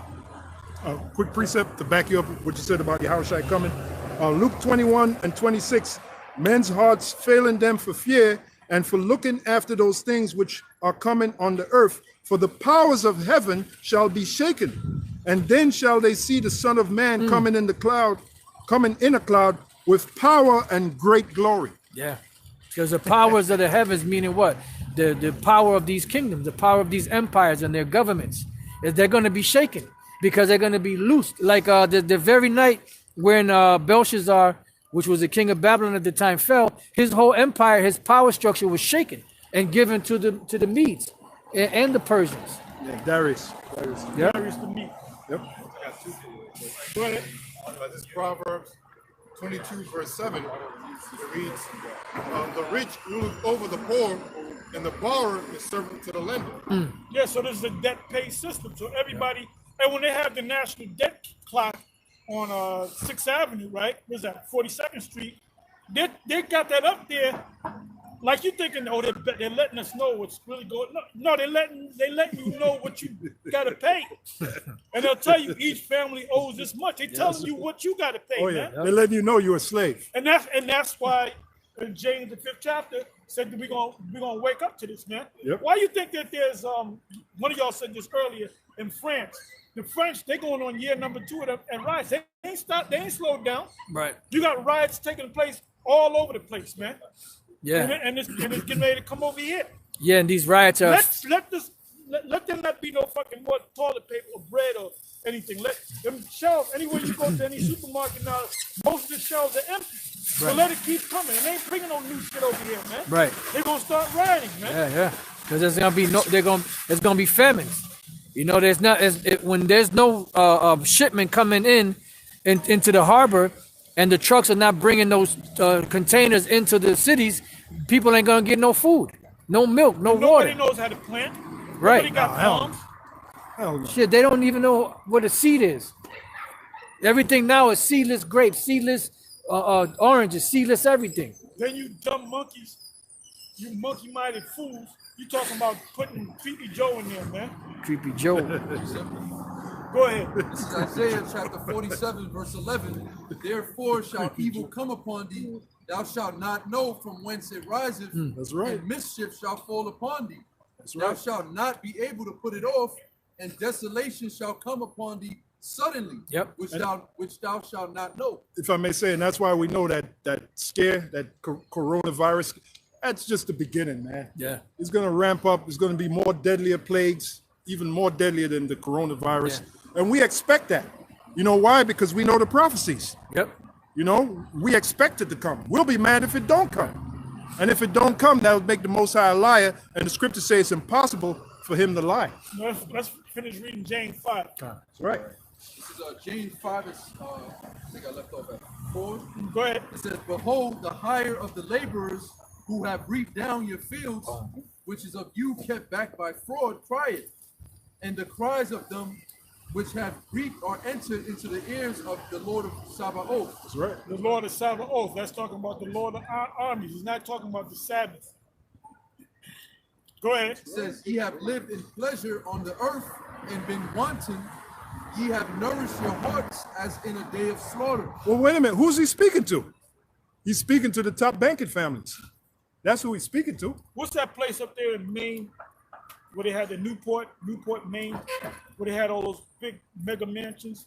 [SPEAKER 4] Quick precept to back you up what you said about Yahushua coming. Luke 21:26. Men's hearts failing them for fear and for looking after those things which are coming on the earth. For the powers of heaven shall be shaken, and then shall they see the Son of Man coming in a cloud with power and great glory.
[SPEAKER 7] Yeah. Because the powers of the heavens, meaning what? The power of these kingdoms, the power of these empires and their governments, they're going to be shaken because they're going to be loosed. Like the very night when Belshazzar, which was the king of Babylon at the time, fell, his whole empire, his power structure was shaken and given to the Medes and the Persians.
[SPEAKER 4] Yeah, Darius.
[SPEAKER 7] Yeah.
[SPEAKER 1] Darius the meat.
[SPEAKER 4] Yep.
[SPEAKER 1] Go ahead.
[SPEAKER 6] This is Proverbs 22, verse 7. It reads, the rich ruleth over the poor, and the borrower is servant to the lender.
[SPEAKER 1] Yeah, so this is a debt pay system. So everybody, and when they have the national debt clock on 6th Avenue, right? What's that? 42nd Street. They got that up there. Like you thinking, oh, they're letting us know what's really going on. No, they letting you know what you got to pay. And they'll tell you each family owes this much. They're telling you what you got to pay, man.
[SPEAKER 4] They're letting you know you're a slave.
[SPEAKER 1] And that's why in James the 5th chapter said that we're gonna wake up to this, man.
[SPEAKER 4] Yep.
[SPEAKER 1] Why you think that there's one of y'all said this earlier in France? The French, they're going on year number 2 and riots. They ain't stopped, they ain't slowed down.
[SPEAKER 7] Right.
[SPEAKER 1] You got riots taking place all over the place, man.
[SPEAKER 7] Yeah.
[SPEAKER 1] And it's getting ready to come over here.
[SPEAKER 7] Yeah, and these riots are...
[SPEAKER 1] Let there not be no fucking more toilet paper or bread or anything. Let them shelves, anywhere you go to any supermarket now, most of the shelves are empty. So let it keep coming. And they ain't bringing no new shit over here, man.
[SPEAKER 7] Right.
[SPEAKER 1] They're gonna start rioting, man.
[SPEAKER 7] Yeah. Because there's gonna be it's gonna be famines. You know, when there's no shipment coming into the harbor, and the trucks are not bringing those containers into the cities, people ain't gonna get no food, no milk, no water.
[SPEAKER 1] Nobody knows how to plant.
[SPEAKER 7] Right.
[SPEAKER 1] Nobody got farms.
[SPEAKER 4] Hell no.
[SPEAKER 7] Shit, they don't even know what a seed is. Everything now is seedless grapes, seedless oranges, seedless everything.
[SPEAKER 1] Then you dumb monkeys, you monkey-minded fools, you talking about putting Creepy Joe in there, man.
[SPEAKER 7] Creepy Joe.
[SPEAKER 1] Go ahead.
[SPEAKER 2] This is Isaiah chapter 47, verse 11. Therefore shall evil come upon thee, thou shalt not know from whence it riseth.
[SPEAKER 4] That's right.
[SPEAKER 2] And mischief shall fall upon thee.
[SPEAKER 4] That's
[SPEAKER 2] Thou
[SPEAKER 4] right.
[SPEAKER 2] shalt not be able to put it off, and desolation shall come upon thee suddenly,
[SPEAKER 7] Yep.
[SPEAKER 2] which thou shalt not know.
[SPEAKER 4] If I may say, and that's why we know that scare, that coronavirus, that's just the beginning, man.
[SPEAKER 7] Yeah.
[SPEAKER 4] It's going to ramp up. It's going to be more deadlier plagues, even more deadlier than the coronavirus.
[SPEAKER 7] Yeah.
[SPEAKER 4] And we expect that. You know why? Because we know the prophecies.
[SPEAKER 7] Yep.
[SPEAKER 4] You know, we expect it to come. We'll be mad if it don't come. And if it don't come, that would make the Most High a liar. And the scriptures say it's impossible for him to lie.
[SPEAKER 1] Let's finish reading James 5.
[SPEAKER 4] That's right.
[SPEAKER 2] This is James 5, I think I left off at 4.
[SPEAKER 1] Go ahead.
[SPEAKER 2] It says, behold, the hire of the laborers who have reaped down your fields, which is of you kept back by fraud, crieth. And the cries of them which have reaped are entered into the ears of the Lord of Sabaoth.
[SPEAKER 4] That's right.
[SPEAKER 1] The Lord of Sabaoth. That's talking about the Lord of armies. He's not talking about the Sabbath. Go ahead.
[SPEAKER 2] It says, ye have lived in pleasure on the earth and been wanton. Ye have nourished your hearts as in a day of slaughter.
[SPEAKER 4] Well, wait a minute. Who's he speaking to? He's speaking to the top banking families. That's who he's speaking to.
[SPEAKER 1] What's that place up there in Maine where they had the Newport, Maine, where they had all those big mega mansions?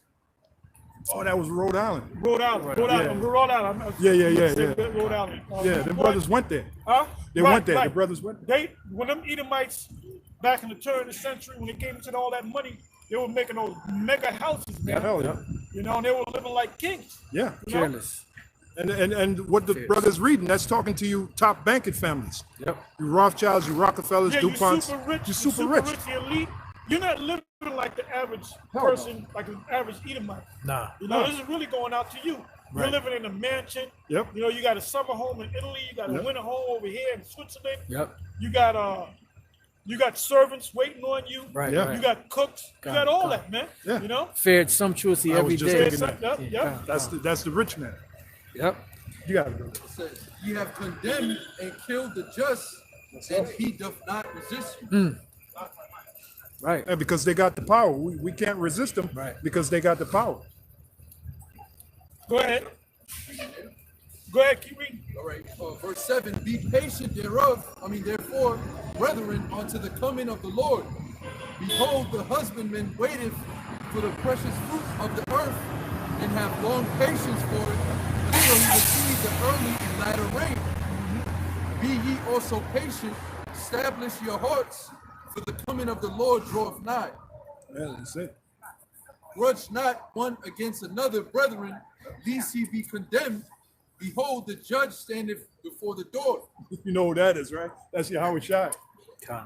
[SPEAKER 4] Oh, that was Rhode Island.
[SPEAKER 1] Rhode Island. Rhode Island.
[SPEAKER 4] Yeah.
[SPEAKER 1] Rhode Island.
[SPEAKER 4] Yeah, the brothers went there.
[SPEAKER 1] Huh?
[SPEAKER 4] They went there. The brothers went there.
[SPEAKER 1] When them Edomites back in the turn of the century, when they came into all that money, they were making those mega houses, man.
[SPEAKER 4] Hell yeah.
[SPEAKER 1] You know, and they were living like kings.
[SPEAKER 4] Yeah.
[SPEAKER 1] You know?
[SPEAKER 7] Careless.
[SPEAKER 4] And what the brother's reading, that's talking to you top banking families.
[SPEAKER 7] Yep.
[SPEAKER 4] You Rothschilds, you Rockefellers,
[SPEAKER 1] Yeah,
[SPEAKER 4] DuPonts.
[SPEAKER 1] you're super rich. The elite. You're not living like the average person, like an average Edomite.
[SPEAKER 7] Nah.
[SPEAKER 1] You know, this is really going out to you. You're
[SPEAKER 7] Right.
[SPEAKER 1] living in a mansion.
[SPEAKER 4] Yep.
[SPEAKER 1] You know, you got a summer home in Italy. You got a
[SPEAKER 4] Yep.
[SPEAKER 1] winter home over here in Switzerland.
[SPEAKER 7] Yep.
[SPEAKER 1] You got servants waiting on you.
[SPEAKER 7] Right.
[SPEAKER 4] Yeah.
[SPEAKER 7] Right.
[SPEAKER 1] You got cooks. You got all that, man.
[SPEAKER 4] Yeah.
[SPEAKER 1] You know.
[SPEAKER 7] Fared sumptuously
[SPEAKER 4] I was
[SPEAKER 7] every
[SPEAKER 4] just
[SPEAKER 7] day.
[SPEAKER 4] thinking that.
[SPEAKER 1] Yep.
[SPEAKER 4] That's the rich man.
[SPEAKER 7] Yep.
[SPEAKER 4] You got it, bro.
[SPEAKER 2] It says, ye have condemned and killed the just, and he doth not resist you.
[SPEAKER 7] Right.
[SPEAKER 4] Yeah, because they got the power. We can't resist them because they got the power.
[SPEAKER 1] Go ahead. Go ahead. Keep reading.
[SPEAKER 2] All right, verse 7, be patient therefore, brethren, unto the coming of the Lord. Behold, the husbandman waiteth for the precious fruit of the earth, and have long patience for it, until he receive the early and latter rain. Be ye also patient, establish your hearts, for the coming of the Lord draweth nigh.
[SPEAKER 4] Yeah, that's it.
[SPEAKER 2] Grudge not one against another, brethren, lest he be condemned. Behold, the judge standeth before the door.
[SPEAKER 4] You know who that is, right? That's YAHWASHI.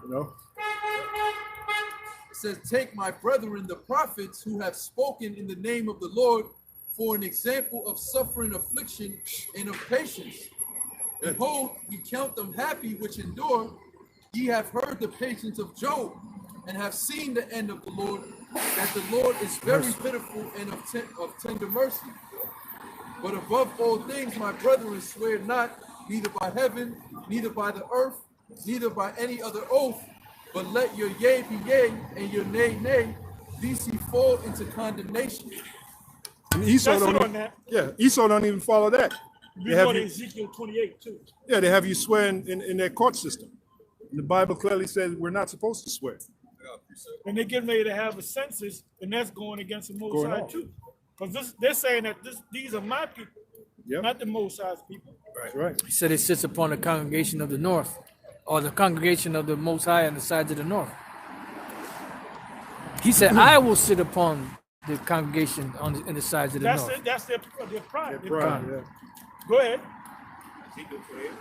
[SPEAKER 4] You know?
[SPEAKER 2] It says, take my brethren, the prophets, who have spoken in the name of the Lord, for an example of suffering, affliction, and of patience. Behold, we count them happy which endure. Ye have heard the patience of Job, and have seen the end of the Lord, that the Lord is very pitiful and of tender mercy. But above all things, my brethren, swear not, neither by heaven, neither by the earth, neither by any other oath, but let your yea be yea, and your nay, nay, lest ye fall into condemnation.
[SPEAKER 4] And Esau
[SPEAKER 1] That's it
[SPEAKER 4] don't,
[SPEAKER 1] on that.
[SPEAKER 4] yeah, Esau don't even follow that.
[SPEAKER 1] We
[SPEAKER 4] They have
[SPEAKER 1] go to
[SPEAKER 4] you,
[SPEAKER 1] Ezekiel 28 too.
[SPEAKER 4] yeah, they have you swear in their court system. And the Bible clearly says we're not supposed to swear.
[SPEAKER 1] And they're getting ready to have a census, and that's going against the Most
[SPEAKER 4] Going
[SPEAKER 1] High
[SPEAKER 4] on.
[SPEAKER 1] too. Because they're saying that these are my people,
[SPEAKER 4] Yep.
[SPEAKER 1] not the Most High's people.
[SPEAKER 4] That's right.
[SPEAKER 7] He said it sits upon the congregation of the north, or the congregation of the Most High on the sides of the north. He said, I will sit upon the congregation in the sides of the
[SPEAKER 1] That's
[SPEAKER 7] north.
[SPEAKER 1] it. That's their pride. Their
[SPEAKER 4] Right,
[SPEAKER 1] pride.
[SPEAKER 4] yeah.
[SPEAKER 1] Go ahead.
[SPEAKER 6] Ezekiel 28.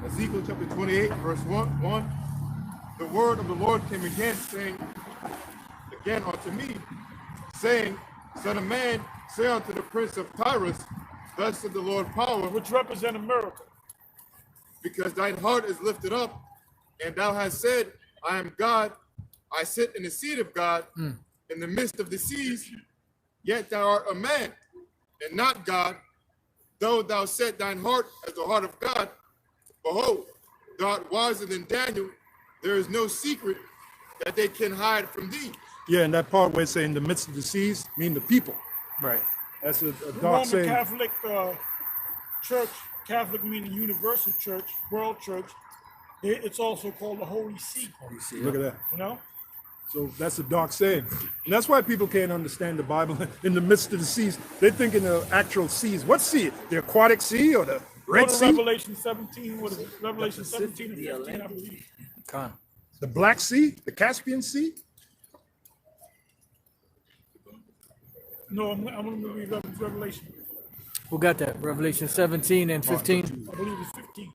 [SPEAKER 6] Ezekiel chapter 28, verse 1. The word of the Lord came again, saying again unto me, saying, Son of man, say unto the prince of Tyrus, thus said the Lord power,
[SPEAKER 1] Which represent America.
[SPEAKER 6] because thine heart is lifted up, and thou hast said, I am God, I sit in the seat of God, in the midst of the seas, yet thou art a man, and not God, though thou set thine heart as the heart of God. Behold, thou art wiser than Daniel, there is no secret that they can hide from thee.
[SPEAKER 4] Yeah, and that part where it's saying in the midst of the seas, mean the people.
[SPEAKER 7] Right.
[SPEAKER 4] That's a
[SPEAKER 1] The
[SPEAKER 4] dark
[SPEAKER 1] Roman
[SPEAKER 4] saying.
[SPEAKER 1] Catholic Church, Catholic meaning universal church, world church, it's also called the Holy See.
[SPEAKER 4] Look at that.
[SPEAKER 1] You know?
[SPEAKER 4] So that's a dark saying. And that's why people can't understand the Bible in the midst of the seas. They think in the actual seas. What sea? The aquatic sea or the
[SPEAKER 1] Go
[SPEAKER 4] Red
[SPEAKER 1] to
[SPEAKER 4] Sea?
[SPEAKER 1] Revelation 17, what is it? Revelation 17 and 15, I believe.
[SPEAKER 7] Con.
[SPEAKER 4] The Black Sea? The Caspian Sea?
[SPEAKER 1] No, I'm going to read Revelation.
[SPEAKER 7] Who got that? Revelation 17 and 15.
[SPEAKER 1] I believe it's 15.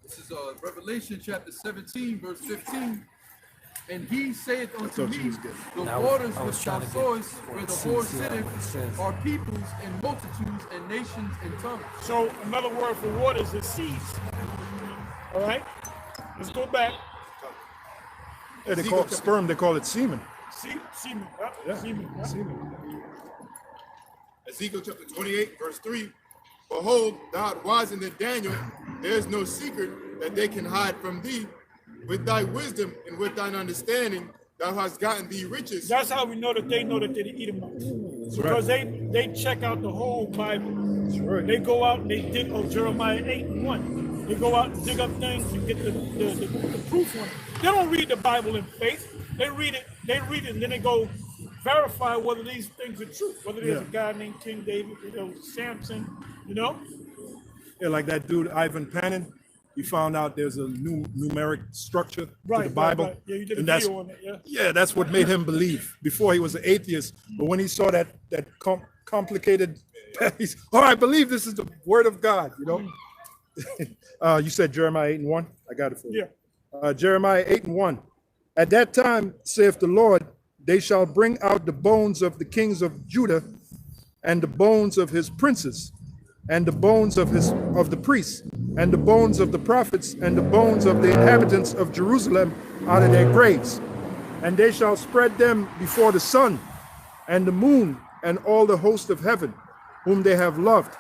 [SPEAKER 2] This is Revelation chapter 17, verse 15. And he saith unto
[SPEAKER 4] thought
[SPEAKER 2] me,
[SPEAKER 4] you was good.
[SPEAKER 2] the
[SPEAKER 7] I
[SPEAKER 2] waters
[SPEAKER 7] was
[SPEAKER 2] which thou
[SPEAKER 7] trying to get
[SPEAKER 2] sawest, where the
[SPEAKER 7] see
[SPEAKER 2] whore
[SPEAKER 7] how it
[SPEAKER 2] sitteth,
[SPEAKER 7] says.
[SPEAKER 2] are peoples and multitudes and nations and tongues.
[SPEAKER 1] So another word for waters is seas. All right? Let's go back.
[SPEAKER 4] Yeah, they call it sperm, they call it semen.
[SPEAKER 1] Semen.
[SPEAKER 4] Yeah,
[SPEAKER 1] Semen. Yeah.
[SPEAKER 4] semen.
[SPEAKER 6] Ezekiel chapter 28, verse 3. Behold, thou art wiser than Daniel, there is no secret that they can hide from thee. With thy wisdom and with thine understanding, thou hast gotten thee riches.
[SPEAKER 1] That's how we know that they know that they're the Edomites. Because they check out the whole Bible.
[SPEAKER 4] Right.
[SPEAKER 1] They go out and they dig, Jeremiah 8 and 1. They go out and dig up things and get the proof on it. They don't read the Bible in faith. They read it, and then they go verify whether these things are true. Whether there's a guy named King David, Samson, you know?
[SPEAKER 4] Yeah, like that dude, Ivan Panin. He found out there's a new numeric structure to the Bible.
[SPEAKER 1] Right. Yeah, you did a
[SPEAKER 4] And that's,
[SPEAKER 1] video on that, yeah.
[SPEAKER 4] yeah, that's what made him believe. Before he was an atheist, but when he saw that complicated. Oh, I believe this is the word of God, you know. You said Jeremiah 8:1. I got it for you.
[SPEAKER 1] Yeah.
[SPEAKER 4] Jeremiah 8:1. At that time, saith the Lord, they shall bring out the bones of the kings of Judah, and the bones of his princes, and the bones of the priests, and the bones of the prophets, and the bones of the inhabitants of Jerusalem out of their graves. And they shall spread them before the sun, and the moon, and all the host of heaven, whom they have loved,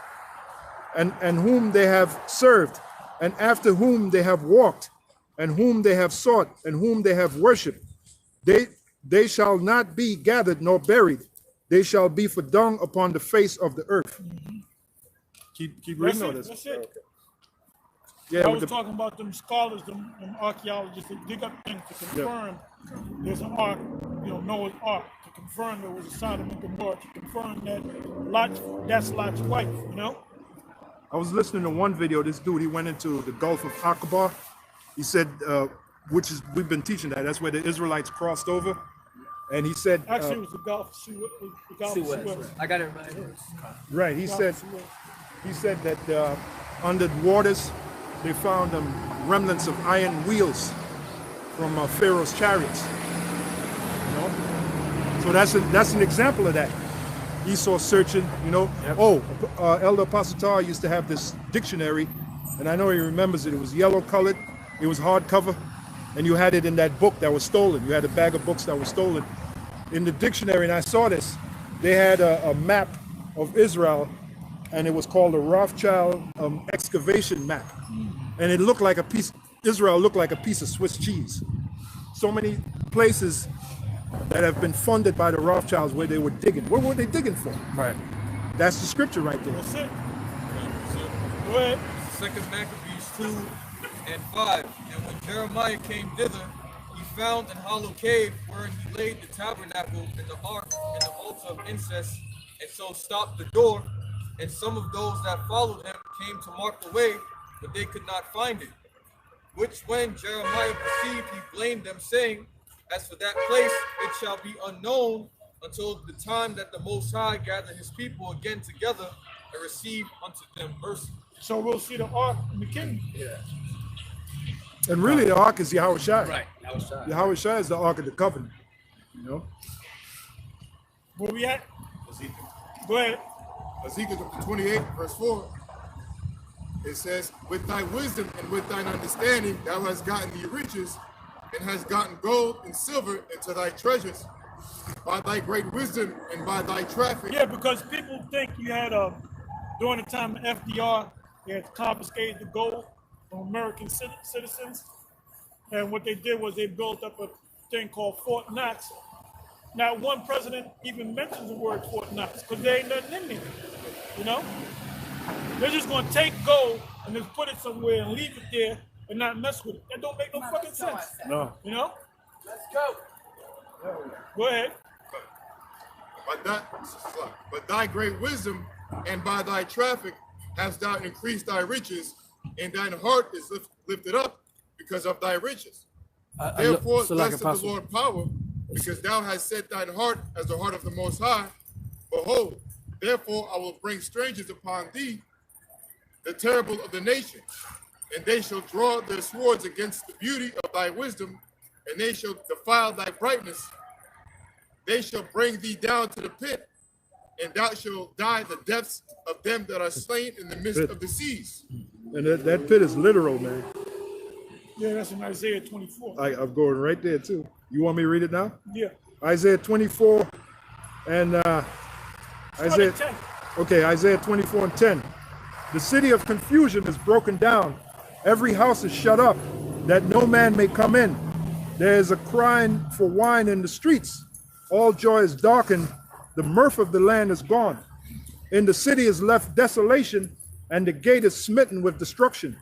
[SPEAKER 4] and whom they have served, and after whom they have walked, and whom they have sought, and whom they have worshipped. They shall not be gathered nor buried. They shall be for dung upon the face of the earth. Keep reading on this.
[SPEAKER 1] That's it.
[SPEAKER 4] Okay. Yeah,
[SPEAKER 1] I was talking about them scholars, them archaeologists that dig up things to confirm there's an ark, you know, Noah's ark, to confirm there was a Sodom and Gomorrah, to confirm that that's Lot's wife, you know?
[SPEAKER 4] I was listening to one video. This dude, he went into the Gulf of Aqaba. He said, we've been teaching that. That's where the Israelites crossed over. And he said,
[SPEAKER 1] actually, it was the Gulf of Suez.
[SPEAKER 5] I got it right here.
[SPEAKER 4] Right. He said that under the waters, they found remnants of iron wheels from Pharaoh's chariots. You know? So that's an example of that. Esau searching, you know. Yep. Elder Apostle Tar used to have this dictionary, and I know he remembers it. It was yellow colored, it was hardcover, and you had it in that book that was stolen. You had a bag of books that were stolen. In the dictionary, and I saw this, they had a map of Israel, and it was called a Rothschild excavation map. And it looked like Israel looked like a piece of Swiss cheese. So many places that have been funded by the Rothschilds where they were digging. What were they digging for?
[SPEAKER 7] Right.
[SPEAKER 4] That's the scripture right there.
[SPEAKER 1] That's it. Go ahead.
[SPEAKER 2] 2nd Maccabees 2:5. And when Jeremiah came thither, he found an hollow cave wherein he laid the tabernacle and the ark and the altar of incense, and so stopped the door. And some of those that followed him came to mark the way, but they could not find it. Which when Jeremiah perceived, he blamed them, saying, as for that place, it shall be unknown until the time that the Most High gather his people again together and receive unto them mercy.
[SPEAKER 1] So we'll see the ark in the kingdom.
[SPEAKER 7] Yeah.
[SPEAKER 4] And really, the ark is YAHWASHI.
[SPEAKER 7] Right. YAHWASHI.
[SPEAKER 4] YAHWASHI is the ark of the covenant. You know.
[SPEAKER 1] Where we at? Go ahead.
[SPEAKER 6] Ezekiel 28, verse 4. It says, with thy wisdom and with thine understanding, thou hast gotten thee riches, and hast gotten gold and silver into thy treasures, by thy great wisdom and by thy traffic.
[SPEAKER 1] Yeah, because people think you had during the time of FDR, they had confiscated the gold from American citizens, and what they did was they built up a thing called Fort Knox. Not one president even mentions the word Fort Knox because there ain't nothing in there. You know, they're just gonna take gold and just put it somewhere and leave it there and not mess with it. That don't make no fucking sense.
[SPEAKER 4] No.
[SPEAKER 1] You know?
[SPEAKER 5] Let's go.
[SPEAKER 1] Go ahead.
[SPEAKER 6] But thy great wisdom and by thy traffic hast thou increased thy riches, and thine heart is lifted up because of thy riches. Therefore, thus saith the Lord power, because thou hast set thine heart as the heart of the Most High. Behold, therefore I will bring strangers upon thee, the terrible of the nations, and they shall draw their swords against the beauty of thy wisdom, and they shall defile thy brightness. They shall bring thee down to the pit, and thou shalt die the deaths of them that are slain in the midst of the seas.
[SPEAKER 4] And that pit is literal, man.
[SPEAKER 1] Yeah, that's in Isaiah 24.
[SPEAKER 4] I'm going right there too. You want me to read it now?
[SPEAKER 1] Yeah.
[SPEAKER 4] Isaiah 24 and Isaiah. Okay, Isaiah 24 and 10. The city of confusion is broken down. Every house is shut up, that no man may come in. There is a crying for wine in the streets. All joy is darkened. The mirth of the land is gone. In the city is left desolation, and the gate is smitten with destruction.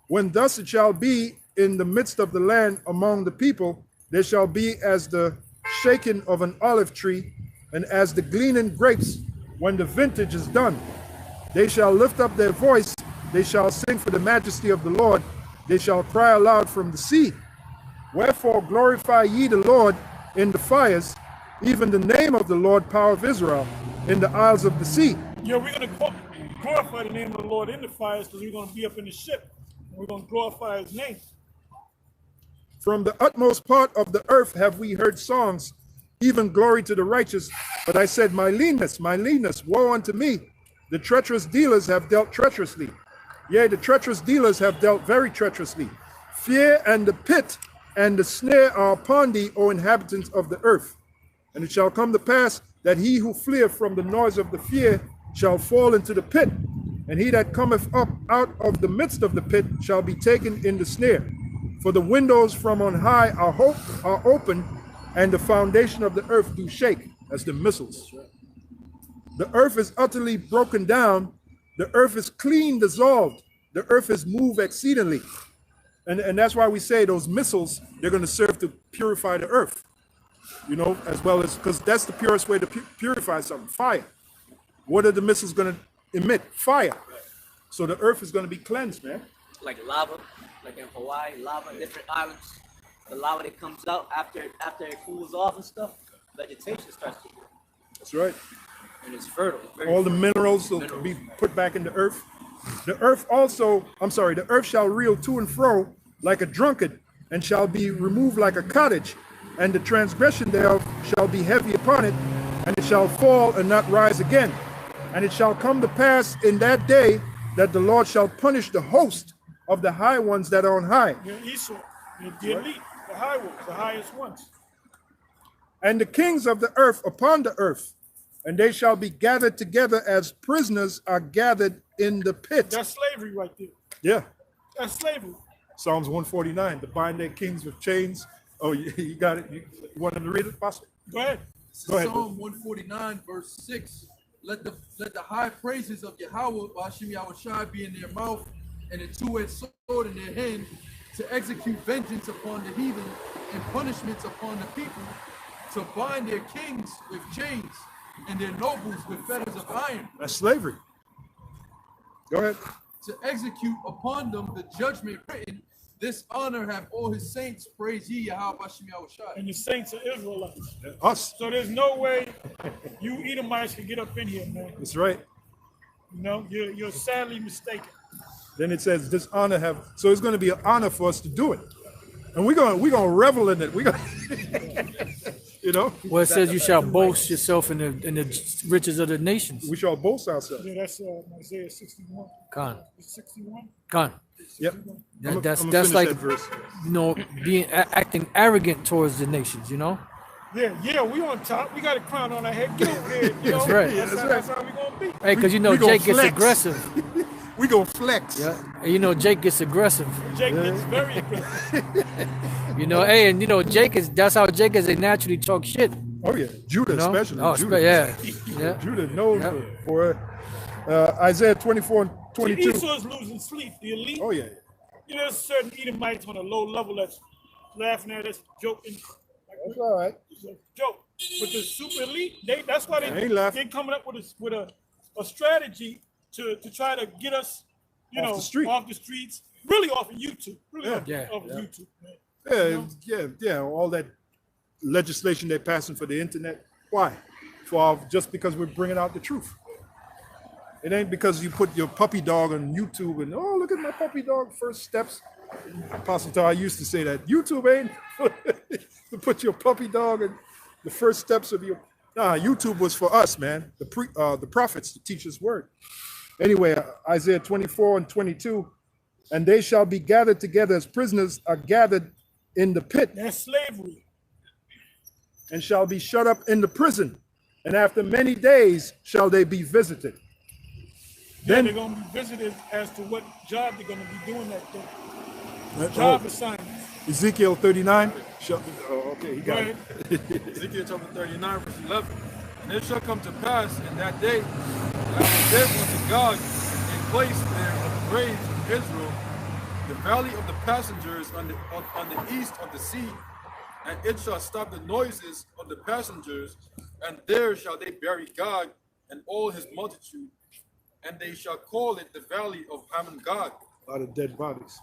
[SPEAKER 4] When thus it shall be in the midst of the land among the people, there shall be as the shaking of an olive tree, and as the gleaning grapes when the vintage is done. They shall lift up their voice, they shall sing for the majesty of the Lord, they shall cry aloud from the sea. Wherefore glorify ye the Lord in the fires, even the name of the Lord, power of Israel. in the isles of the sea.
[SPEAKER 1] Yeah, we're going to glorify the name of the Lord in the fires because we're going to be up in the ship. And we're going to glorify his name.
[SPEAKER 4] From the utmost part of the earth have we heard songs, even glory to the righteous. But I said, my leanness, woe unto me. The treacherous dealers have dealt treacherously. Yea, the treacherous dealers have dealt very treacherously. Fear and the pit and the snare are upon thee, O inhabitants of the earth. And it shall come to pass that he who fleeth from the noise of the fear shall fall into the pit, and he that cometh up out of the midst of the pit shall be taken in the snare. For the windows from on high are open, and the foundation of the earth do shake. That's the missiles. The earth is utterly broken down. The earth is clean dissolved. The earth is moved exceedingly. And that's why we say those missiles, they're going to serve to purify the earth. You know, as well as, because that's the purest way to purify something, fire. What are the missiles going to emit? Fire. So the earth is going to be cleansed, man.
[SPEAKER 5] Like lava, like in Hawaii, lava, different islands. The lava that comes out after it cools off and stuff, vegetation starts to grow.
[SPEAKER 4] That's right.
[SPEAKER 5] And it's fertile.
[SPEAKER 4] All the minerals will be put back in the earth. The earth also, the earth shall reel to and fro like a drunkard, and shall be removed like a cottage, and the transgression thereof shall be heavy upon it, and it shall fall and not rise again. And it shall come to pass in that day that the Lord shall punish the host of the high ones that are on high.
[SPEAKER 1] Esau, the elite, the high ones, the highest ones.
[SPEAKER 4] And the kings of the earth upon the earth, and they shall be gathered together as prisoners are gathered in the pit.
[SPEAKER 1] That's slavery right there.
[SPEAKER 4] Yeah.
[SPEAKER 1] That's slavery.
[SPEAKER 4] Psalms 149, to bind their kings with chains. Oh, you got it. You wanted to read it, Pastor?
[SPEAKER 1] Go ahead.
[SPEAKER 4] Go ahead.
[SPEAKER 2] Psalm 149, verse 6. Let the high praises of YAHAWASHI be in their mouth, and a two-edged sword in their hand, to execute vengeance upon the heathen and punishments upon the people, to bind their kings with chains and their nobles with fetters of iron.
[SPEAKER 4] That's slavery. Go ahead.
[SPEAKER 2] To execute upon them the judgment written, this honor have all his saints, praise ye YAHAWASHI.
[SPEAKER 1] And the saints are Israelites.
[SPEAKER 4] Us.
[SPEAKER 1] So there's no way you Edomites can get up in here, man.
[SPEAKER 4] That's right.
[SPEAKER 1] You know, you're sadly mistaken.
[SPEAKER 4] Then it says this honor have, so it's going to be an honor for us to do it. And we're gonna revel in it. We're gonna you know.
[SPEAKER 7] Well, it says you shall boast yourself in the riches of the nations.
[SPEAKER 4] We shall boast ourselves.
[SPEAKER 1] Yeah, that's Isaiah 61.
[SPEAKER 7] Con.
[SPEAKER 1] 61?
[SPEAKER 7] Con.
[SPEAKER 4] Yep.
[SPEAKER 7] That's like, you know, acting arrogant towards the nations, you know?
[SPEAKER 1] Yeah, we on top. We got a crown on our head. Get over here. You know?
[SPEAKER 7] That's right.
[SPEAKER 1] That's how we gonna be.
[SPEAKER 7] Hey, because you know Jake gets aggressive.
[SPEAKER 4] We gonna flex.
[SPEAKER 7] Yeah. And you know Jake gets aggressive.
[SPEAKER 1] Jake gets very aggressive.
[SPEAKER 7] You know, hey, and you know that's how Jake is. They naturally talk shit.
[SPEAKER 4] Oh yeah, Judah,
[SPEAKER 7] You know?
[SPEAKER 4] especially.
[SPEAKER 7] Oh,
[SPEAKER 4] Judah.
[SPEAKER 7] yeah.
[SPEAKER 4] Judah knows for Isaiah 24 and 22.
[SPEAKER 1] Esau is losing sleep. The elite.
[SPEAKER 4] Oh yeah.
[SPEAKER 1] You know, there's certain Edomites on a low level that's laughing at us, joking.
[SPEAKER 4] That's all right.
[SPEAKER 1] It's a joke. But the super elite, that's why
[SPEAKER 4] ain't laughing.
[SPEAKER 1] they're coming up with a strategy to try to get us,
[SPEAKER 4] Off the street.
[SPEAKER 1] off the streets, really off of YouTube. Really
[SPEAKER 4] Yeah.
[SPEAKER 1] off of YouTube, man.
[SPEAKER 4] Yeah. All that legislation they're passing for the internet. Why? Just because we're bringing out the truth. It ain't because you put your puppy dog on YouTube and, oh, look at my puppy dog, first steps. Apostle Tar used to say that. YouTube ain't to put your puppy dog in the first steps of your... Nah, YouTube was for us, man. The prophets to teach us word. Anyway, Isaiah 24 and 22. And they shall be gathered together as prisoners are gathered in the pit.
[SPEAKER 1] That's slavery.
[SPEAKER 4] And shall be shut up in the prison. And after many days shall they be visited.
[SPEAKER 1] Then they're going to be visited as to what job they're going to be doing that day. Job assignments.
[SPEAKER 4] Ezekiel 39. Okay, he got it.
[SPEAKER 3] Ezekiel chapter 39, verse 11. And it shall come to pass in that day that I will give unto God in place there of the graves of Israel, the valley of the passengers on the east of the sea, and it shall stop the noises of the passengers, and there shall they bury God and all his multitude, and they shall call it the valley of Hammon God.
[SPEAKER 4] A lot of dead bodies.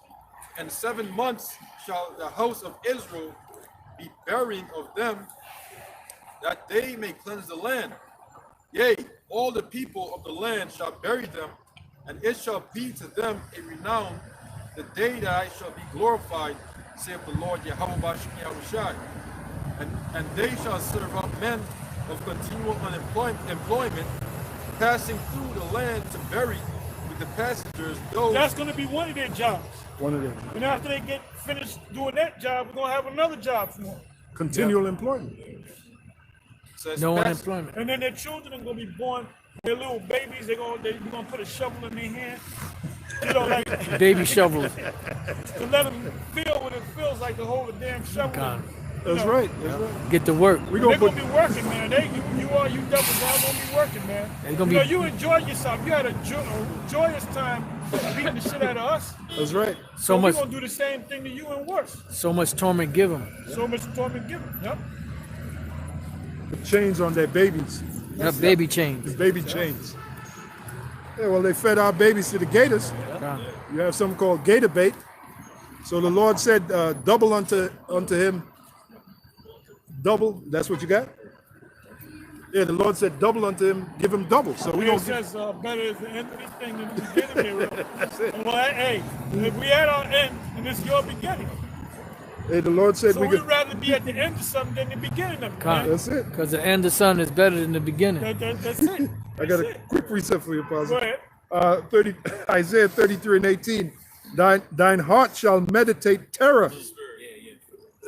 [SPEAKER 3] And 7 months shall the house of Israel be burying of them, that they may cleanse the land. Yea, all the people of the land shall bury them, and it shall be to them a renown the day that I shall be glorified, saith the Lord YAHAWASHI. And they shall serve up men of continual employment, passing through the land to bury with the passengers those.
[SPEAKER 1] That's going to be one of their jobs.
[SPEAKER 4] One of them.
[SPEAKER 1] And after they get finished doing that job, we're going to have another job for them.
[SPEAKER 4] Continual employment.
[SPEAKER 3] Says
[SPEAKER 7] No
[SPEAKER 3] pass-
[SPEAKER 7] unemployment.
[SPEAKER 1] And then their children are going to be born, their little babies, we're going to put a shovel in their hand. You know, like
[SPEAKER 7] Baby shovels.
[SPEAKER 1] to let them feel what it feels like to hold a damn shovel.
[SPEAKER 7] God.
[SPEAKER 4] That's right. That's right.
[SPEAKER 7] Get to work.
[SPEAKER 4] We
[SPEAKER 1] They're
[SPEAKER 4] gonna
[SPEAKER 1] gonna
[SPEAKER 4] put
[SPEAKER 1] be working, man. You devils are gonna be working, man.
[SPEAKER 7] They gonna
[SPEAKER 1] you know,
[SPEAKER 7] be-
[SPEAKER 1] you enjoy yourself. You had a joyous time beating the shit out of us.
[SPEAKER 4] that's right.
[SPEAKER 7] So much,
[SPEAKER 1] We're gonna do the same thing to you and worse.
[SPEAKER 7] so much torment give them.
[SPEAKER 1] So much torment given. Yep.
[SPEAKER 4] Put chains on their babies.
[SPEAKER 7] That baby chains.
[SPEAKER 4] The baby chains. Yeah, well, they fed our babies to the gators.
[SPEAKER 7] God.
[SPEAKER 4] You have something called gator bait. So the Lord said, double unto him. Double. That's what you got? Yeah, the Lord said, double unto him, give him double. So we
[SPEAKER 1] It
[SPEAKER 4] don't
[SPEAKER 1] says better is the end of this thing than the beginning thereof. Well, hey, if we had our end, and it's your beginning.
[SPEAKER 4] Hey, the Lord said
[SPEAKER 1] So
[SPEAKER 4] we
[SPEAKER 1] we'd
[SPEAKER 4] could.
[SPEAKER 1] rather be at the end of something than the beginning of it.
[SPEAKER 7] God.
[SPEAKER 1] Man.
[SPEAKER 4] That's it.
[SPEAKER 7] Because the end of the sun is better than the beginning.
[SPEAKER 1] That's it.
[SPEAKER 4] I got
[SPEAKER 1] That's
[SPEAKER 4] a
[SPEAKER 1] it.
[SPEAKER 4] quick precept for you,
[SPEAKER 1] Go
[SPEAKER 4] Pastor.
[SPEAKER 1] ahead.
[SPEAKER 4] 30, Isaiah 33 and 18. Thine heart shall meditate terror.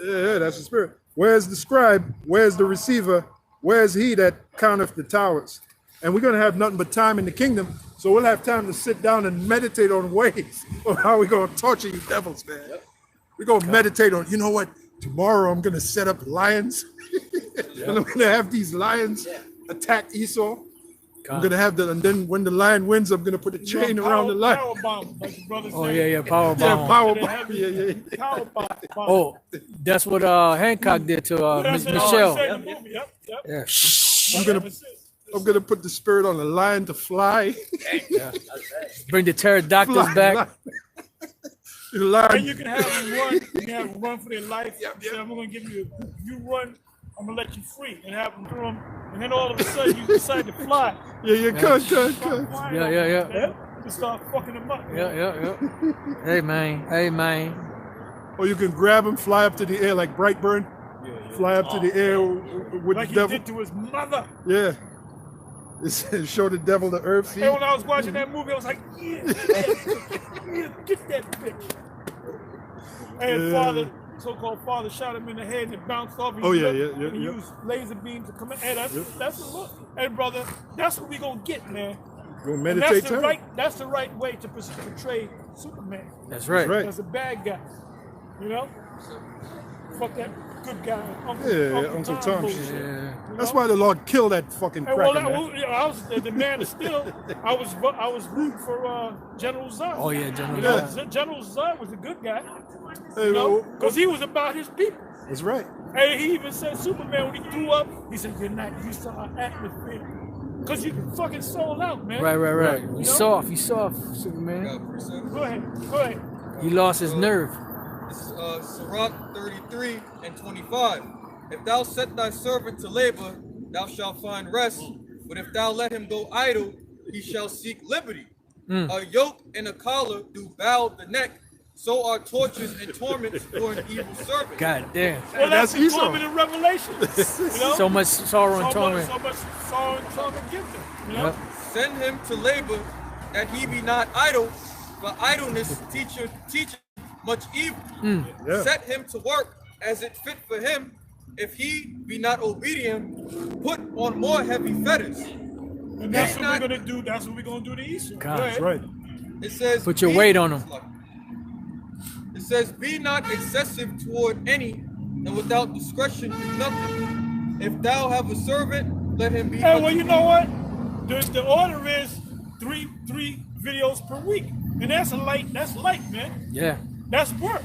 [SPEAKER 4] Yeah, that's the spirit. Where's the scribe? Where's the receiver? Where's he that counteth the towers? And we're going to have nothing but time in the kingdom. So we'll have time to sit down and meditate on ways of how we're going to torture you devils, man. We're going to meditate on, you know what? Tomorrow I'm going to set up lions. And I'm going to have these lions attack Esau. I'm going to have and then when the lion wins, I'm going to put a chain around the lion.
[SPEAKER 1] Power bomb, like the brother
[SPEAKER 7] Oh,
[SPEAKER 1] said.
[SPEAKER 7] yeah, power
[SPEAKER 4] Yeah,
[SPEAKER 7] bomb.
[SPEAKER 4] power
[SPEAKER 1] They
[SPEAKER 4] bomb.
[SPEAKER 1] have
[SPEAKER 4] Yeah, yeah.
[SPEAKER 1] Power bomb.
[SPEAKER 7] Oh, that's what Hancock did to
[SPEAKER 1] That's
[SPEAKER 7] Miss
[SPEAKER 1] what he
[SPEAKER 7] Michelle.
[SPEAKER 1] said in the movie. Yep.
[SPEAKER 7] Yeah.
[SPEAKER 4] I'm gonna put the spirit on the lion to fly.
[SPEAKER 7] Bring the pterodactyls
[SPEAKER 4] Fly,
[SPEAKER 7] back.
[SPEAKER 4] The lion.
[SPEAKER 1] And you can have them run. You can have them run for their life. So I'm gonna give you. You run. I'm gonna let you free and have them through them. And then all of a sudden you decide to fly.
[SPEAKER 4] Yeah, cut.
[SPEAKER 1] Start flying
[SPEAKER 7] Yeah,
[SPEAKER 1] on
[SPEAKER 7] yeah,
[SPEAKER 1] them,
[SPEAKER 7] yeah.
[SPEAKER 1] man. Just start fucking them up. man.
[SPEAKER 7] Yeah. Hey, man.
[SPEAKER 4] Or you can grab him, fly up to the air like Brightburn. Fly up to the air with
[SPEAKER 1] Like
[SPEAKER 4] the
[SPEAKER 1] he
[SPEAKER 4] devil.
[SPEAKER 1] did to his mother.
[SPEAKER 4] Yeah. It show the devil the earth. See?
[SPEAKER 1] And when I was watching that movie, I was like, yeah, get that bitch. And father, so-called father, shot him in the head and it bounced off.
[SPEAKER 4] Oh, yeah,
[SPEAKER 1] and
[SPEAKER 4] yeah.
[SPEAKER 1] he used laser beams to come in. Hey, that's a look. Hey, brother, that's what we gonna get, man.
[SPEAKER 4] Go
[SPEAKER 1] And
[SPEAKER 4] meditate.
[SPEAKER 1] that's the right way to portray Superman.
[SPEAKER 7] That's right.
[SPEAKER 4] Right.
[SPEAKER 1] As a bad guy, you know. Fuck that good guy, Uncle,
[SPEAKER 4] Yeah,
[SPEAKER 1] Uncle
[SPEAKER 4] Uncle
[SPEAKER 1] Tom
[SPEAKER 4] Tom
[SPEAKER 1] bullshit,
[SPEAKER 4] shit.
[SPEAKER 1] you
[SPEAKER 7] Yeah.
[SPEAKER 4] That's
[SPEAKER 1] know?
[SPEAKER 4] why the Lord killed that fucking
[SPEAKER 1] Hey, well,
[SPEAKER 4] cracker, man.
[SPEAKER 1] I was the man of steel. I was rooting for General Zod.
[SPEAKER 7] Oh, yeah, General
[SPEAKER 1] You know,
[SPEAKER 7] Zod.
[SPEAKER 1] General Zod was a good guy,
[SPEAKER 4] Hey,
[SPEAKER 1] you know,
[SPEAKER 4] well,
[SPEAKER 1] because he was about his people.
[SPEAKER 4] that's right.
[SPEAKER 1] And he even said Superman when he grew up, he said, "You're not used to our atmosphere, because you fucking sold out, man."
[SPEAKER 7] Right.
[SPEAKER 1] You
[SPEAKER 7] He's
[SPEAKER 1] know?
[SPEAKER 7] soft, Superman.
[SPEAKER 2] Got a precept.
[SPEAKER 1] Go ahead.
[SPEAKER 7] He lost his nerve.
[SPEAKER 2] This is Sirach 33 and 25. If thou set thy servant to labor, thou shalt find rest. But if thou let him go idle, he shall seek liberty. A yoke and a collar do bow the neck. So are tortures and torments for an evil servant.
[SPEAKER 7] God damn.
[SPEAKER 1] Well, that's
[SPEAKER 4] that's
[SPEAKER 1] the
[SPEAKER 4] Esau.
[SPEAKER 1] torment in Revelation. You know?
[SPEAKER 7] So much sorrow and torment.
[SPEAKER 1] So much sorrow and torment gives him. You know?
[SPEAKER 7] Yep.
[SPEAKER 2] Send him to labor, that he be not idle, for idleness teacheth much evil.
[SPEAKER 4] Yeah.
[SPEAKER 2] Set him to work as it fit for him. If he be not obedient, put on more heavy fetters.
[SPEAKER 1] And that's
[SPEAKER 2] May
[SPEAKER 1] what we're
[SPEAKER 2] not-
[SPEAKER 1] gonna do. That's what we're gonna do to Esau.
[SPEAKER 7] God,
[SPEAKER 1] Go
[SPEAKER 4] That's
[SPEAKER 1] ahead.
[SPEAKER 4] right.
[SPEAKER 2] It says,
[SPEAKER 7] Put your
[SPEAKER 2] "Be-"
[SPEAKER 7] weight on him.
[SPEAKER 2] It says, be not excessive toward any, and without discretion do nothing. If thou have a servant, let him be.
[SPEAKER 1] Hey, well,
[SPEAKER 2] unto
[SPEAKER 1] you know what? The order is three videos per week, and that's light, man.
[SPEAKER 7] Yeah.
[SPEAKER 1] That's work.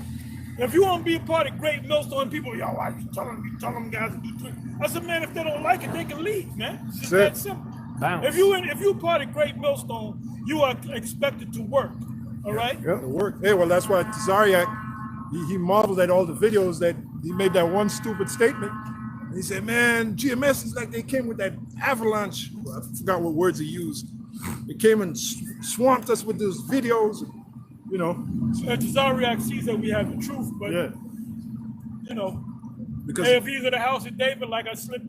[SPEAKER 1] If you want to be a part of Greatmillstone, people, yo, why you tell them guys to do 3? I said, man, if they don't like it, they can leave, man. It's just that simple.
[SPEAKER 7] Bounce.
[SPEAKER 1] If you're part of Greatmillstone, you are expected to work. All right.
[SPEAKER 4] Yeah, it worked. Hey, well, that's why Zariak, he marveled at all the videos that he made that one stupid statement. He said, man, GMS is like they came with that avalanche. I forgot what words he used. They came and swamped us with those videos, you know.
[SPEAKER 1] Tazariak sees that we have the truth, but,
[SPEAKER 4] Yeah.
[SPEAKER 1] you know,
[SPEAKER 4] Because
[SPEAKER 1] hey, if he's at the house of David, like I said,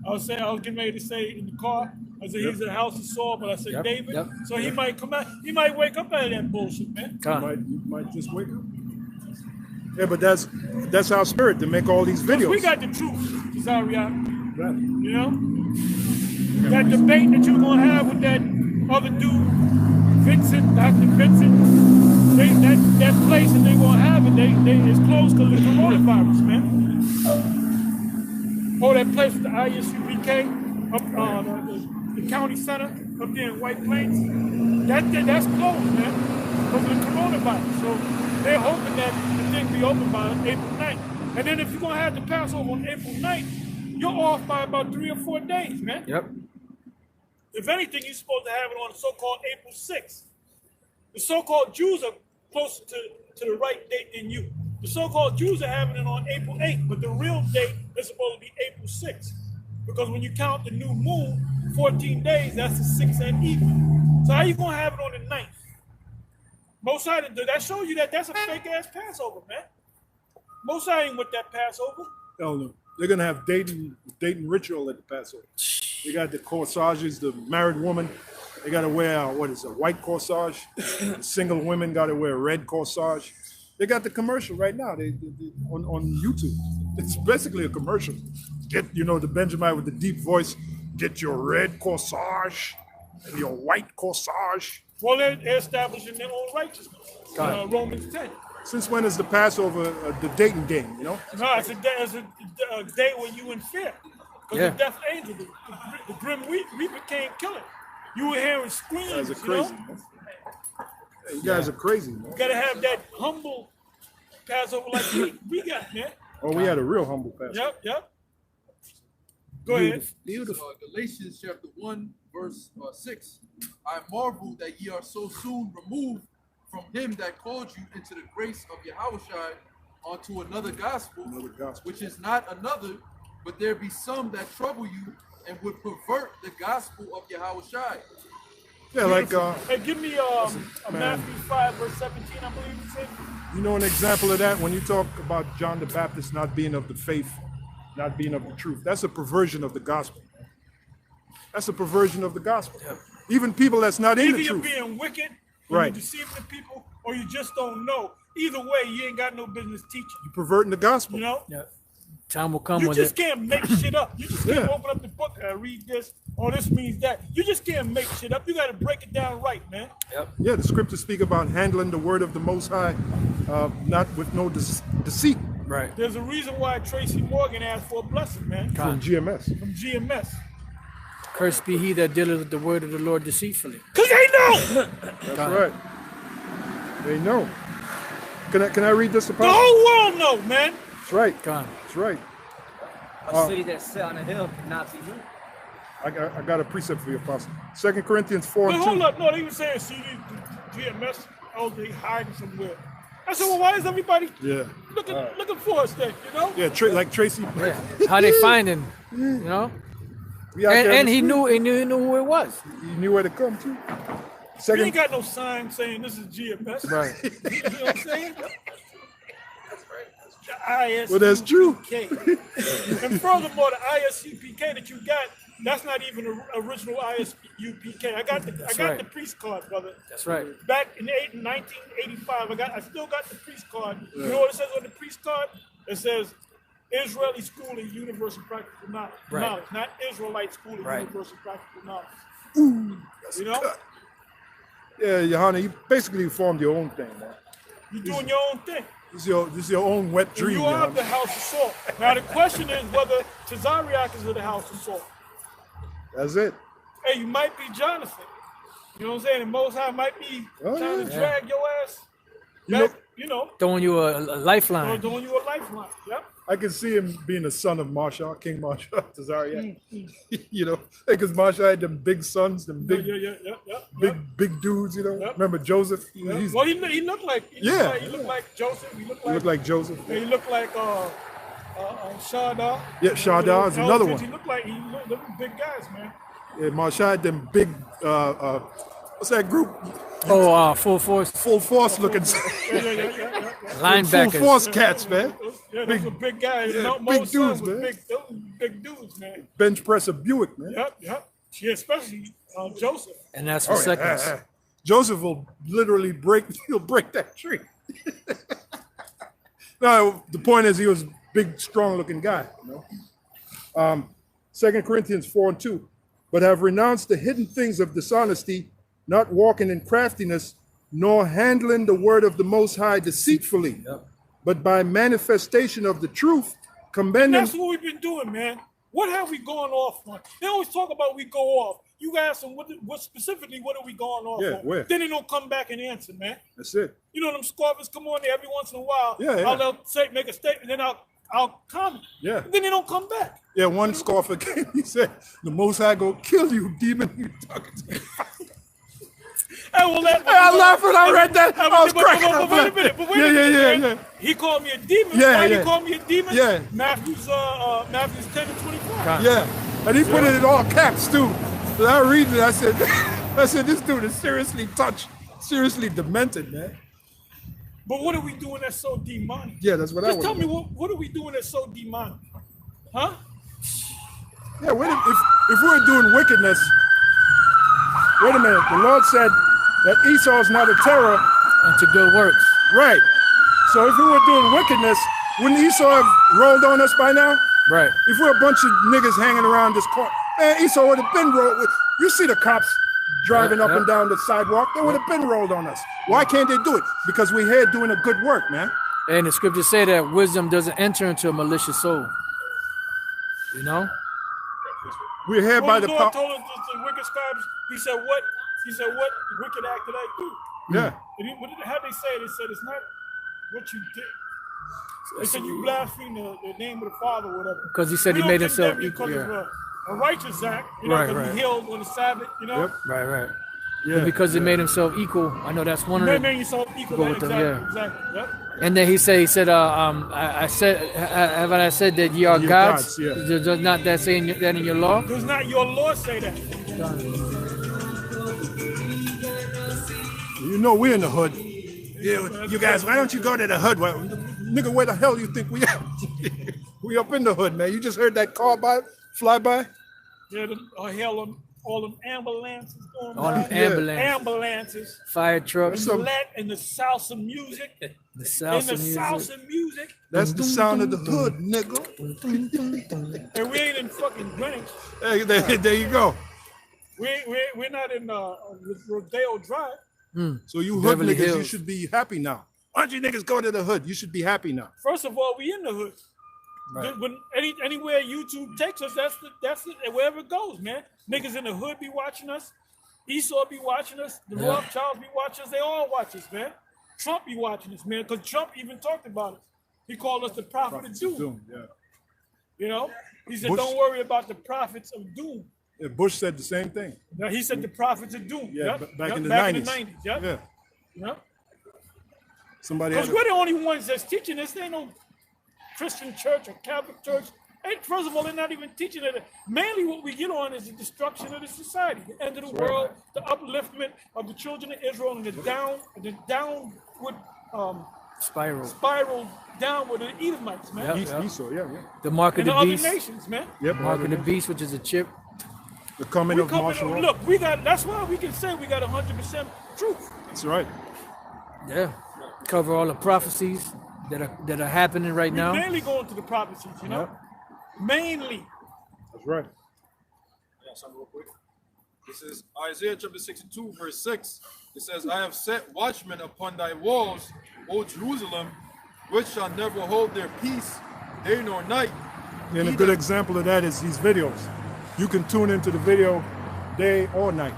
[SPEAKER 1] I was getting ready to say in the car, I said he's at the house of Saul, but I said David.
[SPEAKER 7] Yep.
[SPEAKER 1] So he might come out, he might wake up out of that bullshit, man.
[SPEAKER 4] you might just wake up. Yeah, but that's our spirit to make all these videos.
[SPEAKER 1] We got the truth, Tazariak.
[SPEAKER 4] Right.
[SPEAKER 1] You know? That debate that you're gonna have with that other dude, Vincent, Dr. Vincent, that place that they're gonna have it, it's closed because of the coronavirus, man. Oh, that place with the ISUPK up the county center up there in White Plains, that's closed, man, because of the coronavirus. So they're hoping that the thing be open by April 9th. And then if you're gonna have the Passover on April 9th, you're off by about 3 or 4 days, man.
[SPEAKER 7] Yep.
[SPEAKER 1] If anything, you're supposed to have it on the so-called April 6th. The so-called Jews are closer to the right date than you. The so-called Jews are having it on April 8th, but the real date is supposed to be April 6th. Because when you count the new moon, 14 days, that's the 6th and evening. So how you going to have it on the 9th? Mosai, that shows you that that's a fake-ass Passover, man. Mosai ain't with that Passover.
[SPEAKER 4] Hell no. They're going to have dating ritual at the Passover. They got the corsages, the married woman. They got to wear, white corsage. The single women got to wear a red corsage. They got the commercial right now they on YouTube. It's basically a commercial. Get, the Benjamite with the deep voice, get your red corsage and your white corsage.
[SPEAKER 1] Well, they're establishing their own righteousness. Romans 10.
[SPEAKER 4] Since when is the Passover the dating game,
[SPEAKER 1] No, it's a day when you in fear. Because the death angel, the grim reaper came killing. You were hearing screams,
[SPEAKER 4] You guys are crazy, man. You guys are crazy, man.
[SPEAKER 1] You gotta have that humble Passover like we got, man.
[SPEAKER 4] Oh, we had a real humble Passover.
[SPEAKER 1] Yep. Go ahead.
[SPEAKER 7] Beautiful.
[SPEAKER 2] Galatians chapter 1, verse 6. I marvel that ye are so soon removed from him that called you into the grace of YAHAWASHI unto another gospel, which is not another, but there be some that trouble you and would pervert the gospel of YAHAWASHI.
[SPEAKER 4] Yeah, like
[SPEAKER 1] Hey, give me Matthew 5, verse 17, I believe it said.
[SPEAKER 4] you know an example of that when you talk about John the Baptist not being of the faith, not being of the truth. That's a perversion of the gospel. That's a perversion of the gospel. Even people that's not in the truth.
[SPEAKER 1] Either you're being wicked, or
[SPEAKER 4] Right.
[SPEAKER 1] you're deceiving the people, or you just don't know. Either way, you ain't got no business teaching.
[SPEAKER 4] You're perverting the gospel.
[SPEAKER 1] You know?
[SPEAKER 7] Yeah. Time will come
[SPEAKER 1] You
[SPEAKER 7] with
[SPEAKER 1] just
[SPEAKER 7] it.
[SPEAKER 1] can't make shit up. You just can't open up the book and read this, or this means that. You just can't make shit up. You got to break it down right, man.
[SPEAKER 4] Yeah, the scriptures speak about handling the word of the Most High, not with no deceit.
[SPEAKER 7] Right.
[SPEAKER 1] There's a reason why Tracy Morgan asked for a blessing, man,
[SPEAKER 4] From GMS.
[SPEAKER 1] from GMS.
[SPEAKER 7] Cursed be he that dealeth with the word of the Lord deceitfully.
[SPEAKER 1] Because they know.
[SPEAKER 4] That's right. They know. Can I read this,
[SPEAKER 1] The
[SPEAKER 4] Apostle?
[SPEAKER 1] whole world know, man.
[SPEAKER 4] That's right.
[SPEAKER 7] God.
[SPEAKER 4] That's right.
[SPEAKER 5] A city that set on a hill cannot be hid.
[SPEAKER 4] I got a precept for you, Apostle. 2 Corinthians 4
[SPEAKER 1] But
[SPEAKER 4] and 2.
[SPEAKER 1] hold up. No, they were saying, see, the GMS, oh, they hiding somewhere. I said, well, why is everybody
[SPEAKER 4] Yeah.
[SPEAKER 1] looking for us then, you know?
[SPEAKER 4] Yeah, like Tracy.
[SPEAKER 7] Yeah. How they finding, you know?
[SPEAKER 4] We out there in
[SPEAKER 7] And
[SPEAKER 4] the
[SPEAKER 7] he
[SPEAKER 4] street.
[SPEAKER 7] knew who it was.
[SPEAKER 4] He knew where to come to.
[SPEAKER 1] You
[SPEAKER 4] Second,
[SPEAKER 1] ain't got no sign saying this is GMS.
[SPEAKER 7] Right.
[SPEAKER 1] You know what I'm saying? ISUPK.
[SPEAKER 4] well, that's true.
[SPEAKER 1] And furthermore, the ISUPK that you got, that's not even the original ISUPK. I got
[SPEAKER 7] right.
[SPEAKER 1] the priest card, brother.
[SPEAKER 7] That's right.
[SPEAKER 1] Back in 1985, I still got the priest card. You know what it says on the priest card? It says Israeli School of Universal Practical Knowledge.
[SPEAKER 7] Right.
[SPEAKER 1] Not Israelite School of
[SPEAKER 7] Right.
[SPEAKER 1] Universal Practical Knowledge. You know?
[SPEAKER 4] Yeah, Johanna, you basically formed your own thing, man.
[SPEAKER 1] You're doing your own thing.
[SPEAKER 4] This is your own wet
[SPEAKER 1] And
[SPEAKER 4] dream.
[SPEAKER 1] you are
[SPEAKER 4] Johanna.
[SPEAKER 1] the house of salt. Now the question is whether Tazariak is of the house of salt.
[SPEAKER 4] That's it.
[SPEAKER 1] Hey, you might be Jonathan. You know what I'm saying? And Most High might be trying to drag your ass back,
[SPEAKER 7] Throwing you a
[SPEAKER 1] or
[SPEAKER 7] lifeline.
[SPEAKER 1] doing you a lifeline. Yep.
[SPEAKER 4] I can see him being the son of Marshall, King Marshall, Tazariak. Because Marshall had them big sons, them big, big dudes.
[SPEAKER 1] Yep.
[SPEAKER 4] Remember Joseph?
[SPEAKER 1] Yep.
[SPEAKER 4] He's,
[SPEAKER 1] Well, he looked like
[SPEAKER 4] Yeah.
[SPEAKER 1] He looked like Joseph. He
[SPEAKER 4] he looked like Joseph.
[SPEAKER 1] He looked like Shada.
[SPEAKER 4] Yeah, Shada is another one.
[SPEAKER 1] He looked like them big guys, man.
[SPEAKER 4] Yeah, Marshall had them big, what's that group?
[SPEAKER 7] Oh, full force
[SPEAKER 4] Full force looking,
[SPEAKER 1] Yeah.
[SPEAKER 7] linebackers.
[SPEAKER 4] full force cats, man.
[SPEAKER 1] Yeah, those were big guys.
[SPEAKER 4] yeah,
[SPEAKER 1] No,
[SPEAKER 4] big
[SPEAKER 1] most
[SPEAKER 4] dudes,
[SPEAKER 1] was
[SPEAKER 4] man.
[SPEAKER 1] big dudes, man.
[SPEAKER 4] Bench press a Buick, man.
[SPEAKER 1] Yep. Yeah, especially Joseph.
[SPEAKER 7] And that's for seconds.
[SPEAKER 4] Joseph will literally he'll break that tree. No, the point is he was a big, strong looking guy. You know? 2 Corinthians 4:2, but have renounced the hidden things of dishonesty, not walking in craftiness, nor handling the word of the Most High deceitfully, but by manifestation of the truth, commending.
[SPEAKER 1] That's what we've been doing, man. What have we gone off on? They always talk about we go off. You ask them what specifically, what are we going off on?
[SPEAKER 4] Where?
[SPEAKER 1] Then they don't come back and answer, man.
[SPEAKER 4] That's it.
[SPEAKER 1] You know them scoffers come on there every once in a while.
[SPEAKER 4] Yeah.
[SPEAKER 1] They'll make a statement, then I'll comment.
[SPEAKER 4] Yeah.
[SPEAKER 1] Then they don't come back.
[SPEAKER 4] Yeah, one scoffer came, he said, the Most High go kill you, demon. You talking to me.
[SPEAKER 1] Hey, well,
[SPEAKER 4] I laughed when I read that. I was cracking up.
[SPEAKER 1] Wait a minute.
[SPEAKER 4] Yeah.
[SPEAKER 1] He called me a demon.
[SPEAKER 4] Yeah,
[SPEAKER 1] Why
[SPEAKER 4] yeah.
[SPEAKER 1] he called me a demon?
[SPEAKER 4] Yeah.
[SPEAKER 1] Matthew's 10 and 25.
[SPEAKER 4] Yeah, and he put it in all caps too. So I read it, I said, this dude is seriously touched, seriously demented, man.
[SPEAKER 1] But what are we doing that's so demonic?
[SPEAKER 4] Yeah, that's what I
[SPEAKER 1] Just
[SPEAKER 4] was.
[SPEAKER 1] tell me what are we doing that's so demonic? Huh?
[SPEAKER 4] Yeah, if we're doing wickedness, wait a minute. The Lord said that Esau is not a terror.
[SPEAKER 7] Unto good works.
[SPEAKER 4] Right. So if we were doing wickedness, wouldn't Esau have rolled on us by now?
[SPEAKER 7] Right.
[SPEAKER 4] If we're a bunch of niggas hanging around this car, man, Esau would have been rolled with. You see the cops driving up and down the sidewalk, they would have been rolled on us. Why can't they do it? Because we're here doing a good work, man.
[SPEAKER 7] And the scriptures say that wisdom doesn't enter into a malicious soul. You know?
[SPEAKER 4] We're here by
[SPEAKER 1] the
[SPEAKER 4] the
[SPEAKER 1] Lord
[SPEAKER 4] power.
[SPEAKER 1] told us the wicked scribes, he said, what wicked act did I do?
[SPEAKER 4] Yeah.
[SPEAKER 1] How they say it? They said it's not what you did. They said you blaspheme the name of the Father or whatever.
[SPEAKER 7] Because he said he made himself equal.
[SPEAKER 1] Because
[SPEAKER 7] Yeah.
[SPEAKER 1] of a righteous act, you know,
[SPEAKER 7] Right,
[SPEAKER 1] because
[SPEAKER 7] right.
[SPEAKER 1] he healed on the Sabbath, you know.
[SPEAKER 4] Yep.
[SPEAKER 7] Right.
[SPEAKER 4] Yeah.
[SPEAKER 7] And because he made himself equal, I know that's one of
[SPEAKER 1] They
[SPEAKER 7] the.
[SPEAKER 1] made yourself equal.
[SPEAKER 7] Go with them,
[SPEAKER 1] Exactly. Yep.
[SPEAKER 7] And then he said, I said that ye are
[SPEAKER 4] Ye are
[SPEAKER 7] gods.
[SPEAKER 4] gods, yeah.
[SPEAKER 7] Does not that say that in your law?
[SPEAKER 1] Does not your Lord say that?
[SPEAKER 4] You know we're in the hood. Yeah, you guys, why don't you go to the hood? Well, nigga, where the hell you think we at? We up in the hood, man. You just heard that car fly by?
[SPEAKER 1] Yeah, hell, all them ambulances going
[SPEAKER 7] All them
[SPEAKER 1] by. Ambulances.
[SPEAKER 7] Fire trucks,
[SPEAKER 1] And the salsa music.
[SPEAKER 7] the salsa music.
[SPEAKER 1] Salsa music.
[SPEAKER 4] That's the sound of the hood, nigga.
[SPEAKER 1] And we ain't in fucking Greenwich.
[SPEAKER 4] Hey, there you go.
[SPEAKER 1] We're not in Rodeo Drive.
[SPEAKER 4] So you hood
[SPEAKER 7] Beverly
[SPEAKER 4] niggas, you
[SPEAKER 7] Hills.
[SPEAKER 4] should be happy now. Why don't you niggas go to the hood? You should be happy now.
[SPEAKER 1] First of all, we in the hood.
[SPEAKER 7] Right.
[SPEAKER 1] When anywhere YouTube takes us, that's it, wherever it goes, man. Niggas in the hood be watching us. Esau be watching us. The Rothschilds be watching us. They all watch us, man. Trump be watching us, man. Because Trump even talked about it. He called us the prophet of doom.
[SPEAKER 4] Yeah.
[SPEAKER 1] You know, he said,
[SPEAKER 4] Bush-
[SPEAKER 1] "Don't worry about the prophets of doom."
[SPEAKER 4] Yeah, Bush said the same thing.
[SPEAKER 1] Now, he said the prophets of doom.
[SPEAKER 4] Yeah,
[SPEAKER 1] Yep.
[SPEAKER 4] back in the
[SPEAKER 1] back
[SPEAKER 4] 90s.
[SPEAKER 1] in the 90s. Yep.
[SPEAKER 4] Yeah.
[SPEAKER 1] Yep.
[SPEAKER 4] Somebody
[SPEAKER 1] Because
[SPEAKER 4] had
[SPEAKER 1] we're the only ones that's teaching this. There ain't no Christian church or Catholic church. And first of all, they're not even teaching it. Mainly what we get on is the destruction of the society, the end of the world, the upliftment of the children of Israel, and the downward spiral downward of the Edomites, man.
[SPEAKER 7] Yep.
[SPEAKER 4] Esau, yeah.
[SPEAKER 7] The mark of
[SPEAKER 1] And the
[SPEAKER 7] the
[SPEAKER 1] other
[SPEAKER 7] beast.
[SPEAKER 1] nations, man.
[SPEAKER 4] Yep.
[SPEAKER 7] Mark of the beast, which is a chip.
[SPEAKER 4] The coming of martial law.
[SPEAKER 1] Look, that's why we can say we got 100% truth.
[SPEAKER 4] That's right.
[SPEAKER 7] Yeah. Cover all the prophecies that are happening right
[SPEAKER 1] We're
[SPEAKER 7] now.
[SPEAKER 1] mainly going to the prophecies, you know? Mainly.
[SPEAKER 4] That's right.
[SPEAKER 3] Yeah, something real quick. This is Isaiah chapter 62, verse 6. It says, I have set watchmen upon thy walls, O Jerusalem, which shall never hold their peace, day nor night.
[SPEAKER 4] And a good example of that is these videos. You can tune into the video day or night.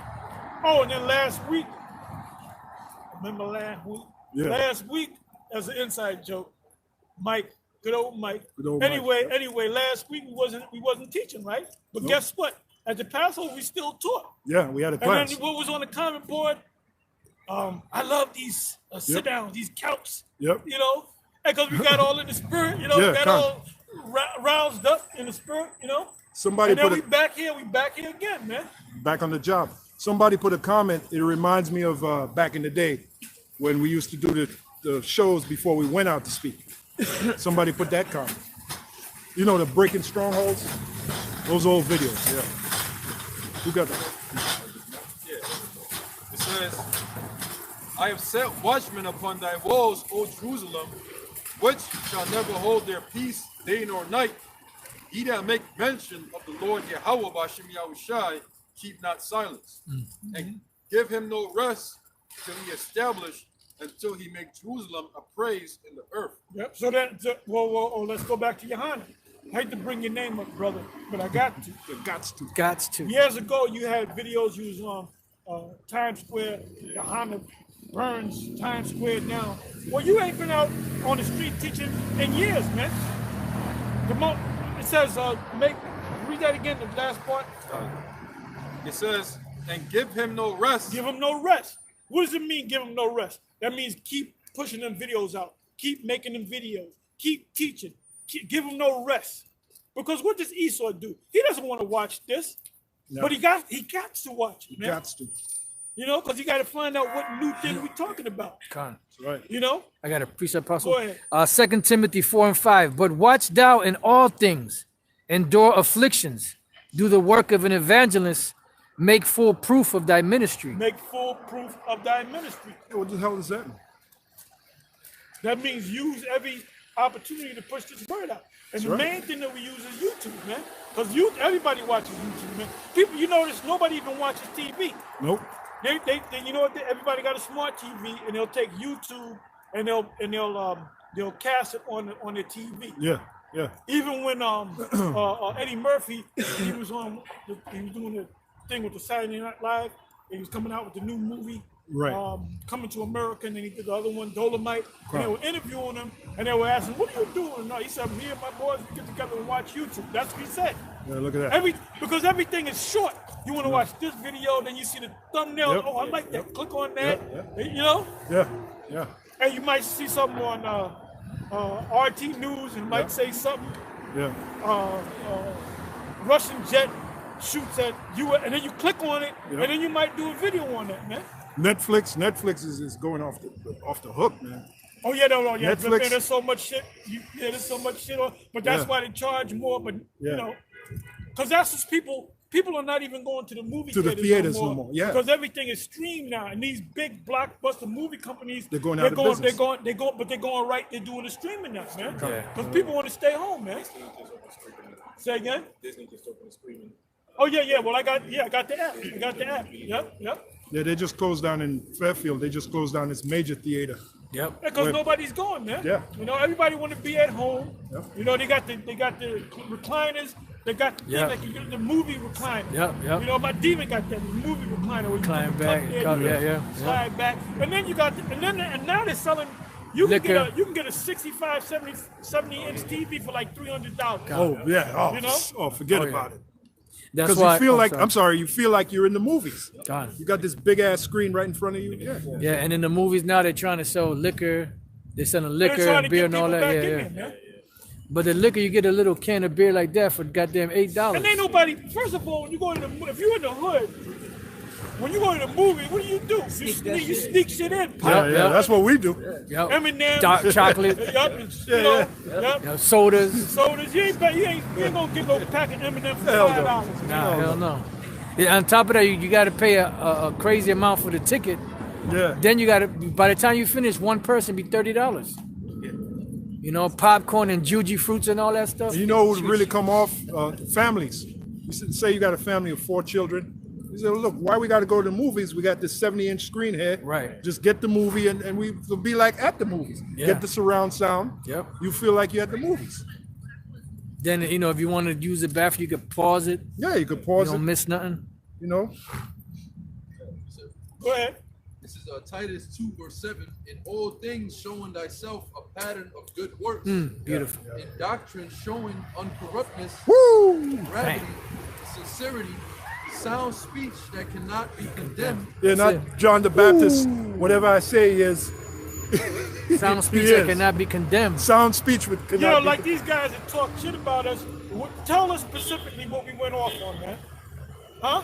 [SPEAKER 1] Oh, and then last week, remember last week?
[SPEAKER 4] Yeah.
[SPEAKER 1] Last week, as an inside joke, Mike, good old Mike.
[SPEAKER 4] Good old Mike.
[SPEAKER 1] Anyway, last week we wasn't teaching, right? But guess what? At the Passover, we still taught.
[SPEAKER 4] Yeah, we had a
[SPEAKER 1] And
[SPEAKER 4] class.
[SPEAKER 1] then what was on the comment board? I love these sit downs, these couches.
[SPEAKER 4] Yep.
[SPEAKER 1] You know, because we got all in the spirit. You know,
[SPEAKER 4] Yeah,
[SPEAKER 1] we got all roused up in the spirit, you know.
[SPEAKER 4] Somebody
[SPEAKER 1] And then
[SPEAKER 4] put
[SPEAKER 1] we back here again, man.
[SPEAKER 4] back on the job. Somebody put a comment. It reminds me of back in the day when we used to do the shows before we went out to speak. Somebody put that comment. You know, the breaking strongholds? Those old videos, yeah. Who got that?
[SPEAKER 3] Yeah. It says, I have set watchmen upon thy walls, O Jerusalem, which shall never hold their peace day nor night. He that make mention of the Lord YAHAWASHI, keep not silence, and give him no rest till he establish, until he make Jerusalem a praise in the earth.
[SPEAKER 1] Yep. So let's go back to Johanna. I hate to bring your name up, brother, but I got to.
[SPEAKER 7] Gots to.
[SPEAKER 1] Years ago, you had videos. You was on Times Square. Johanna burns Times Square down. Well, you ain't been out on the street teaching in years, man. It says, read that again, the last part.
[SPEAKER 3] It says, and give him no rest.
[SPEAKER 1] Give him no rest. What does it mean, give him no rest? That means keep pushing them videos out. Keep making them videos. Keep teaching. Give him no rest. Because what does Esau do? He doesn't want to watch this. No. But he got to watch it, man.
[SPEAKER 4] He got to.
[SPEAKER 1] You know, because you got to find out what new thing we're talking about.
[SPEAKER 7] Con.
[SPEAKER 4] That's right.
[SPEAKER 1] You know?
[SPEAKER 7] I got a precept, Apostle.
[SPEAKER 1] Go ahead.
[SPEAKER 7] 2 Timothy 4:5. But watch thou in all things, endure afflictions, do the work of an evangelist, make full proof of thy ministry.
[SPEAKER 1] Make full proof of thy ministry.
[SPEAKER 4] Hey, what the hell does that mean?
[SPEAKER 1] That means use every opportunity to push this word out. And the main thing that we use is YouTube, man. Because everybody watches YouTube, man. People, you notice nobody even watches TV.
[SPEAKER 4] Nope.
[SPEAKER 1] They you know what? Everybody got a smart TV, and they'll take YouTube and they'll cast it on their TV.
[SPEAKER 4] Yeah, yeah.
[SPEAKER 1] Even when Eddie Murphy, he was doing the thing with the Saturday Night Live. He was coming out with the new movie,
[SPEAKER 4] right?
[SPEAKER 1] Coming to America, and then he did the other one, Dolomite. And they were interviewing him, and they were asking, "What are you doing?" No, he said, "Me and my boys we get together and watch YouTube." That's what he said.
[SPEAKER 4] Yeah, look at that.
[SPEAKER 1] Because everything is short. You want to watch this video, then you see the thumbnail.
[SPEAKER 4] Yep,
[SPEAKER 1] oh, I like that.
[SPEAKER 4] Yep.
[SPEAKER 1] Click on that.
[SPEAKER 4] Yep.
[SPEAKER 1] You know?
[SPEAKER 4] Yeah, yeah.
[SPEAKER 1] And you might see something on RT News, and might say something.
[SPEAKER 4] Yeah.
[SPEAKER 1] Russian jet shoots at you, and then you click on it, and then you might do a video on that, man.
[SPEAKER 4] Netflix is going off the hook, man.
[SPEAKER 1] Oh yeah, no, yeah.
[SPEAKER 4] Netflix.
[SPEAKER 1] Man, there's so much shit. There's so much shit on, but that's why they charge more. But you know, because that's just people are not even going to the theaters no more. Yeah, because everything is streamed now, and these big blockbuster movie companies they're going out of business. But they're going right. They're doing the streaming now, man. Because people want to stay home, man. Say again.
[SPEAKER 6] Disney just opened the streaming.
[SPEAKER 1] Oh yeah. Well, I got the app. Yep.
[SPEAKER 4] Yeah, they just closed down in Fairfield. They just closed down this major theater.
[SPEAKER 7] Yep.
[SPEAKER 1] Because nobody's going, man.
[SPEAKER 4] Yeah.
[SPEAKER 1] You know, everybody want to be at home. Yep. You know, they got the recliners. They got the thing like you get the movie recliner.
[SPEAKER 7] Yep.
[SPEAKER 1] You know, my demon got that movie recliner. Where you
[SPEAKER 7] Climb back.
[SPEAKER 1] Slide back. And then you got and now they're selling. You can get a 65, 70 inch TV for like $300.
[SPEAKER 4] Oh yeah. Oh,
[SPEAKER 1] you know?
[SPEAKER 4] Forget about it.
[SPEAKER 7] That's
[SPEAKER 4] because you feel like you feel like you're in the movies.
[SPEAKER 7] God.
[SPEAKER 4] You got this big ass screen right in front of you.
[SPEAKER 7] Yeah, and in the movies now they're trying to sell liquor. They're selling liquor and beer and all that. Yeah. But the liquor, you get a little can of beer like that for goddamn $8.
[SPEAKER 1] And ain't nobody. First of all, when you go if you're in the hood, when you go to the movie, what do? You sneak shit in.
[SPEAKER 4] Yeah, that's what we do.
[SPEAKER 1] M&M's,
[SPEAKER 7] dark chocolate. Sodas.
[SPEAKER 1] You ain't gonna get no pack of M&M's for $5.
[SPEAKER 7] Nah, hell no. Yeah, on top of that, you got to pay a crazy amount for the ticket.
[SPEAKER 4] Yeah.
[SPEAKER 7] Then you got to. By the time you finish, one person be $30. You know, popcorn and juji fruits and all that stuff.
[SPEAKER 4] You know who would really come off? Families. You say you got a family of 4 children. You say, look, why we got to go to the movies? We got this 70-inch screen here.
[SPEAKER 7] Right.
[SPEAKER 4] Just get the movie, and we will be like at the movies.
[SPEAKER 7] Yeah.
[SPEAKER 4] Get the surround sound.
[SPEAKER 7] Yep.
[SPEAKER 4] You feel like you're at the movies.
[SPEAKER 7] Then, you know, if you want to use the bathroom, you could pause it.
[SPEAKER 4] Yeah, you could pause it.
[SPEAKER 7] You don't miss nothing.
[SPEAKER 4] You know?
[SPEAKER 1] Go ahead.
[SPEAKER 2] This is Titus 2 verse 7. In all things showing thyself a pattern of good works.
[SPEAKER 7] Beautiful.
[SPEAKER 2] In doctrine showing uncorruptness, gravity, sincerity, sound speech that cannot be condemned.
[SPEAKER 4] Yeah, not John the Baptist. Whatever I say is
[SPEAKER 7] Sound speech
[SPEAKER 4] He
[SPEAKER 7] that
[SPEAKER 4] is.
[SPEAKER 7] cannot be condemned.
[SPEAKER 4] Sound speech with
[SPEAKER 1] You know, like these guys that talk shit about us. Tell us specifically what we went off on, man. Huh?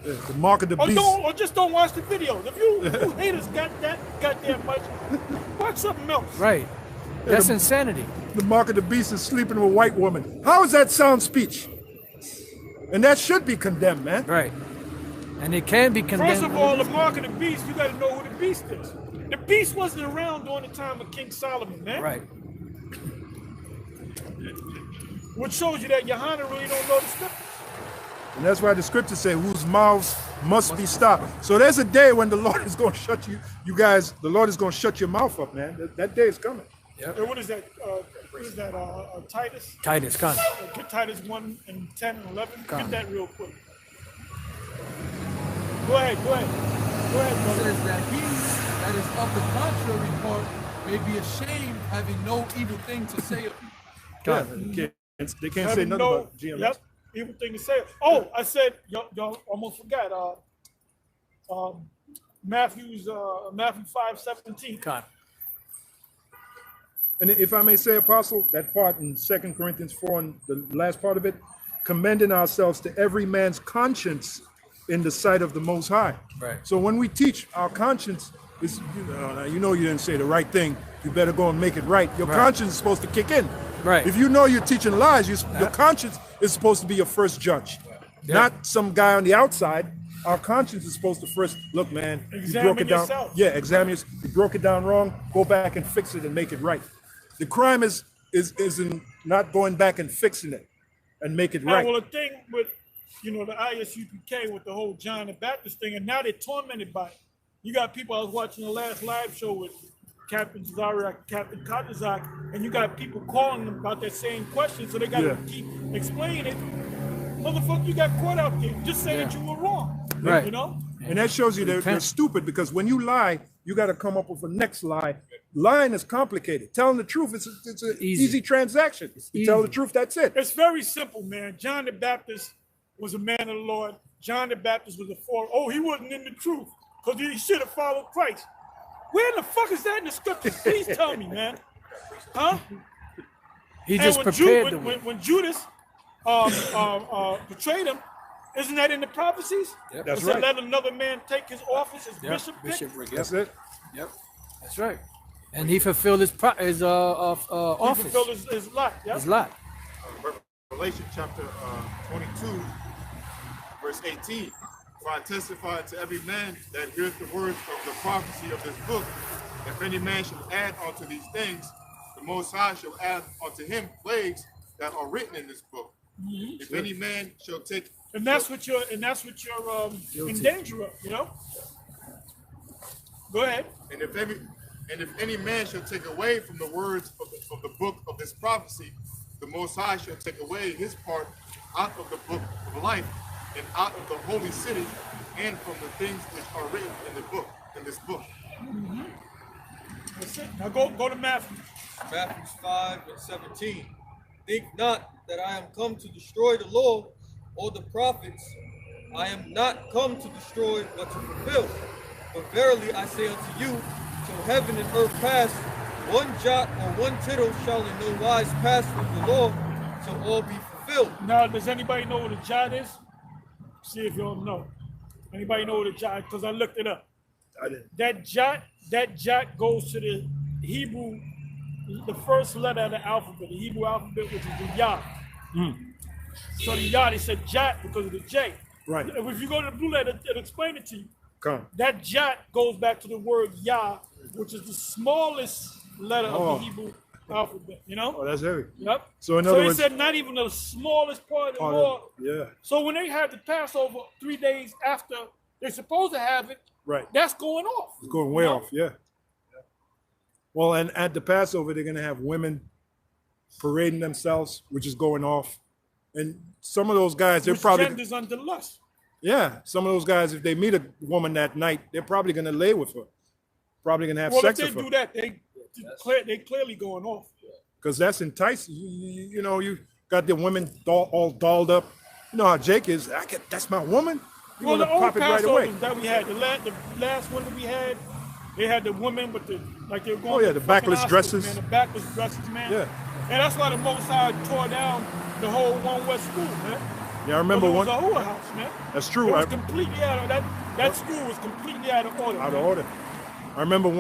[SPEAKER 4] the mark of the
[SPEAKER 1] Or
[SPEAKER 4] beast.
[SPEAKER 1] or just don't watch the video. If you hate us got that goddamn much, watch something else.
[SPEAKER 7] Right. That's insanity.
[SPEAKER 4] The mark of the beast is sleeping with a white woman. How is that sound speech? And that should be condemned, man.
[SPEAKER 7] Right. And it can be condemned.
[SPEAKER 1] First of all, the mark of the beast, you gotta know who the beast is. The beast wasn't around during the time of King Solomon, man.
[SPEAKER 7] Right.
[SPEAKER 1] Which shows you that Yohana really don't know the scriptures.
[SPEAKER 4] And that's why the scriptures say whose mouths must be stopped. So there's a day when the Lord is going to shut you guys, the Lord is going to shut your mouth up, man. That day is coming.
[SPEAKER 1] And what is that? Titus?
[SPEAKER 7] Titus, come.
[SPEAKER 1] Get Titus 1 and 10 and 11. Get that real quick. Go ahead, brother.
[SPEAKER 2] It says that he that is of the contrary part may be ashamed, having no evil thing to say of you.
[SPEAKER 4] They can't say
[SPEAKER 1] Having
[SPEAKER 4] nothing
[SPEAKER 1] no-
[SPEAKER 4] about GMS.
[SPEAKER 1] Yep, evil thing to say. Oh, I said, y'all almost forgot. Matthew 5:17.
[SPEAKER 7] Come.
[SPEAKER 4] And if I may say, Apostle, that part in 2 Corinthians 4 and the last part of it, commending ourselves to every man's conscience in the sight of the Most High.
[SPEAKER 7] Right.
[SPEAKER 4] So when we teach, our conscience is, you know you didn't say the right thing, you better go and make it right. Your conscience is supposed to kick in.
[SPEAKER 7] Right.
[SPEAKER 4] If you know you're teaching lies, your conscience is supposed to be your first judge, not some guy on the outside. Our conscience is supposed to first look, man.
[SPEAKER 1] Examine
[SPEAKER 4] you broke it down.
[SPEAKER 1] yourself.
[SPEAKER 4] Yeah, examine yourself. You broke it down wrong. Go back and fix it and make it right. The crime is in not going back and fixing it and make it right.
[SPEAKER 1] Well, the thing with the ISUPK with the whole John the Baptist thing, and now they're tormented by it. You got people. I was watching the last live show with Captain Zarak, Captain Katazak, and you got people calling them about that same question, so they got to keep explaining it. Motherfucker, you got caught out there. Just say that you were wrong.
[SPEAKER 7] Right.
[SPEAKER 1] You know?
[SPEAKER 4] And that shows you they're stupid, because when you lie, you got to come up with a next lie. Lying is complicated. Telling the truth, it's an easy transaction. You tell the truth, that's it.
[SPEAKER 1] It's very simple, man. John the Baptist was a man of the Lord. John the Baptist was a fool. Oh, he wasn't in the truth because he should have followed Christ. Where the fuck is that in the scriptures? Please tell me, man. Huh?
[SPEAKER 7] He just prepared
[SPEAKER 1] when Judas betrayed him, isn't that in the prophecies?
[SPEAKER 7] Yep.
[SPEAKER 4] That's
[SPEAKER 1] It said,
[SPEAKER 4] right.
[SPEAKER 1] let another man take his office as bishop.
[SPEAKER 4] That's it.
[SPEAKER 7] Yep. That's right. And he fulfilled his office.
[SPEAKER 1] He fulfilled his lot. Yep.
[SPEAKER 7] His lot.
[SPEAKER 6] Revelation chapter 22, verse 18. For I testify to every man that heareth the words of the prophecy of this book. If any man shall add unto these things, the Most High shall add unto him plagues that are written in this book. If any man shall take,
[SPEAKER 1] And that's what you're in danger of, you know? Go ahead.
[SPEAKER 6] and if any man shall take away from the words of the book of this prophecy, the Most High shall take away his part out of the book of life, and out of the holy city, and from the things which are written in this book.
[SPEAKER 1] That's it. Now go to Matthew.
[SPEAKER 2] Matthew 5 and 17. Think not that I am come to destroy the law or the prophets. I am not come to destroy, but to fulfill. But verily I say unto you, till heaven and earth pass, one jot or one tittle shall in no wise pass from the law, till all be fulfilled.
[SPEAKER 1] Now, does anybody know what a jot is? See if you don't know. Anybody know what a jot? Because I looked it up.
[SPEAKER 4] I didn't.
[SPEAKER 1] That jot goes to the Hebrew, the first letter of the alphabet, the Hebrew alphabet, which is the Yah. So the Yah, they said jot because of the J.
[SPEAKER 4] Right.
[SPEAKER 1] If you go to the blue letter, it'll explain it to you.
[SPEAKER 4] Come.
[SPEAKER 1] That jot goes back to the word Yah, which is the smallest letter of the Hebrew alphabet, you know?
[SPEAKER 4] Oh, that's heavy.
[SPEAKER 1] Yep.
[SPEAKER 4] So in other
[SPEAKER 1] he
[SPEAKER 4] words,
[SPEAKER 1] said not even the smallest part of the
[SPEAKER 4] part
[SPEAKER 1] law.
[SPEAKER 4] yeah.
[SPEAKER 1] So when they had the Passover 3 days after they're supposed to have it,
[SPEAKER 4] Right.
[SPEAKER 1] that's going off.
[SPEAKER 4] It's going way off, yeah. Well, and at the Passover, they're going to have women parading themselves, which is going off. And some of those guys, they're
[SPEAKER 1] Which
[SPEAKER 4] probably,
[SPEAKER 1] genders under lust.
[SPEAKER 4] yeah, some of those guys, if they meet a woman that night, they're probably going to lay with her. Probably going to have
[SPEAKER 1] Well, if
[SPEAKER 4] sex
[SPEAKER 1] they
[SPEAKER 4] with her.
[SPEAKER 1] do that, they clearly going off.
[SPEAKER 4] Because that's enticing. You know, you got the women all dolled up. You know how Jake is. That's my woman. You
[SPEAKER 1] Well,
[SPEAKER 4] want
[SPEAKER 1] the
[SPEAKER 4] to
[SPEAKER 1] old
[SPEAKER 4] pop it right
[SPEAKER 1] Passovers
[SPEAKER 4] away.
[SPEAKER 1] that we had, the last one that we had, they had the woman with the Like they were going
[SPEAKER 4] Oh, yeah,
[SPEAKER 1] to
[SPEAKER 4] the
[SPEAKER 1] fucking
[SPEAKER 4] backless
[SPEAKER 1] Oscars,
[SPEAKER 4] dresses.
[SPEAKER 1] Man, the backless dresses, man.
[SPEAKER 4] Yeah.
[SPEAKER 1] And that's why the Most High tore down the whole One West school, man.
[SPEAKER 4] Yeah, I remember
[SPEAKER 1] It
[SPEAKER 4] one.
[SPEAKER 1] was a whorehouse, man.
[SPEAKER 4] That's true.
[SPEAKER 1] It was completely out of that school was completely out of order.
[SPEAKER 4] Out of
[SPEAKER 1] man.
[SPEAKER 4] order. I remember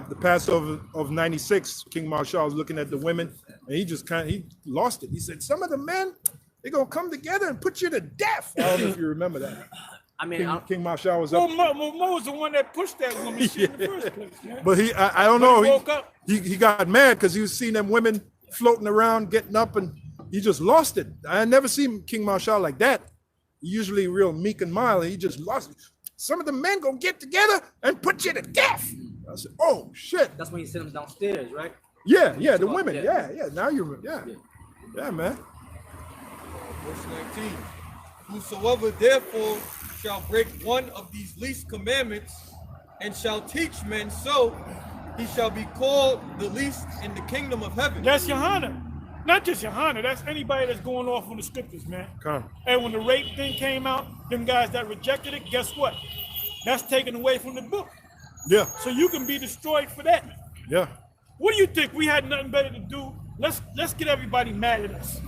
[SPEAKER 4] the Passover of '96. King Marshall was looking at the women, and he lost it. He said, "Some of the men, they're gonna come together and put you to death." I don't know if you remember that.
[SPEAKER 5] I mean,
[SPEAKER 4] King Marshall was up.
[SPEAKER 1] Well, Mo was the one that pushed that woman shit in the first place, man.
[SPEAKER 4] But I don't
[SPEAKER 1] When
[SPEAKER 4] know.
[SPEAKER 1] he woke up.
[SPEAKER 4] He got mad because he was seeing them women floating around, getting up, and he just lost it. I had never seen King Marshall like that. He usually real meek and mild, and he just lost it. Some of the men gonna get together and put you to death. I said, "Oh shit!"
[SPEAKER 5] that's when you sent them downstairs, right?
[SPEAKER 4] Yeah, the
[SPEAKER 5] Talk-
[SPEAKER 4] women.
[SPEAKER 5] yeah.
[SPEAKER 4] Yeah. Now you, yeah, man.
[SPEAKER 2] Verse 19. Whosoever therefore shall break one of these least commandments and shall teach men so, he shall be called the least in the kingdom of heaven.
[SPEAKER 1] That's Johanna. Not just Johanna, that's anybody that's going off on the scriptures, man.
[SPEAKER 4] Come.
[SPEAKER 1] And when the rape thing came out, them guys that rejected it, guess what? That's taken away from the book.
[SPEAKER 4] Yeah,
[SPEAKER 1] So you can be destroyed for that.
[SPEAKER 4] yeah.
[SPEAKER 1] What do you think? We had nothing better to do? Let's get everybody mad at us.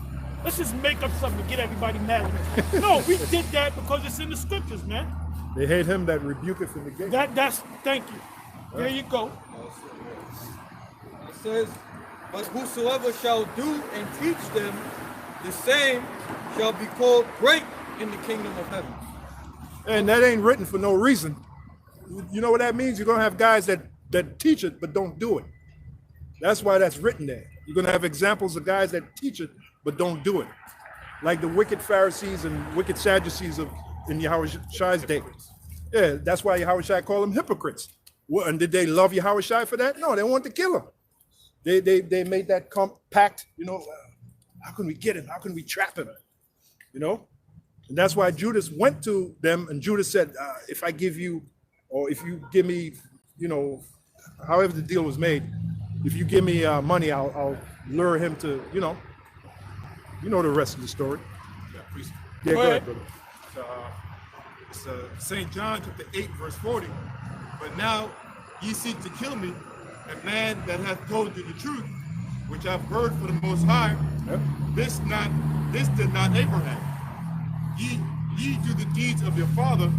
[SPEAKER 1] Let's just make up something to get everybody mad at us. No, we did that because it's in the scriptures, man.
[SPEAKER 4] They hate him that rebuketh in the gate.
[SPEAKER 1] That's thank you. There you go.
[SPEAKER 2] It says, but whosoever shall do and teach them, the same shall be called great in the kingdom of heaven.
[SPEAKER 4] And that ain't written for no reason. You know what that means? You're gonna have guys that teach it but don't do it. That's why that's written there. You're gonna have examples of guys that teach it but don't do it, like the wicked Pharisees and wicked Sadducees in Yahawashi's day. Yeah, that's why Yahawashi called them hypocrites. Well, and did they love Yahawashi for that? No, they wanted to kill him. They made that pact. You know, how can we get him? How can we trap him? You know, and that's why Judas went to them, and Judas said, "If I give you, or if you give me, you know, however the deal was made, if you give me money, I'll lure him to, you know the rest of the story."
[SPEAKER 6] Yeah, please.
[SPEAKER 4] Yeah, go ahead, brother.
[SPEAKER 6] It's St. John chapter 8, verse 40. But now ye seek to kill me, a man that hath told you the truth, which I've heard from the Most High.
[SPEAKER 4] Yep.
[SPEAKER 6] This did not Abraham. Ye do the deeds of your father.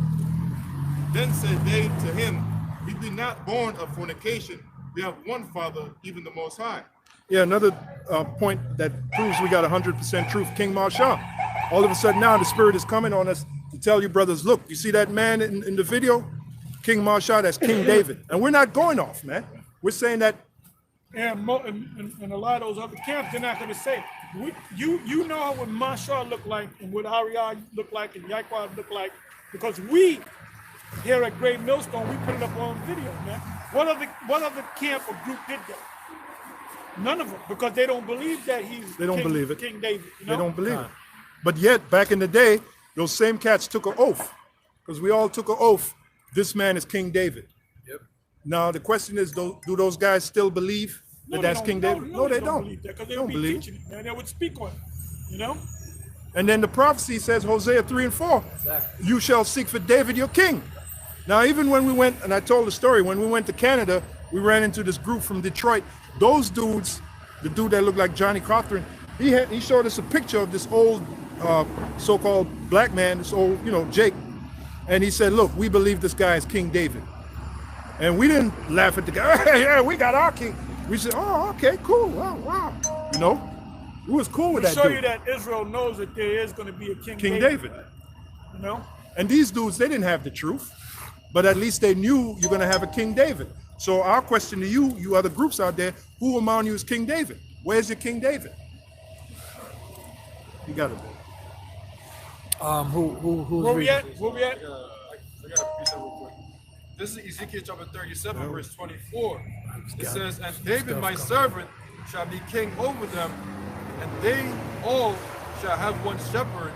[SPEAKER 6] Then said they to him, We be not born of fornication. We have one Father, even the Most High.
[SPEAKER 4] Yeah, another point that proves we got 100% truth. King Marshall. All of a sudden now the Spirit is coming on us to tell you brothers, look, you see that man in the video? King Marshall, that's King David. And we're not going off, man. We're saying that.
[SPEAKER 1] And a lot of those other camps, they're not going to say, you know what Marshall looked like and what Ariah looked like and Yaquad looked like, because we here at Greatmillstone, we put it up on video, man. What other camp or group did that? None of them, because they don't believe that he's
[SPEAKER 4] King
[SPEAKER 1] David. You know?
[SPEAKER 4] They don't believe it. But yet, back in the day, those same cats took an oath, because we all took an oath. This man is King David.
[SPEAKER 7] Yep.
[SPEAKER 4] Now the question is, do those guys still believe that that's King David? No, they don't.
[SPEAKER 1] Believe that, because
[SPEAKER 4] They
[SPEAKER 1] they
[SPEAKER 4] don't
[SPEAKER 1] would be
[SPEAKER 4] believe.
[SPEAKER 1] teaching it, man. They would speak on it, you know?
[SPEAKER 4] And then the prophecy says, Hosea 3 and 4, you shall seek for David your king. Now, even when we went, and I told the story, when we went to Canada, we ran into this group from Detroit. Those dudes, the dude that looked like Johnny Cochran, he showed us a picture of this old so-called black man, this old, Jake. And he said, look, we believe this guy is King David. And we didn't laugh at the guy. Hey, yeah, we got our king. We said, oh, okay, cool. Wow. We was cool with that
[SPEAKER 1] show
[SPEAKER 4] dude.
[SPEAKER 1] you that Israel knows that there is going to be a King
[SPEAKER 4] David.
[SPEAKER 1] You know?
[SPEAKER 4] And these dudes, they didn't have the truth, but at least they knew you're going to have a King David. So our question to you other groups out there, who among you is King David? Where's your King David? You got it.
[SPEAKER 7] Who's
[SPEAKER 1] Where we
[SPEAKER 7] reading?
[SPEAKER 1] at? Where we at?
[SPEAKER 3] I got to piece that real quick. This is Ezekiel chapter 37, verse 24. It says, And David my servant shall be king over them, and they all shall have one shepherd.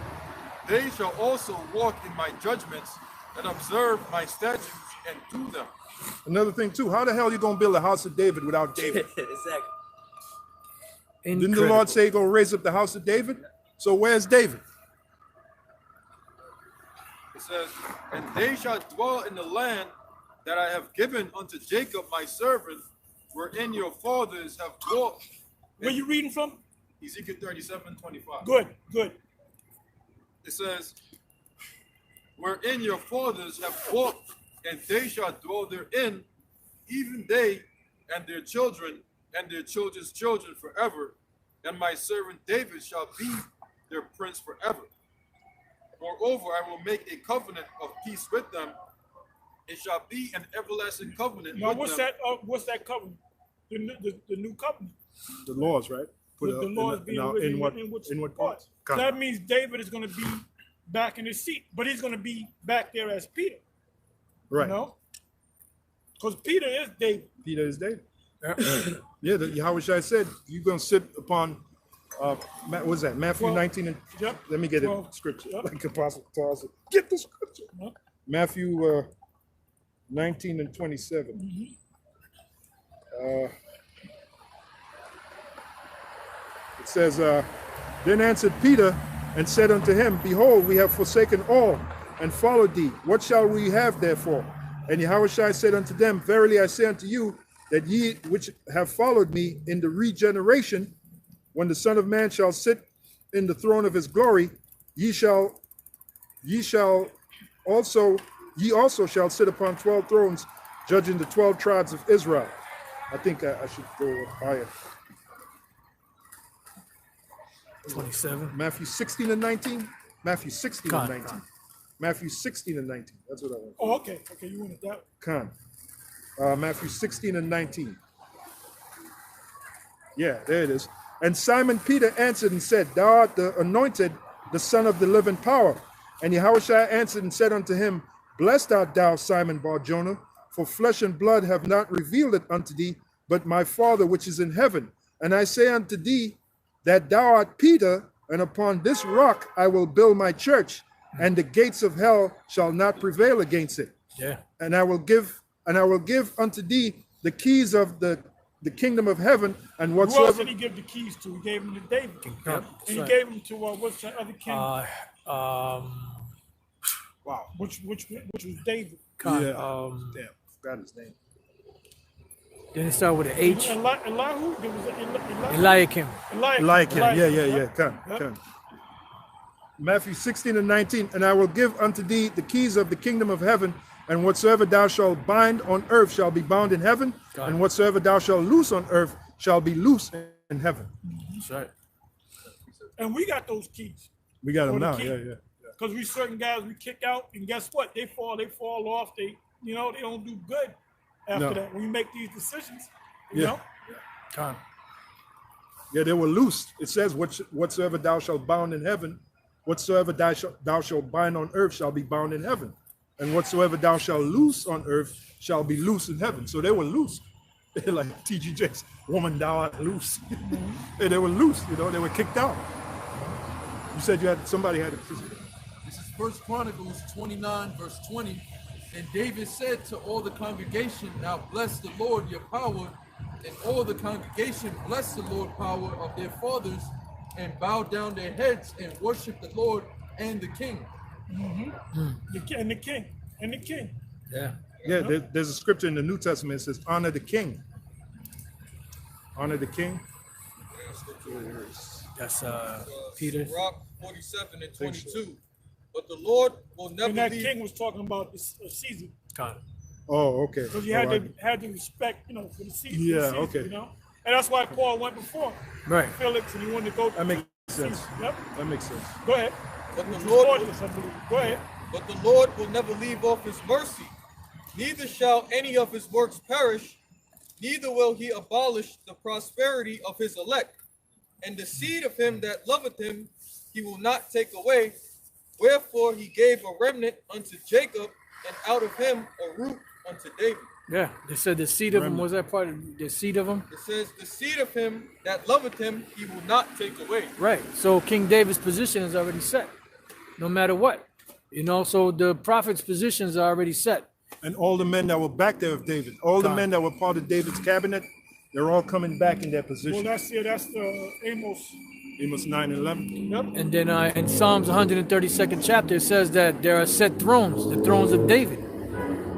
[SPEAKER 3] They shall also walk in my judgments and observe my statutes and do them.
[SPEAKER 4] Another thing too, how the hell are you going to build a house of David without David?
[SPEAKER 5] Exactly.
[SPEAKER 4] Didn't the Lord say he's going to raise up the house of David? So where's David?
[SPEAKER 3] It says, And they shall dwell in the land that I have given unto Jacob my servant, wherein your fathers have walked.
[SPEAKER 1] Where you reading from?
[SPEAKER 3] Ezekiel 37:25.
[SPEAKER 1] Good, good.
[SPEAKER 3] It says, wherein your fathers have walked, and they shall dwell therein, even they and their children and their children's children forever, and my servant David shall be their prince forever. Moreover, I will make a covenant of peace with them. It shall be an everlasting covenant
[SPEAKER 1] Now,
[SPEAKER 3] with
[SPEAKER 1] what's
[SPEAKER 3] them.
[SPEAKER 1] that? What's that covenant? The new covenant.
[SPEAKER 4] The laws, right?
[SPEAKER 1] With the laws being written
[SPEAKER 4] in
[SPEAKER 1] which
[SPEAKER 4] what
[SPEAKER 1] parts? So
[SPEAKER 4] Con.
[SPEAKER 1] that means David is going to be back in his seat, but he's going to be back there as Peter.
[SPEAKER 4] Right.
[SPEAKER 1] You know, because Peter is David.
[SPEAKER 4] Peter is David. Yeah, the Yahawashi said, you're going to sit upon, what's that, Matthew
[SPEAKER 1] 12.
[SPEAKER 4] 19 and,
[SPEAKER 1] Yep.
[SPEAKER 4] let me get it,
[SPEAKER 1] 12.
[SPEAKER 4] scripture,
[SPEAKER 1] Yep.
[SPEAKER 4] like Apostle Paul said, get the scripture.
[SPEAKER 1] Yep.
[SPEAKER 4] Matthew 19 and 27. It says, then answered Peter and said unto him, behold, we have forsaken all and followed thee. What shall we have therefore? And Yahawashi said unto them, verily I say unto you, that ye which have followed me in the regeneration, when the Son of Man shall sit in the throne of his glory, ye also shall sit upon 12 thrones, judging the 12 tribes of Israel. I think I should go higher.
[SPEAKER 7] 27.
[SPEAKER 4] Matthew 16 and 19. Matthew 16 and
[SPEAKER 7] Con.
[SPEAKER 4] 19. Matthew 16 and 19. That's what I want.
[SPEAKER 1] Oh, okay. Okay, you wanted that.
[SPEAKER 4] Con. Matthew 16 and 19. Yeah, there it is. And Simon Peter answered and said, thou art the anointed, the Son of the living power. And Yahawashi answered and said unto him, blessed art thou, Simon Bar-Jonah, for flesh and blood have not revealed it unto thee, but my Father which is in heaven. And I say unto thee, that thou art Peter, and upon this rock I will build my church, and the gates of hell shall not prevail against it.
[SPEAKER 7] Yeah.
[SPEAKER 4] And I will give unto thee the keys of the kingdom of heaven, and
[SPEAKER 1] Who else
[SPEAKER 4] whatsoever.
[SPEAKER 1] did he give the keys to? He gave them to David.
[SPEAKER 7] Yep.
[SPEAKER 1] And he gave them to what's that other king?
[SPEAKER 4] Wow.
[SPEAKER 1] which was David.
[SPEAKER 7] Con.
[SPEAKER 4] Yeah. Damn, forgot his name.
[SPEAKER 7] Then it started with an H.
[SPEAKER 1] Elihu? There was
[SPEAKER 7] Eliakim.
[SPEAKER 4] Like him. Yeah.
[SPEAKER 1] Yep.
[SPEAKER 4] Come. Matthew 16 and 19. And I will give unto thee the keys of the kingdom of heaven, and whatsoever thou shalt bind on earth shall be bound in heaven, and whatsoever thou shalt loose on earth shall be loose in heaven.
[SPEAKER 7] That's right.
[SPEAKER 1] And we got those keys.
[SPEAKER 4] We got them
[SPEAKER 1] For the
[SPEAKER 4] now.
[SPEAKER 1] key.
[SPEAKER 4] Yeah.
[SPEAKER 1] Because we certain guys we kick out, and guess what? They fall off. They don't do good after
[SPEAKER 4] No.
[SPEAKER 1] that. When we make these decisions, you
[SPEAKER 4] Yeah.
[SPEAKER 1] know?
[SPEAKER 7] Con.
[SPEAKER 4] Yeah, they were loosed. It says, whatsoever thou shalt bound in heaven, whatsoever thou shalt bind on earth shall be bound in heaven. And whatsoever thou shalt loose on earth shall be loose in heaven. So they were loose. Like T.G. Jakes, woman, thou art loose. They were loose, they were kicked out. You said somebody had it.
[SPEAKER 2] This is 1 Chronicles 29, verse 20. And David said to all the congregation, now bless the Lord your power. And all the congregation blessed the Lord power of their fathers, and bowed down their heads and worshiped the Lord and the king.
[SPEAKER 1] The king.
[SPEAKER 7] Yeah.
[SPEAKER 4] Yeah, there's a scripture in the New Testament that says, honor the king. Honor the king.
[SPEAKER 7] That's Peter.
[SPEAKER 2] Rock 47 and 22. But the Lord will never
[SPEAKER 1] And that
[SPEAKER 2] leave.
[SPEAKER 1] king was talking about Caesar.
[SPEAKER 7] Con.
[SPEAKER 4] Oh, okay.
[SPEAKER 1] Because you had to respect, for the Caesar.
[SPEAKER 4] Yeah,
[SPEAKER 1] Caesar,
[SPEAKER 4] okay.
[SPEAKER 1] And that's why Paul went before
[SPEAKER 7] Right.
[SPEAKER 1] Felix, and he wanted to go.
[SPEAKER 4] That makes
[SPEAKER 1] Caesar.
[SPEAKER 4] sense.
[SPEAKER 1] Yep.
[SPEAKER 4] That makes sense.
[SPEAKER 1] Go ahead.
[SPEAKER 2] But
[SPEAKER 1] Which
[SPEAKER 2] the
[SPEAKER 1] was
[SPEAKER 2] Lord
[SPEAKER 1] gorgeous, I believe. Go ahead.
[SPEAKER 2] But the Lord will never leave off his mercy, neither shall any of his works perish, neither will he abolish the prosperity of his elect. And the seed of him that loveth him he will not take away. Wherefore he gave a remnant unto Jacob, and out of him a root unto David.
[SPEAKER 7] Yeah. They said the seed of him, was that part of the seed of him?
[SPEAKER 2] It says, the seed of him that loveth him he will not take away.
[SPEAKER 7] Right. So King David's position is already set, no matter what. So the prophet's positions are already set.
[SPEAKER 4] And all the men that were back there of David, all the men that were part of David's cabinet, they're all coming back in their
[SPEAKER 1] Well,
[SPEAKER 4] position.
[SPEAKER 1] that's the Amos.
[SPEAKER 4] Amos 9 and 11.
[SPEAKER 1] Yep.
[SPEAKER 7] And then in Psalms 132nd chapter, it says that there are set thrones, the thrones of David.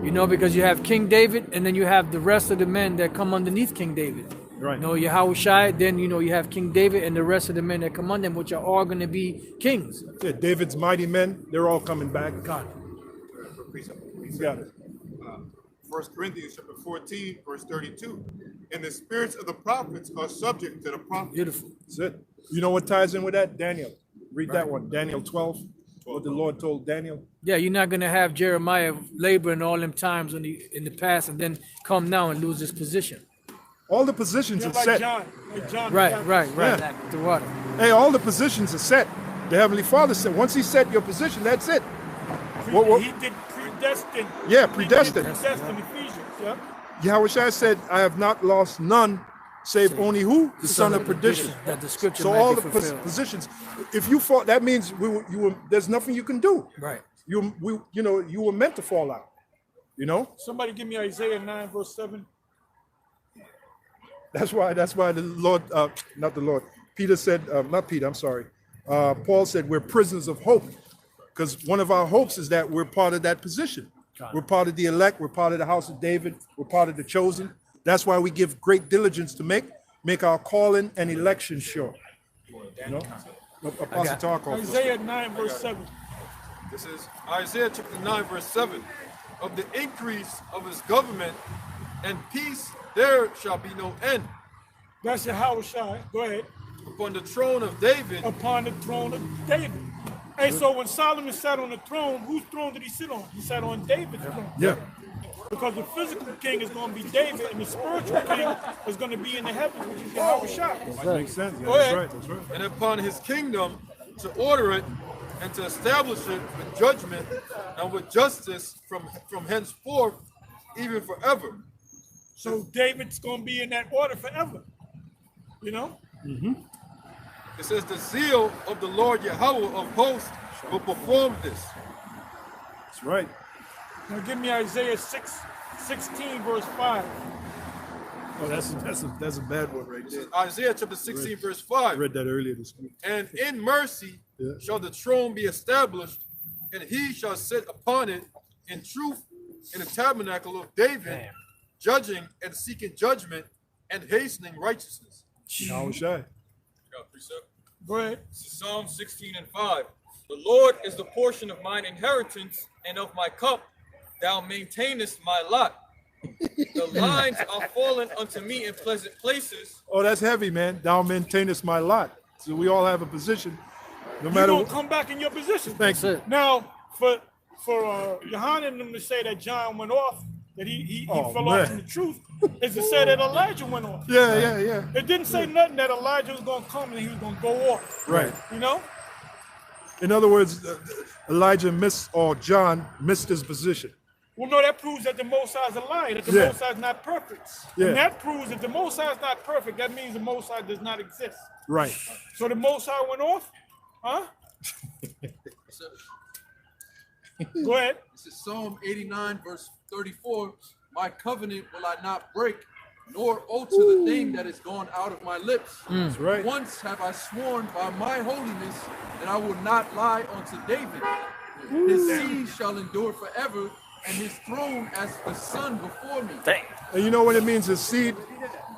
[SPEAKER 7] You know, because you have King David, and then you have the rest of the men that come underneath King David.
[SPEAKER 4] Right.
[SPEAKER 7] You know, YAHAWASHI, then, you know, you have King David and the rest of the men that come under him, which are all going to be kings.
[SPEAKER 4] Yeah, David's mighty men, they're all coming back.
[SPEAKER 7] God.
[SPEAKER 4] You got it.
[SPEAKER 6] 1 Corinthians chapter 14, verse 32. And the spirits of the prophets are subject to the prophets.
[SPEAKER 7] Beautiful.
[SPEAKER 4] That's it. You know what ties in with that? Daniel. Read that one. Daniel 12. What the Lord told Daniel.
[SPEAKER 7] Yeah, you're not going to have Jeremiah laboring all them times in the past and then come now and lose his position.
[SPEAKER 4] All the positions
[SPEAKER 1] Yeah,
[SPEAKER 4] are
[SPEAKER 1] like
[SPEAKER 4] set.
[SPEAKER 1] John. Like John.
[SPEAKER 7] Right.
[SPEAKER 4] Yeah.
[SPEAKER 7] The water.
[SPEAKER 4] Hey, all the positions are set. The Heavenly Father said, once He set your position, that's it. What-
[SPEAKER 1] He did predestined.
[SPEAKER 4] Yeah,
[SPEAKER 1] He
[SPEAKER 4] predestined.
[SPEAKER 1] did predestined Ephesians. Yeah.
[SPEAKER 4] Yahushua said, I have not lost none, save only who? The son of perdition.
[SPEAKER 7] That the scripture
[SPEAKER 4] So
[SPEAKER 7] might
[SPEAKER 4] all
[SPEAKER 7] be
[SPEAKER 4] the
[SPEAKER 7] fulfilled.
[SPEAKER 4] positions, if you fall, that means you were, there's nothing you can do.
[SPEAKER 7] Right.
[SPEAKER 4] You were meant to fall out. You know,
[SPEAKER 1] Somebody give me Isaiah 9, verse 7.
[SPEAKER 4] that's why the Lord, not the Lord, Peter said, not Peter, I'm sorry. Paul said we're prisoners of hope, because one of our hopes is that we're part of that position. We're part of the elect. We're part of the house of David. We're part of the chosen. That's why we give great diligence to make our calling and election sure. You know, Apostle Tarkov.
[SPEAKER 1] Isaiah 9, verse 7.
[SPEAKER 3] This is Isaiah chapter 9, verse 7. Of the increase of his government and peace, there shall be no end.
[SPEAKER 1] That's Yahushua. Go ahead.
[SPEAKER 3] Upon the throne of David,
[SPEAKER 1] Upon the throne of David. Hey, so when Solomon sat on the throne, whose throne did he sit on? He sat on David's throne.
[SPEAKER 4] Yeah.
[SPEAKER 1] Because the physical king is going to be David, and the spiritual king is going to be in the heavens, which is Yahushua.
[SPEAKER 4] That makes sense. Yeah,
[SPEAKER 1] Go
[SPEAKER 4] that's
[SPEAKER 1] ahead.
[SPEAKER 4] right. That's right.
[SPEAKER 3] and upon his kingdom to order it and to establish it with judgment and with justice from henceforth, even forever.
[SPEAKER 1] So David's going to be in that order forever. You know?
[SPEAKER 3] It says, the zeal of the Lord Yahweh of hosts will perform this.
[SPEAKER 4] That's right.
[SPEAKER 1] Now give me Isaiah 16, verse 5.
[SPEAKER 4] Oh, that's a bad one right there.
[SPEAKER 3] Isaiah chapter 16, verse 5.
[SPEAKER 4] I read that earlier this week.
[SPEAKER 3] And in mercy shall the throne be established, and he shall sit upon it in truth in the tabernacle of David, judging and seeking judgment and hastening righteousness.
[SPEAKER 4] Yahushua.
[SPEAKER 1] Go ahead.
[SPEAKER 2] This is Psalm 16 and 5. The Lord is the portion of mine inheritance, and of my cup thou maintainest my lot. The lines are fallen unto me in pleasant places.
[SPEAKER 4] Oh, that's heavy, man. Thou maintainest my lot. So we all have a position. No
[SPEAKER 1] You're
[SPEAKER 4] matter
[SPEAKER 1] going
[SPEAKER 4] what.
[SPEAKER 1] to come back in your position.
[SPEAKER 4] Thanks.
[SPEAKER 1] Now, for Yohanan and them to say that John went off, that he
[SPEAKER 4] Oh,
[SPEAKER 1] fell
[SPEAKER 4] man.
[SPEAKER 1] off from the truth, is to say that Elijah went off.
[SPEAKER 4] Yeah.
[SPEAKER 1] It didn't say nothing that Elijah was going to come and he was going to go off.
[SPEAKER 4] Right.
[SPEAKER 1] You know?
[SPEAKER 4] In other words, Elijah missed, or John missed his position.
[SPEAKER 1] Well, no, that proves that the Most High is a liar, that the
[SPEAKER 4] Yeah.
[SPEAKER 1] Most High is not perfect.
[SPEAKER 4] Yeah.
[SPEAKER 1] And that proves that the Most High is not perfect. That means the Most High does not exist.
[SPEAKER 4] Right.
[SPEAKER 1] So the Most High went off? Huh? Go ahead.
[SPEAKER 2] This is Psalm 89, verse 34. My covenant will I not break, nor alter the thing that is gone out of my lips.
[SPEAKER 4] That's right.
[SPEAKER 2] Once have I sworn by my holiness that I will not lie unto David. His seed shall endure forever, and his throne as the sun before me.
[SPEAKER 4] And you know what it means? The seed,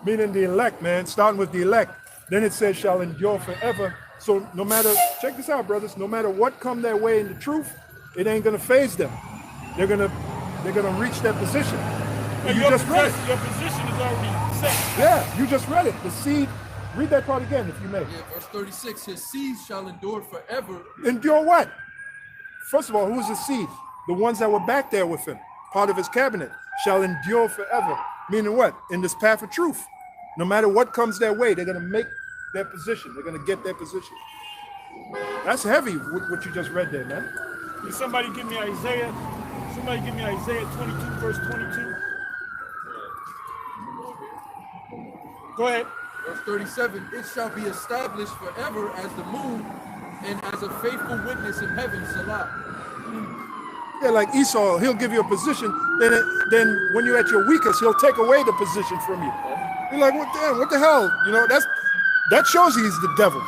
[SPEAKER 4] meaning the elect, man, starting with the elect. Then it says shall endure forever. So no matter, check this out, brothers, no matter what come their way in the truth, it ain't gonna phase them. They're gonna reach their position.
[SPEAKER 1] And
[SPEAKER 4] You
[SPEAKER 1] your
[SPEAKER 4] just read it.
[SPEAKER 1] Your position is already set.
[SPEAKER 4] Yeah, you just read it. The seed, read that part again if you may.
[SPEAKER 2] Yeah, verse 36. His seed shall endure forever.
[SPEAKER 4] Endure what? First of all, who is the seed? The ones that were back there with him, part of his cabinet, shall endure forever. Meaning what? In this path of truth. No matter what comes their way, they're going to make their position. They're going to get their position. That's heavy, what you just read there, man.
[SPEAKER 1] Can somebody give me Isaiah? Somebody give me Isaiah 22, verse 22. Go ahead.
[SPEAKER 2] Verse 37. It shall be established forever as the moon, and as a faithful witness in heaven, Salah.
[SPEAKER 4] Yeah, like Esau, he'll give you a position, then when you're at your weakest, he'll take away the position from you. You're like, what the hell? You know, that shows he's the devil.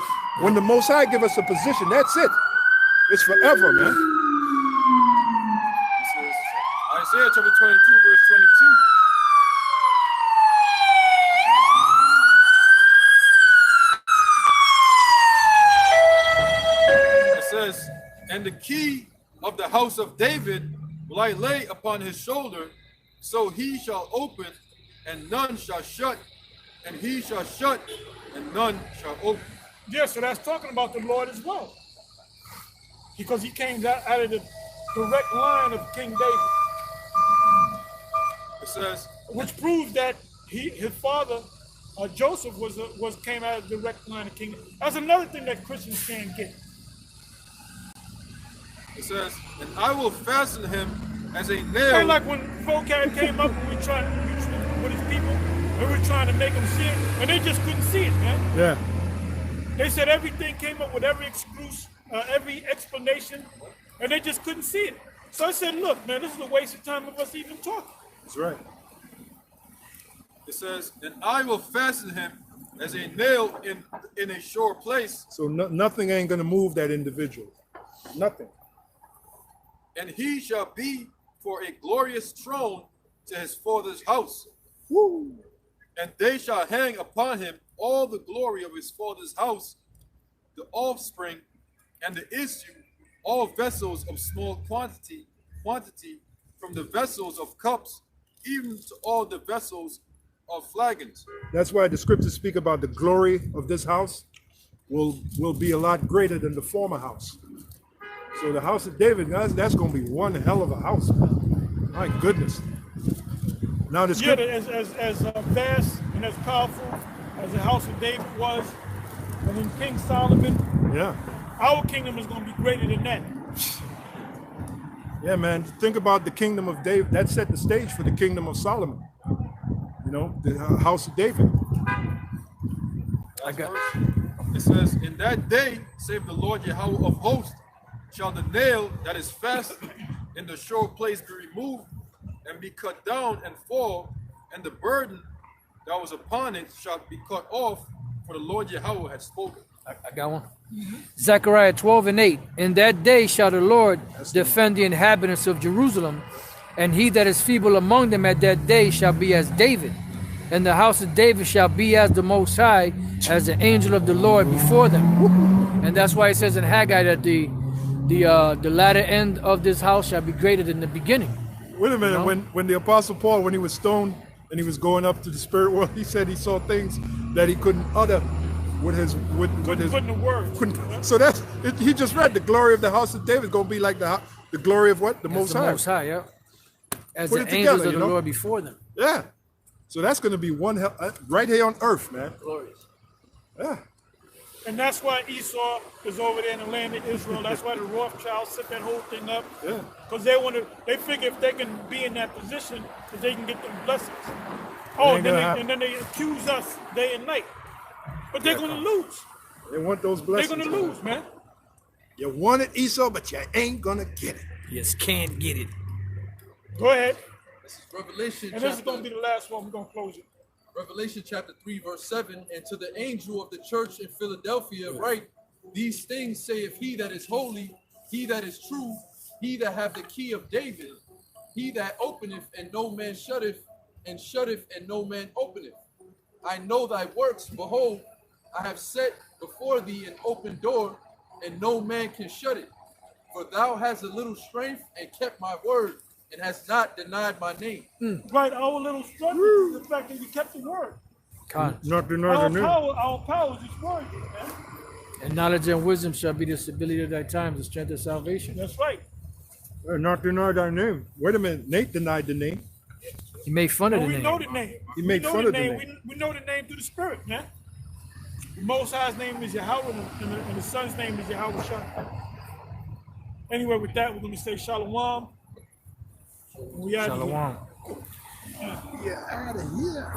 [SPEAKER 4] When the Most High give us a position, that's it. It's forever, man.
[SPEAKER 3] This is Isaiah chapter 22, verse 22. It says, and the key of the house of David will I lay upon his shoulder, so he shall open, and none shall shut, and he shall shut, and none shall open.
[SPEAKER 1] Yeah, so that's talking about the Lord as well. Because he came out of the direct line of King David.
[SPEAKER 3] It says,
[SPEAKER 1] which proves that his father, Joseph, came out of the direct line of King. That's another thing that Christians can't get.
[SPEAKER 3] it says, and I will fasten him as a nail.
[SPEAKER 1] And like when Vocab came up and we tried with his people, and we were trying to make them see it, and they just couldn't see it, man.
[SPEAKER 4] Yeah.
[SPEAKER 1] They said everything came up with every excuse, every explanation, and they just couldn't see it. So I said, look, man, this is a waste of time of us even talking.
[SPEAKER 4] That's right.
[SPEAKER 3] It says, and I will fasten him as a nail in a sure place.
[SPEAKER 4] So nothing ain't going to move that individual. Nothing.
[SPEAKER 3] And he shall be for a glorious throne to his father's house.
[SPEAKER 4] Woo.
[SPEAKER 3] And they shall hang upon him all the glory of his father's house, the offspring and the issue, all vessels of small quantity, from the vessels of cups, even to all the vessels of flagons. That's
[SPEAKER 4] why the scriptures speak about the glory of this house will be a lot greater than the former house. So the house of David, that's going to be one hell of a house, man. My goodness. Now the scripture,
[SPEAKER 1] as vast and as powerful as the house of David was, and then King Solomon,
[SPEAKER 4] yeah,
[SPEAKER 1] our kingdom is going to be greater than that.
[SPEAKER 4] Yeah, man. Think about the kingdom of David. That set the stage for the kingdom of Solomon. You know, the house of David.
[SPEAKER 3] It says, in that day, save the Lord Yahawah of hosts, shall the nail that is fastened in the sure place be removed and be cut down and fall, and the burden that was upon it shall be cut off, for the Lord Yahawah has spoken.
[SPEAKER 7] I got one. Zechariah 12:8. In that day shall the Lord defend the inhabitants of Jerusalem, and he that is feeble among them at that day shall be as David, and the house of David shall be as the Most High, as the angel of the Lord before them. And that's why it says in Haggai that the latter end of this house shall be greater than the beginning.
[SPEAKER 4] Wait a minute.
[SPEAKER 7] You know?
[SPEAKER 4] When the Apostle Paul, when he was stoned and he was going up to the spirit world, he said he saw things that he couldn't utter with his
[SPEAKER 1] Couldn't word.
[SPEAKER 4] So he just read the glory of the house of David is going to be like the glory of what? The Most High.
[SPEAKER 7] The Most High, yeah. As
[SPEAKER 4] Put
[SPEAKER 7] the
[SPEAKER 4] it
[SPEAKER 7] angels
[SPEAKER 4] together,
[SPEAKER 7] of
[SPEAKER 4] you
[SPEAKER 7] the
[SPEAKER 4] know?
[SPEAKER 7] Lord before them.
[SPEAKER 4] Yeah. So that's going to be one hell, right here on earth, man.
[SPEAKER 7] Glorious.
[SPEAKER 4] Yeah.
[SPEAKER 1] And that's why Esau is over there in the land of Israel. That's why the Rothschilds set that whole thing up.
[SPEAKER 4] Yeah.
[SPEAKER 1] Because they figure if they can be in that position, that they can get them blessings. Oh, and then they accuse us day and night. But they're going to lose.
[SPEAKER 4] They want those blessings.
[SPEAKER 1] They're going to lose, man.
[SPEAKER 4] You wanted Esau, but you ain't going to get it.
[SPEAKER 7] You just can't get it.
[SPEAKER 1] Go ahead.
[SPEAKER 2] This is Revelation.
[SPEAKER 1] And this is going to be the last one. We're going to close it.
[SPEAKER 2] Revelation chapter 3, verse 7. And to the angel of the church in Philadelphia write, these things saith he that is holy, he that is true, he that hath the key of David, he that openeth and no man shutteth, and shutteth and no man openeth. I know thy works, behold, I have set before thee an open door, and no man can shut it. For thou hast a little strength, and kept my word, and hast not denied my name.
[SPEAKER 1] Right, our little struggle is the fact that we kept the word.
[SPEAKER 4] Not denying the name.
[SPEAKER 1] Our power is this word, man.
[SPEAKER 7] And knowledge and wisdom shall be the stability of thy times, the strength of salvation.
[SPEAKER 1] That's right.
[SPEAKER 4] Not deny thy name. Wait a minute. Nate denied the name.
[SPEAKER 7] He made fun of the
[SPEAKER 1] We
[SPEAKER 7] name.
[SPEAKER 1] know the name.
[SPEAKER 4] He made fun of the name.
[SPEAKER 1] We know the name through the Spirit, man. The Most High's name is Yahweh, and the Son's name is YAHAWASHI. Anyway, with that, we're going to say Shalom. We out of here.
[SPEAKER 7] Shalom.
[SPEAKER 4] Yeah, out of here.